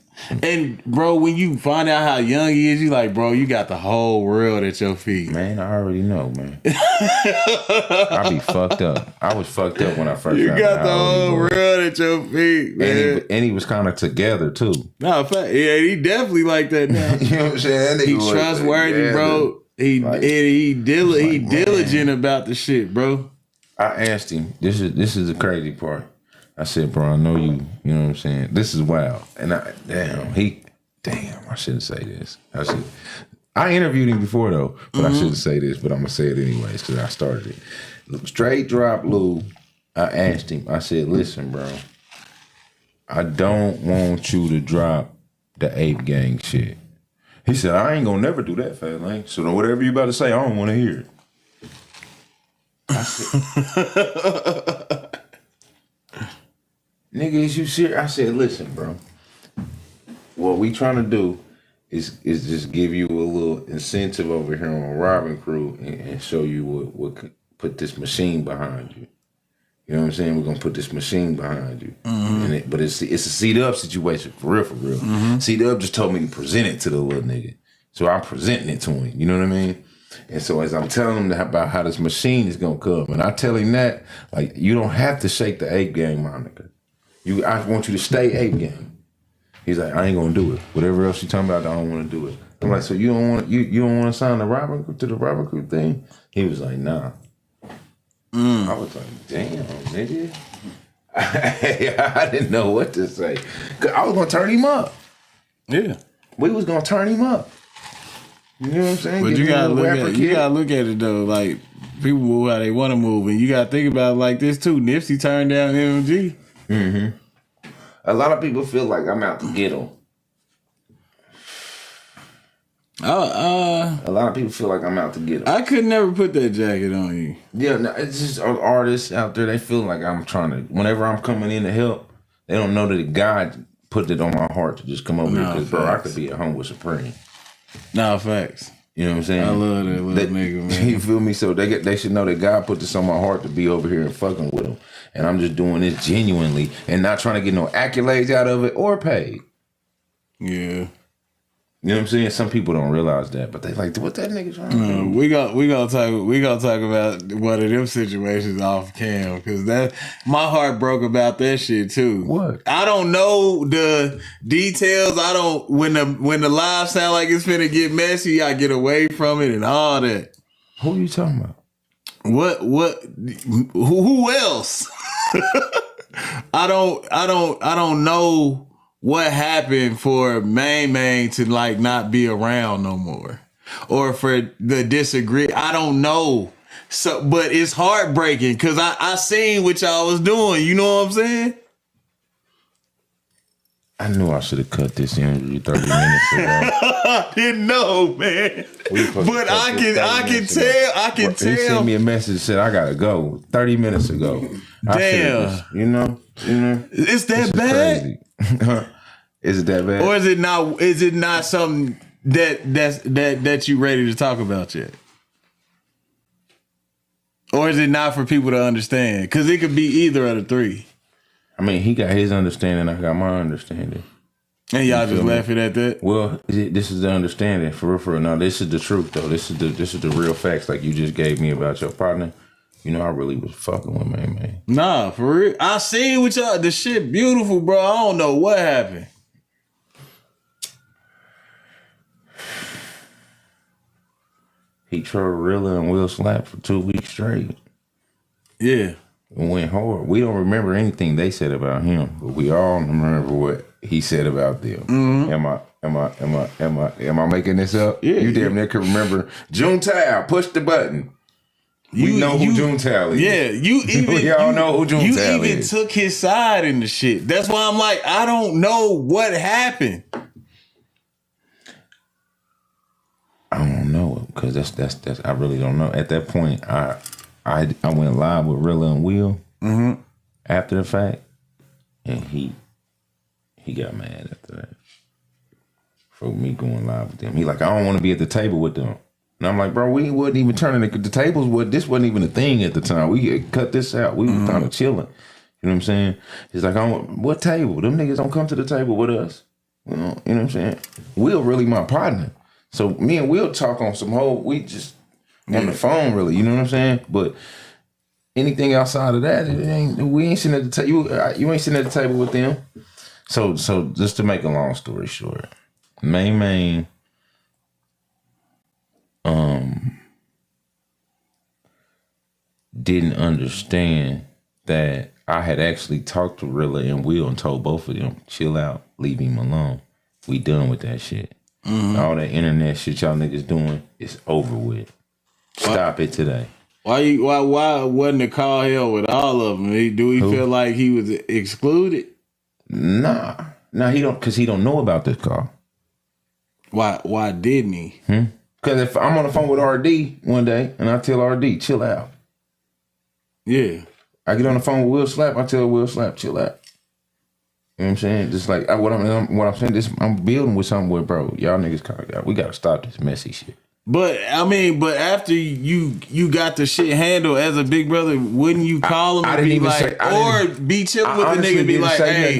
And bro, when you find out how young he is, you like, bro, you got the whole world at your feet. Man, I already know, man. I be fucked up. I was fucked up when I first found out. You got the whole world at your feet, man. And he was kind of together too. No, yeah, he definitely like that now. You know what I'm saying? He trustworthy, bro. He diligent about the shit, bro. I asked him. This is the crazy part. I said, bro, I know you know what I'm saying? This is wild. And I shouldn't say this. I interviewed him before though, but I shouldn't say this, but I'm gonna say it anyways because I started it. Straight Drop Lou, I asked him, I said, listen, bro, I don't want you to drop the Ape Gang shit. He said, I ain't gonna never do that, Fat Lane. So whatever you about to say, I don't want to hear it. I said, nigga, is you serious? I said, listen, bro. What we trying to do is just give you a little incentive over here on Robin Crew and show you what could put this machine behind you. You know what I'm saying? We're gonna put this machine behind you. Mm-hmm. But it's a C-Dub situation, for real. Mm-hmm. C-Dub just told me to present it to the little nigga. So I'm presenting it to him. You know what I mean? And so as I'm telling him about how this machine is gonna come, and I tell him that, like, you don't have to shake the Ape Gang moniker. I want you to stay Ape Gang. He's like, I ain't gonna do it. Whatever else you talking about, I don't want to do it. I'm like, so you don't want to sign the Robin Crew thing? He was like, nah. I was like, damn, nigga. I didn't know what to say. 'Cause I was gonna turn him up. Yeah, we was gonna turn him up. You know what I'm saying? But you gotta look at it though. Like, people move how they want to move, and you gotta think about it like this too. Nipsey turned down MMG. Mm-hmm. A lot of people feel like I'm out to get them. A lot of people feel like I'm out to get them. I could never put that jacket on you. Yeah, no, it's just artists out there. They feel like I'm trying to. Whenever I'm coming in to help, they don't know that God put it on my heart to just come over here. Because bro, I could be at home with Supreme. No, facts. You know what I'm saying? I love that little nigga, man. You feel me? So they should know that God put this on my heart to be over here and fucking with them. And I'm just doing this genuinely and not trying to get no accolades out of it or paid. Yeah. You know what I'm saying? Some people don't realize that, but they like, what that nigga trying to do? We gonna talk about one of them situations off cam, because that my heart broke about that shit too. What? I don't know the details. I don't when the live sound like it's finna get messy, I get away from it and all that. Who are you talking about? What who else? I don't know what happened for Main to like not be around no more, or for the disagree. I don't know. So, but it's heartbreaking because I seen what y'all was doing. You know what I'm saying? I knew I should have cut this interview 30 minutes ago. I didn't know, man. But I can tell. He sent me a message that said I gotta go 30 minutes ago. Damn. You know. It's that bad? Is it that bad? Or is it not something that you ready to talk about yet? Or is it not for people to understand? Because it could be either of the three. I mean, he got his understanding, I got my understanding. And y'all just laughing at that? Well, this is the understanding, for real. No, this is the truth, though. This is the real facts, like you just gave me about your partner. You know, I really was fucking with man. Nah, for real. I seen with y'all. The shit beautiful, bro. I don't know what happened. He trolled Rilla and Will Slap for 2 weeks straight. Yeah. It went hard. We don't remember anything they said about him, but we all remember what he said about them. Mm-hmm. Am I making this up? Yeah. You damn near can remember Junetile. Push the button. We know who Junetile is. Yeah, we all know who Junetile is. You even took his side in the shit. That's why I'm like, I don't know what happened. I don't know, because that's I really don't know. At that point, I went live with Rilla and Will after the fact, and he got mad after that for me going live with them. He like, I don't want to be at the table with them. And I'm like, bro, we wasn't even turning the tables. This wasn't even a thing at the time. We had cut this out. We was kind of chilling. You know what I'm saying? He's like, what table? Them niggas don't come to the table with us. You know what I'm saying? Will really my partner. So me and Will talk on some whole, we just on the phone really, you know what I'm saying? But anything outside of that, we ain't sitting at the table. You ain't sitting at the table with them. So just to make a long story short, Main didn't understand that I had actually talked to Rilla and Will and told both of them, chill out, leave him alone. We done with that shit. Mm-hmm. All that internet shit y'all niggas doing is over with. Stop it today. Why wasn't the call hell with all of them? Do he feel like he was excluded? Nah, he don't, because he don't know about this call. Why didn't he? Because if I'm on the phone with RD one day and I tell RD, chill out. Yeah. I get on the phone with Will Slap, I tell Will Slap, chill out. You know what I'm saying? Just like what I'm saying, I'm building with something where, bro, y'all niggas kind of we gotta stop this messy shit. But I mean, after you got the shit handled as a big brother, wouldn't you call him and be like, or be chilling with the nigga and be like, hey,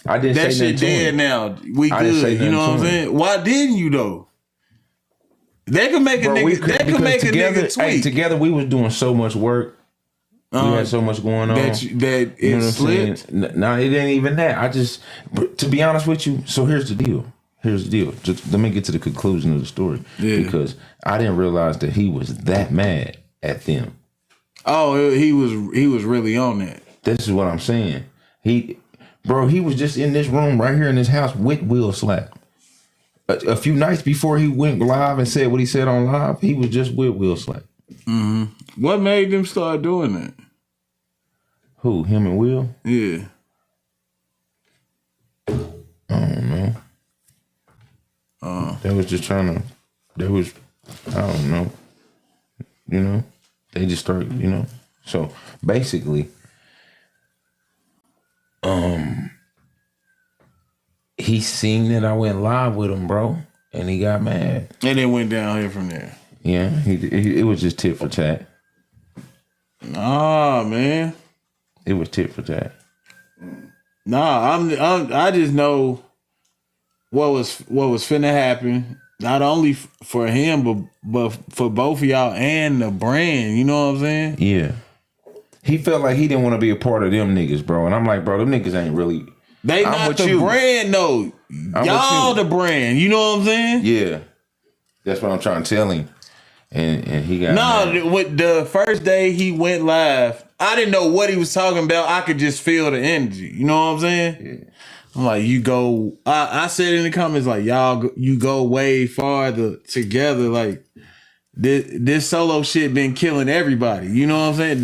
I didn't that shit dead now. We good. You know what I'm saying? Why didn't you though? They could make a nigga tweet. Hey, together we was doing so much work. We had so much going on that it slipped. No, it ain't even that. To be honest with you, so here's the deal. Just let me get to the conclusion of the story. Yeah. Because I didn't realize that he was that mad at them. Oh, he was really on that. This is what I'm saying. He was just in this room right here in this house with Will Slap. A few nights before he went live and said what he said on live, he was just with Will Slap. Mm-hmm. What made them start doing that? Who? Him and Will? Yeah. I don't know. They was just trying to. I don't know. You know, they just started. You know, so basically, he seen that I went live with him, bro, and he got mad. And it went down here from there. Yeah, it was just tit for tat. Nah, man. It was tit for tat. Nah, I just know what was finna happen. Not only for him, but for both of y'all and the brand. You know what I'm saying? Yeah. He felt like he didn't want to be a part of them niggas, bro. And I'm like, bro, them niggas ain't really. They not the brand, though. Y'all the brand. You know what I'm saying? Yeah. That's what I'm trying to tell him. And he got with the first day he went live, I didn't know what he was talking about. I could just feel the energy. You know what I'm saying? Yeah. I'm like, you go. I said in the comments like, you go way farther together. Like this solo shit been killing everybody. You know what I'm saying?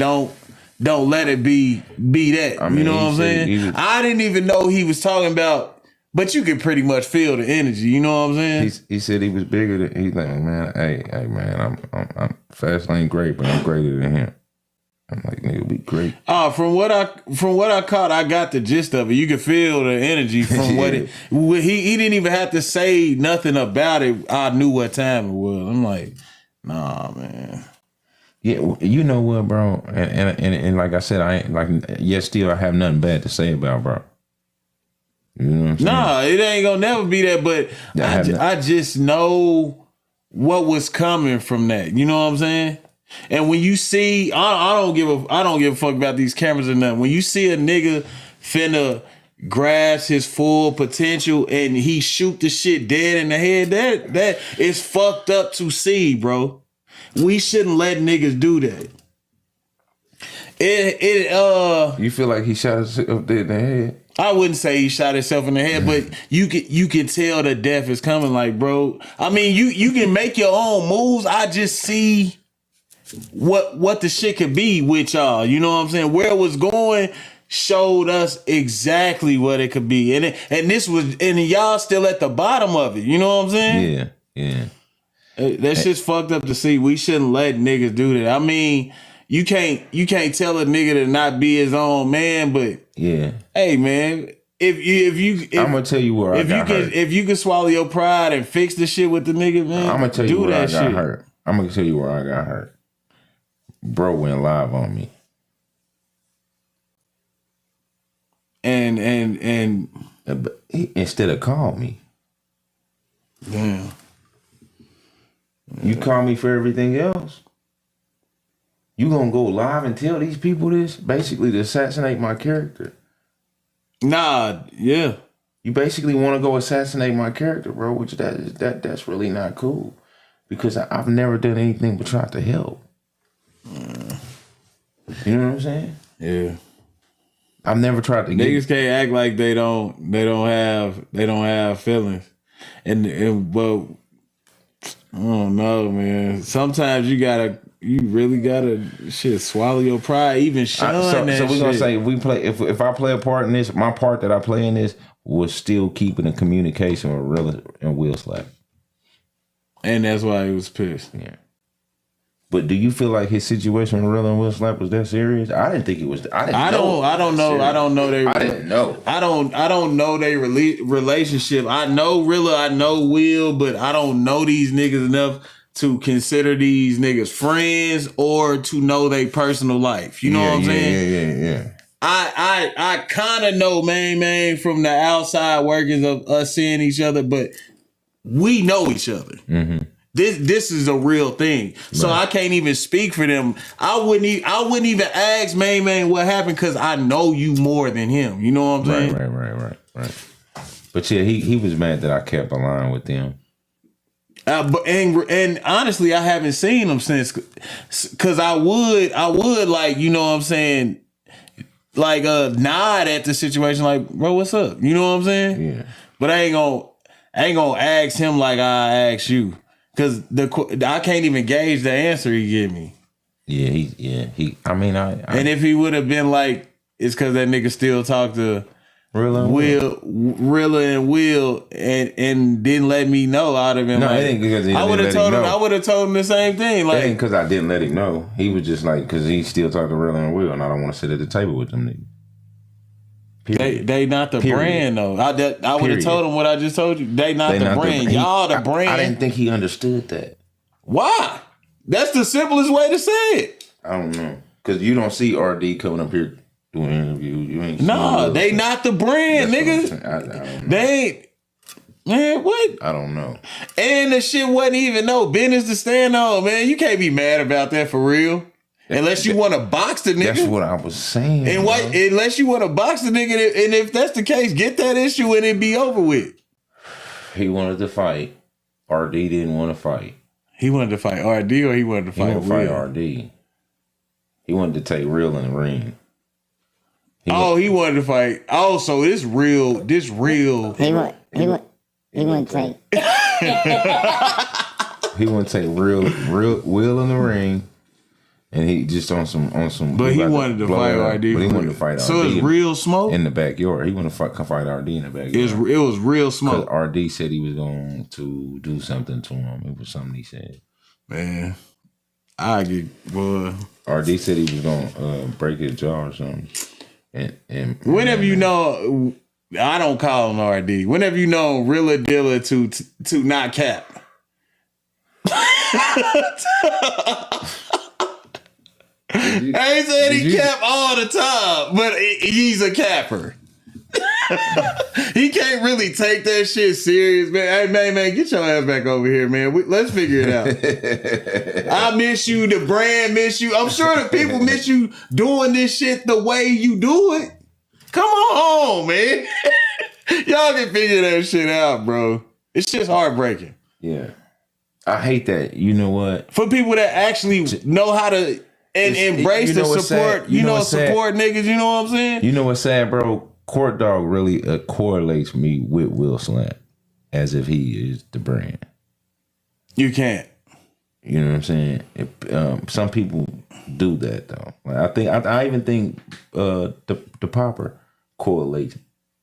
Don't let it be that. I mean, you know what I'm saying? I didn't even know he was talking about But you can pretty much feel the energy. You know what I'm saying? He said he was bigger than. He's like, man, hey, man, I'm Fast Lane great, but I'm greater than him. I'm like, nigga, we great. From what I caught, I got the gist of it. You can feel the energy from what it. He didn't even have to say nothing about it. I knew what time it was. I'm like, nah, man. Yeah, you know what, bro, and like I said, I ain't like. Yet still, I have nothing bad to say about bro. You know what I'm saying? Nah, it ain't gonna never be that. But I just know what was coming from that. You know what I'm saying? And when you see, I don't give a fuck about these cameras or nothing. When you see a nigga finna grasp his full potential and he shoot the shit dead in the head, that is fucked up to see, bro. We shouldn't let niggas do that. You feel like he shot himself dead in the head? I wouldn't say he shot himself in the head, but you can tell the death is coming. Like, bro, I mean, you can make your own moves. I just see what the shit could be with y'all. You know what I'm saying? Where it was going showed us exactly what it could be. And y'all still at the bottom of it. You know what I'm saying? Yeah. That shit's fucked up to see. We shouldn't let niggas do that. I mean, you can't tell a nigga to not be his own man, but yeah. Hey man, if I'm gonna tell you where if you can swallow your pride and fix the shit with the nigga, man, I'm gonna tell you where I got hurt. I'm gonna tell you where I got hurt. Bro went live on me. And he, instead of call me. Damn. You call me for everything else. You gonna go live and tell these people this? Basically to assassinate my character. Nah, yeah. You basically want to go assassinate my character, bro, which that's really not cool. Because I've never done anything but try to help. You know what I'm saying? Yeah. I've never tried to niggas can't act like they don't have feelings. And well, I don't know, man. Sometimes you really gotta swallow your pride, even shun that. So we're gonna say if I play a part in this, my part that I play in this was still keeping a communication with Rilla and Will Slap. And that's why he was pissed. Yeah. But do you feel like his situation with Rilla and Will Slap was that serious? I didn't think it was. I don't know. I don't know their relationship. I know Rilla, I know Will, but I don't know these niggas enough to consider these niggas friends or to know their personal life. You know what I'm saying? Yeah. I kind of know man from the outside workings of us seeing each other, but we know each other. Mm-hmm. This is a real thing. So I can't even speak for them. I wouldn't even ask man what happened because I know you more than him. You know what I'm saying? Right. But yeah, he was mad that I kept a line with them. And honestly, I haven't seen him since, because I would like, you know what I'm saying, like nod at the situation, like, bro, what's up? You know what I'm saying? Yeah. But I ain't gonna ask him like I asked you, because I can't even gauge the answer he give me. Yeah, I mean, and if he would have been like, it's because that nigga still talk to Rilla and Will, and didn't let me know, I'd have been it ain't because I would have told him. I would have told him the same thing. Like, it ain't because I didn't let him know. He was just like, because he still talked to Rilla and Will, and I don't want to sit at the table with them niggas. They not the brand though. I would have told him what I just told you. They not the brand. Y'all the brand. I didn't think he understood that. Why? That's the simplest way to say it. I don't know, because you don't see RD coming up here doing interviews. You ain't. Nah, they not the brand, nigga. I don't know. They ain't. Man, what? I don't know. And the shit wasn't even no business to stand on, man. You can't be mad about that for real. Unless you want to box the nigga. That's what I was saying. And unless you want to box the nigga, and if that's the case, get that issue and it be over with. He wanted to fight. RD didn't want to fight. He wanted to fight RD, or he wanted to fight Will? RD. He wanted to take Real in the ring. He wanted to fight. Oh, so this real. He want to take. He want to take real Will in the ring. And he just on some. But he wanted to fight RD. But he wanted to fight RD. So it's real smoke in the backyard. He wanted to fight RD in the backyard. It was real smoke. RD said he was going to do something to him. It was something he said. Man, I get boy. RD said he was going to break his jaw or something. And whenever you know, I don't call him RD. Whenever you know realer dealer to not cap. I ain't saying he cap all the time, but he's a capper. He can't really take that shit serious, man. Hey, man, get your ass back over here, man. Let's figure it out. I miss you. The brand miss you. I'm sure the people miss you doing this shit the way you do it. Come on, man. Y'all can figure that shit out, bro. It's just heartbreaking. Yeah. I hate that. You know what? For people that actually know how to embrace the support, support niggas, you know what I'm saying? You know what's sad, bro? Court Dog really correlates me with Will Slap as if he is the brand. You can't. You know what I'm saying? Some people do that though. Like, I even think the Popper correlates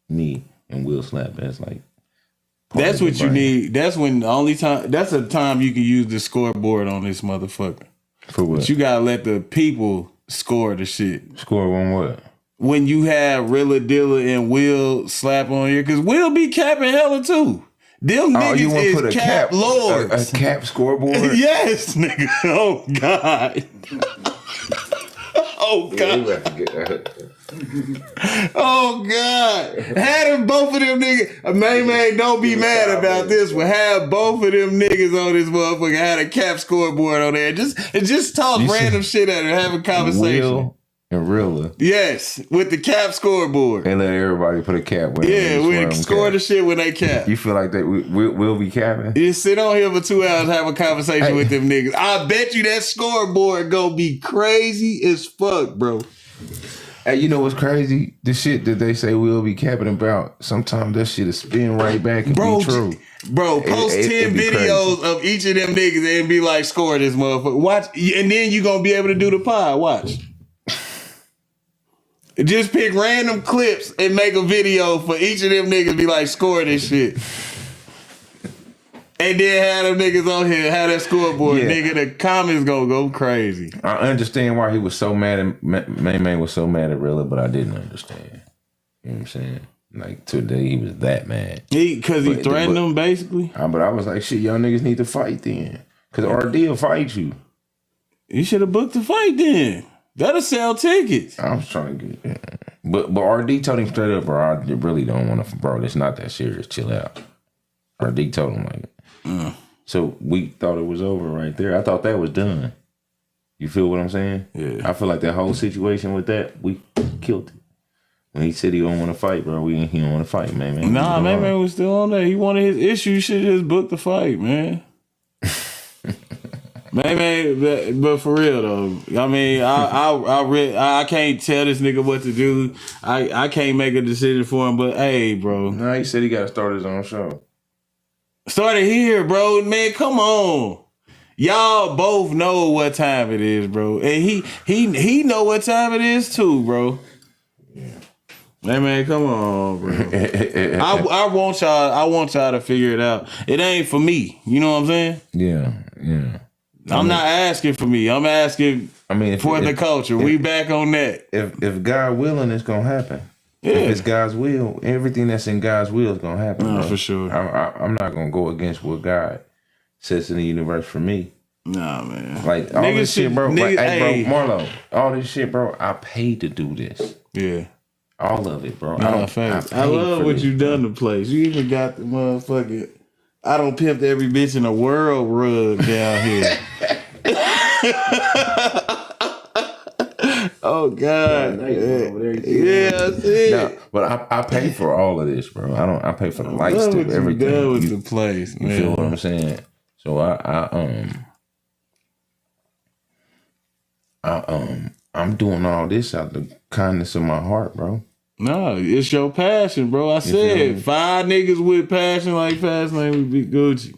me and Will Slap as like. That's what you need. That's when the only time. That's the time you can use the scoreboard on this motherfucker. For what? But you gotta let the people score the shit. Score on what? When you have Rilla Dilla and Will Slap on here, because Will be capping hella too. Them niggas is put a cap lords. A cap scoreboard? Yes, nigga. Oh, God. Oh, God. Oh, God. Had them both of them niggas. Man, don't be mad about this one. Have both of them niggas on this motherfucker. Had a cap scoreboard on there. Just talk random shit at her. Have a conversation. Will and Rilla. Yes, with the cap scoreboard. And let everybody put a cap with we score the shit when they cap. You feel like that we'll be capping? You sit on here for 2 hours, have a conversation with them niggas. I bet you that scoreboard gonna be crazy as fuck, bro. Hey, you know what's crazy? The shit that they say we'll be capping about, sometimes that shit is spin right back and be true. Bro, post 10 videos crazy. Of each of them niggas and be like, score this motherfucker. Watch, and then you gonna be able to do the pod. Watch. Just pick random clips and make a video for each of them niggas. Be like, score this shit. And then have them niggas on here, have that scoreboard. Yeah. Nigga, the comments gonna go crazy. I understand why he was so mad at, Man was so mad at Rilla, but I didn't understand. You know what I'm saying? Like, today he was that mad. Because he threatened them, basically? But I was like, shit, y'all niggas need to fight then. Because RD will fight you. You should have booked the fight then. That'll sell tickets. I was trying to get, but RD told him straight up, bro, I really don't want to, bro. It's not that serious. Chill out. RD told him like that. So we thought it was over right there. I thought that was done. You feel what I'm saying? Yeah. I feel like that whole situation with that, we killed it. When he said he don't want to fight, bro, he don't want to fight, man. Nah, man was still on there. He wanted his issue. You should just book the fight, man. Man, but for real though, I mean, I can't tell this nigga what to do. I can't make a decision for him. But hey, bro, no, he said he got to start his own show. Start it here, bro. Man, come on. Y'all both know what time it is, bro, and he know what time it is too, bro. Yeah. Hey man, come on, bro. I want y'all to figure it out. It ain't for me. You know what I'm saying? Yeah. I'm not asking for me. I'm asking for the culture. We back on that. If God willing, it's gonna happen. Yeah. If it's God's will, everything that's in God's will is gonna happen. No, for sure. I'm not gonna go against what God says in the universe for me. Nah, man. Like all this shit, bro. Like, hey, bro, Marlo, all this shit, bro. I paid to do this. Yeah. All of it, bro. I love what you done to place. You even got the motherfucking I don't pimp every bitch in the world rug down here. Oh God! Yeah, I see. No, but I pay for all of this, bro. I pay for the lights too, everything. That was the place, man. You feel what I'm saying? So I'm doing all this out the kindness of my heart, bro. No, it's your passion, bro. I said 5 niggas with passion like Fastlane would be Gucci.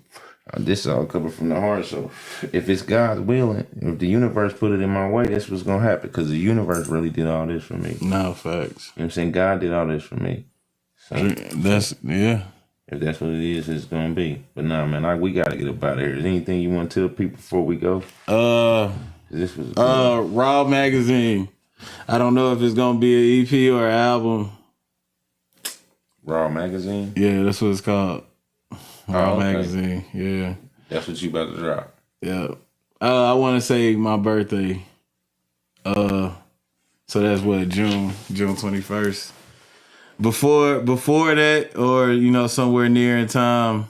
this is all coming from the heart. So if it's God's willing, if the universe put it in my way, that's what's gonna happen. Because the universe really did all this for me. No facts. You know what I'm saying? God did all this for me. So that's yeah. If that's what it is, it's gonna be. But nah, man, we gotta get up out of here. Is there anything you want to tell people before we go? This was Raw Magazine. I don't know if it's gonna be an EP or an album. Raw Magazine? Yeah, that's what it's called. Raw Magazine. Yeah. That's what you about to drop. Yeah. I want to say my birthday. So that's what, June 21st. Before that, or somewhere near in time,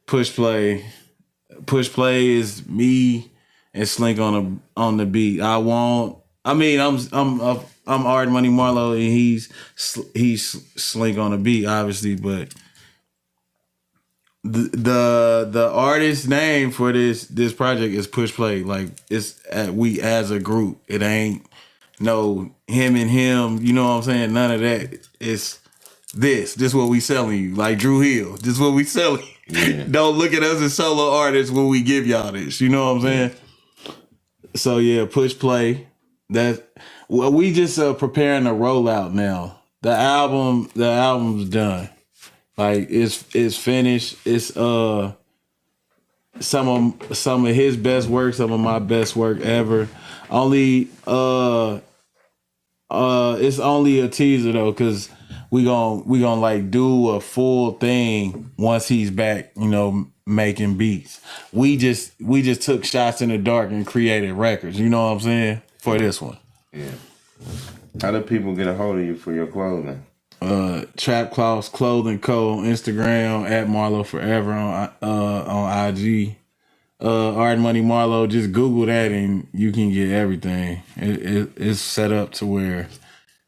Push Play. Push Play is me and Slink on the beat. I'm Art Money Marlo and he's Slink on the beat, obviously, but the artist name for this project is Push Play. Like it's we as a group. It ain't no him and him. You know what I'm saying? None of that. It's this what we selling you. Like Drew Hill. This what we selling. Yeah. Don't look at us as solo artists when we give y'all this. You know what I'm saying? So yeah, Push Play. We just preparing a rollout now. The album's done. Like it's finished. It's some of his best work, some of my best work ever. Only it's only a teaser though, cause we gonna like do a full thing once he's back, making beats. We just took shots in the dark and created records, you know what I'm saying? For this one. Yeah. How do people get a hold of you for your clothing? Trap Claus Clothing Co. on Instagram, at Marlo Forever on IG. Art Money Marlo, just Google that and you can get everything. It's set up to where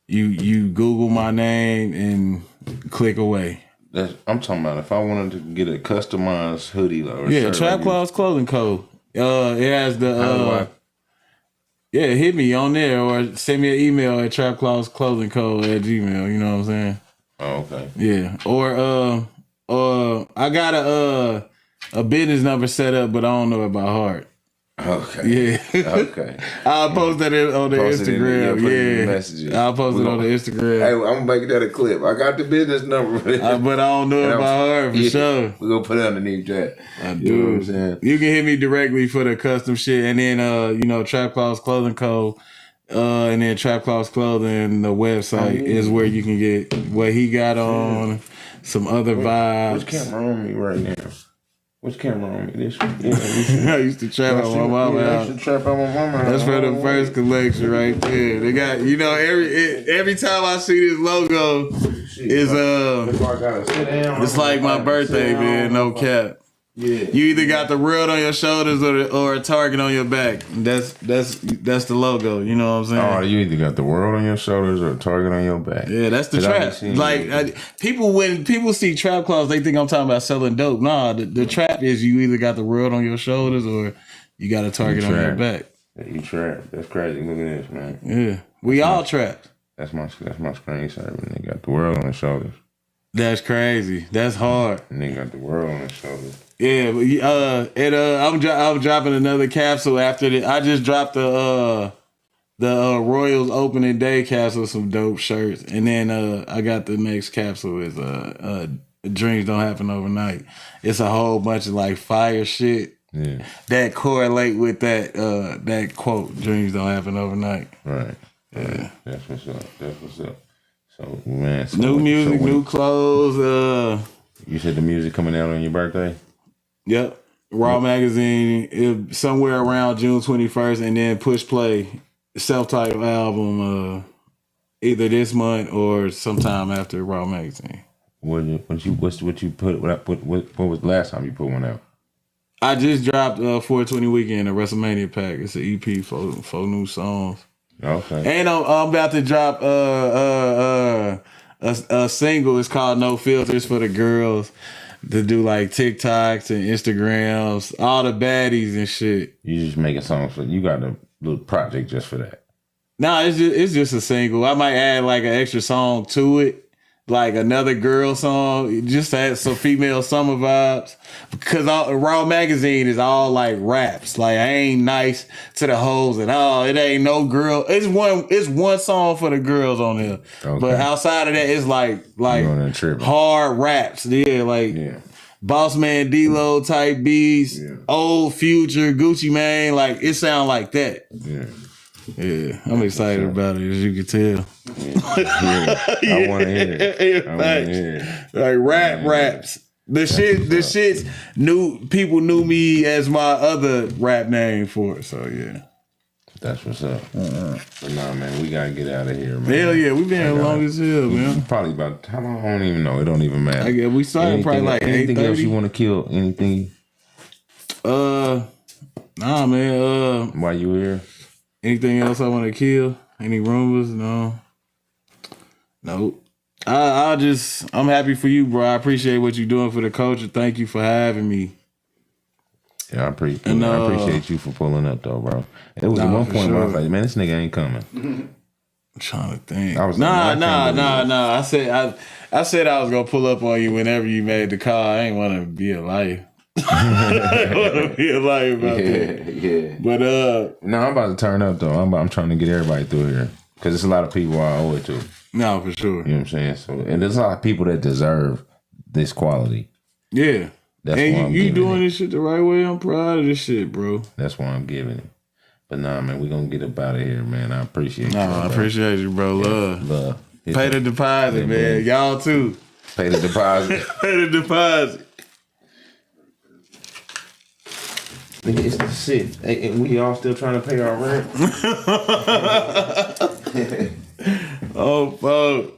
you Google my name and click away. I'm talking about if I wanted to get a customized hoodie or shirt. Trap Claus Clothing Co. It has the hit me on there or send me an email at trapclausclothingco@gmail. You know what I'm saying? Oh, okay. Yeah. Or I got a business number set up, but I don't know it by heart. Okay. Yeah. Okay. I'll post that on the Instagram. Yeah. Messages. I'll post it on the Instagram. Hey, I'm gonna make that a clip. I got the business number, but I don't know it by heart for sure. We're gonna put it underneath that. I do. You know what I'm saying? You can hit me directly for the custom shit, and then Trap Claus Clothing Co. And then Trap Claus Clothing, the website is where you can get what he got on, some other vibes. Which camera on me right now? Which camera on me? This one? I used to trap on my mama. I used to trap on my mama. That's for the first collection right there. They got, every time I see this logo, it's like my birthday, man. No cap. Yeah. You either got the world on your shoulders or a target on your back. That's the logo. You know what I'm saying? Oh, you either got the world on your shoulders or a target on your back. Yeah, that's the trap. Like when people see Trap Claus, they think I'm talking about selling dope. Nah, the trap is you either got the world on your shoulders or you got a target on your back. Yeah, you trap. That's crazy. Look at this, man. Yeah, we all trapped. That's my screensaver. They got the world on their shoulders. That's crazy. That's hard. And they got the world on their shoulders. Yeah, but I'm dropping another capsule after that. I just dropped the Royals opening day capsule, some dope shirts, and then I got the next capsule is Dreams Don't Happen Overnight. It's a whole bunch of like fire shit that correlate with that quote, Dreams Don't Happen Overnight. Right. Yeah. That's what's up. So man, new music, new clothes. You said the music coming out on your birthday? Yep. Raw Magazine, somewhere around June 21st, and then Push Play, self-titled album, either this month or sometime after Raw Magazine. What you put? What was the last time you put one out? I just dropped 420 Weekend, a WrestleMania pack. It's an EP, four new songs. Okay. And I'm about to drop a single. It's called No Filters for the girls. To do like TikToks and Instagrams, all the baddies and shit. You just making songs for you got a little project just for that? No, it's just a single. I might add like an extra song to it, like another girl song, just had some female summer vibes. Because Raw Magazine is all like raps. Like I ain't nice to the hoes at all. It ain't no girl. It's one song for the girls on here. Okay. But outside of that, it's like hard raps. Yeah, like Boss Man D-Lo type beats, old Future, Gucci Mane. Like it sound like that. Yeah, I'm excited about it, as you can tell. I want to hear it. Like raps. The shit's people knew me as my other rap name for it, so yeah. That's what's up. But nah, man, we gotta get out of here, man. Hell yeah, we been long as hell, man. Probably about how long? I don't even know. It don't even matter. I guess we started probably like 8:30. Anything else you want to kill? Anything? Nah, man. Why you here? Anything else I want to kill? Any rumors? No. Nope. I'm happy for you, bro. I appreciate what you're doing for the culture. Thank you for having me. Yeah, I appreciate you for pulling up, though, bro. It was at one point where I was like, man, this nigga ain't coming. I'm trying to think. I was nah. I said I was gonna pull up on you whenever you made the call. I ain't want to be a liar. I want to be a liar about that. Yeah. But no, I'm about to turn up though. I'm trying to get everybody through here because there's a lot of people I owe it to. No, for sure. You know what I'm saying? So, and there's a lot of people that deserve this quality. Yeah. That's and why I'm you doing it. this shit the right way. I'm proud of this shit, bro. That's why I'm giving it. But nah, man, we gonna get up out of here, man. I appreciate you. I appreciate you, bro. Love. Pay the deposit, man. Y'all too. Pay the deposit. Pay the deposit. Nigga, it's the shit. And we all still trying to pay our rent. Oh, fuck.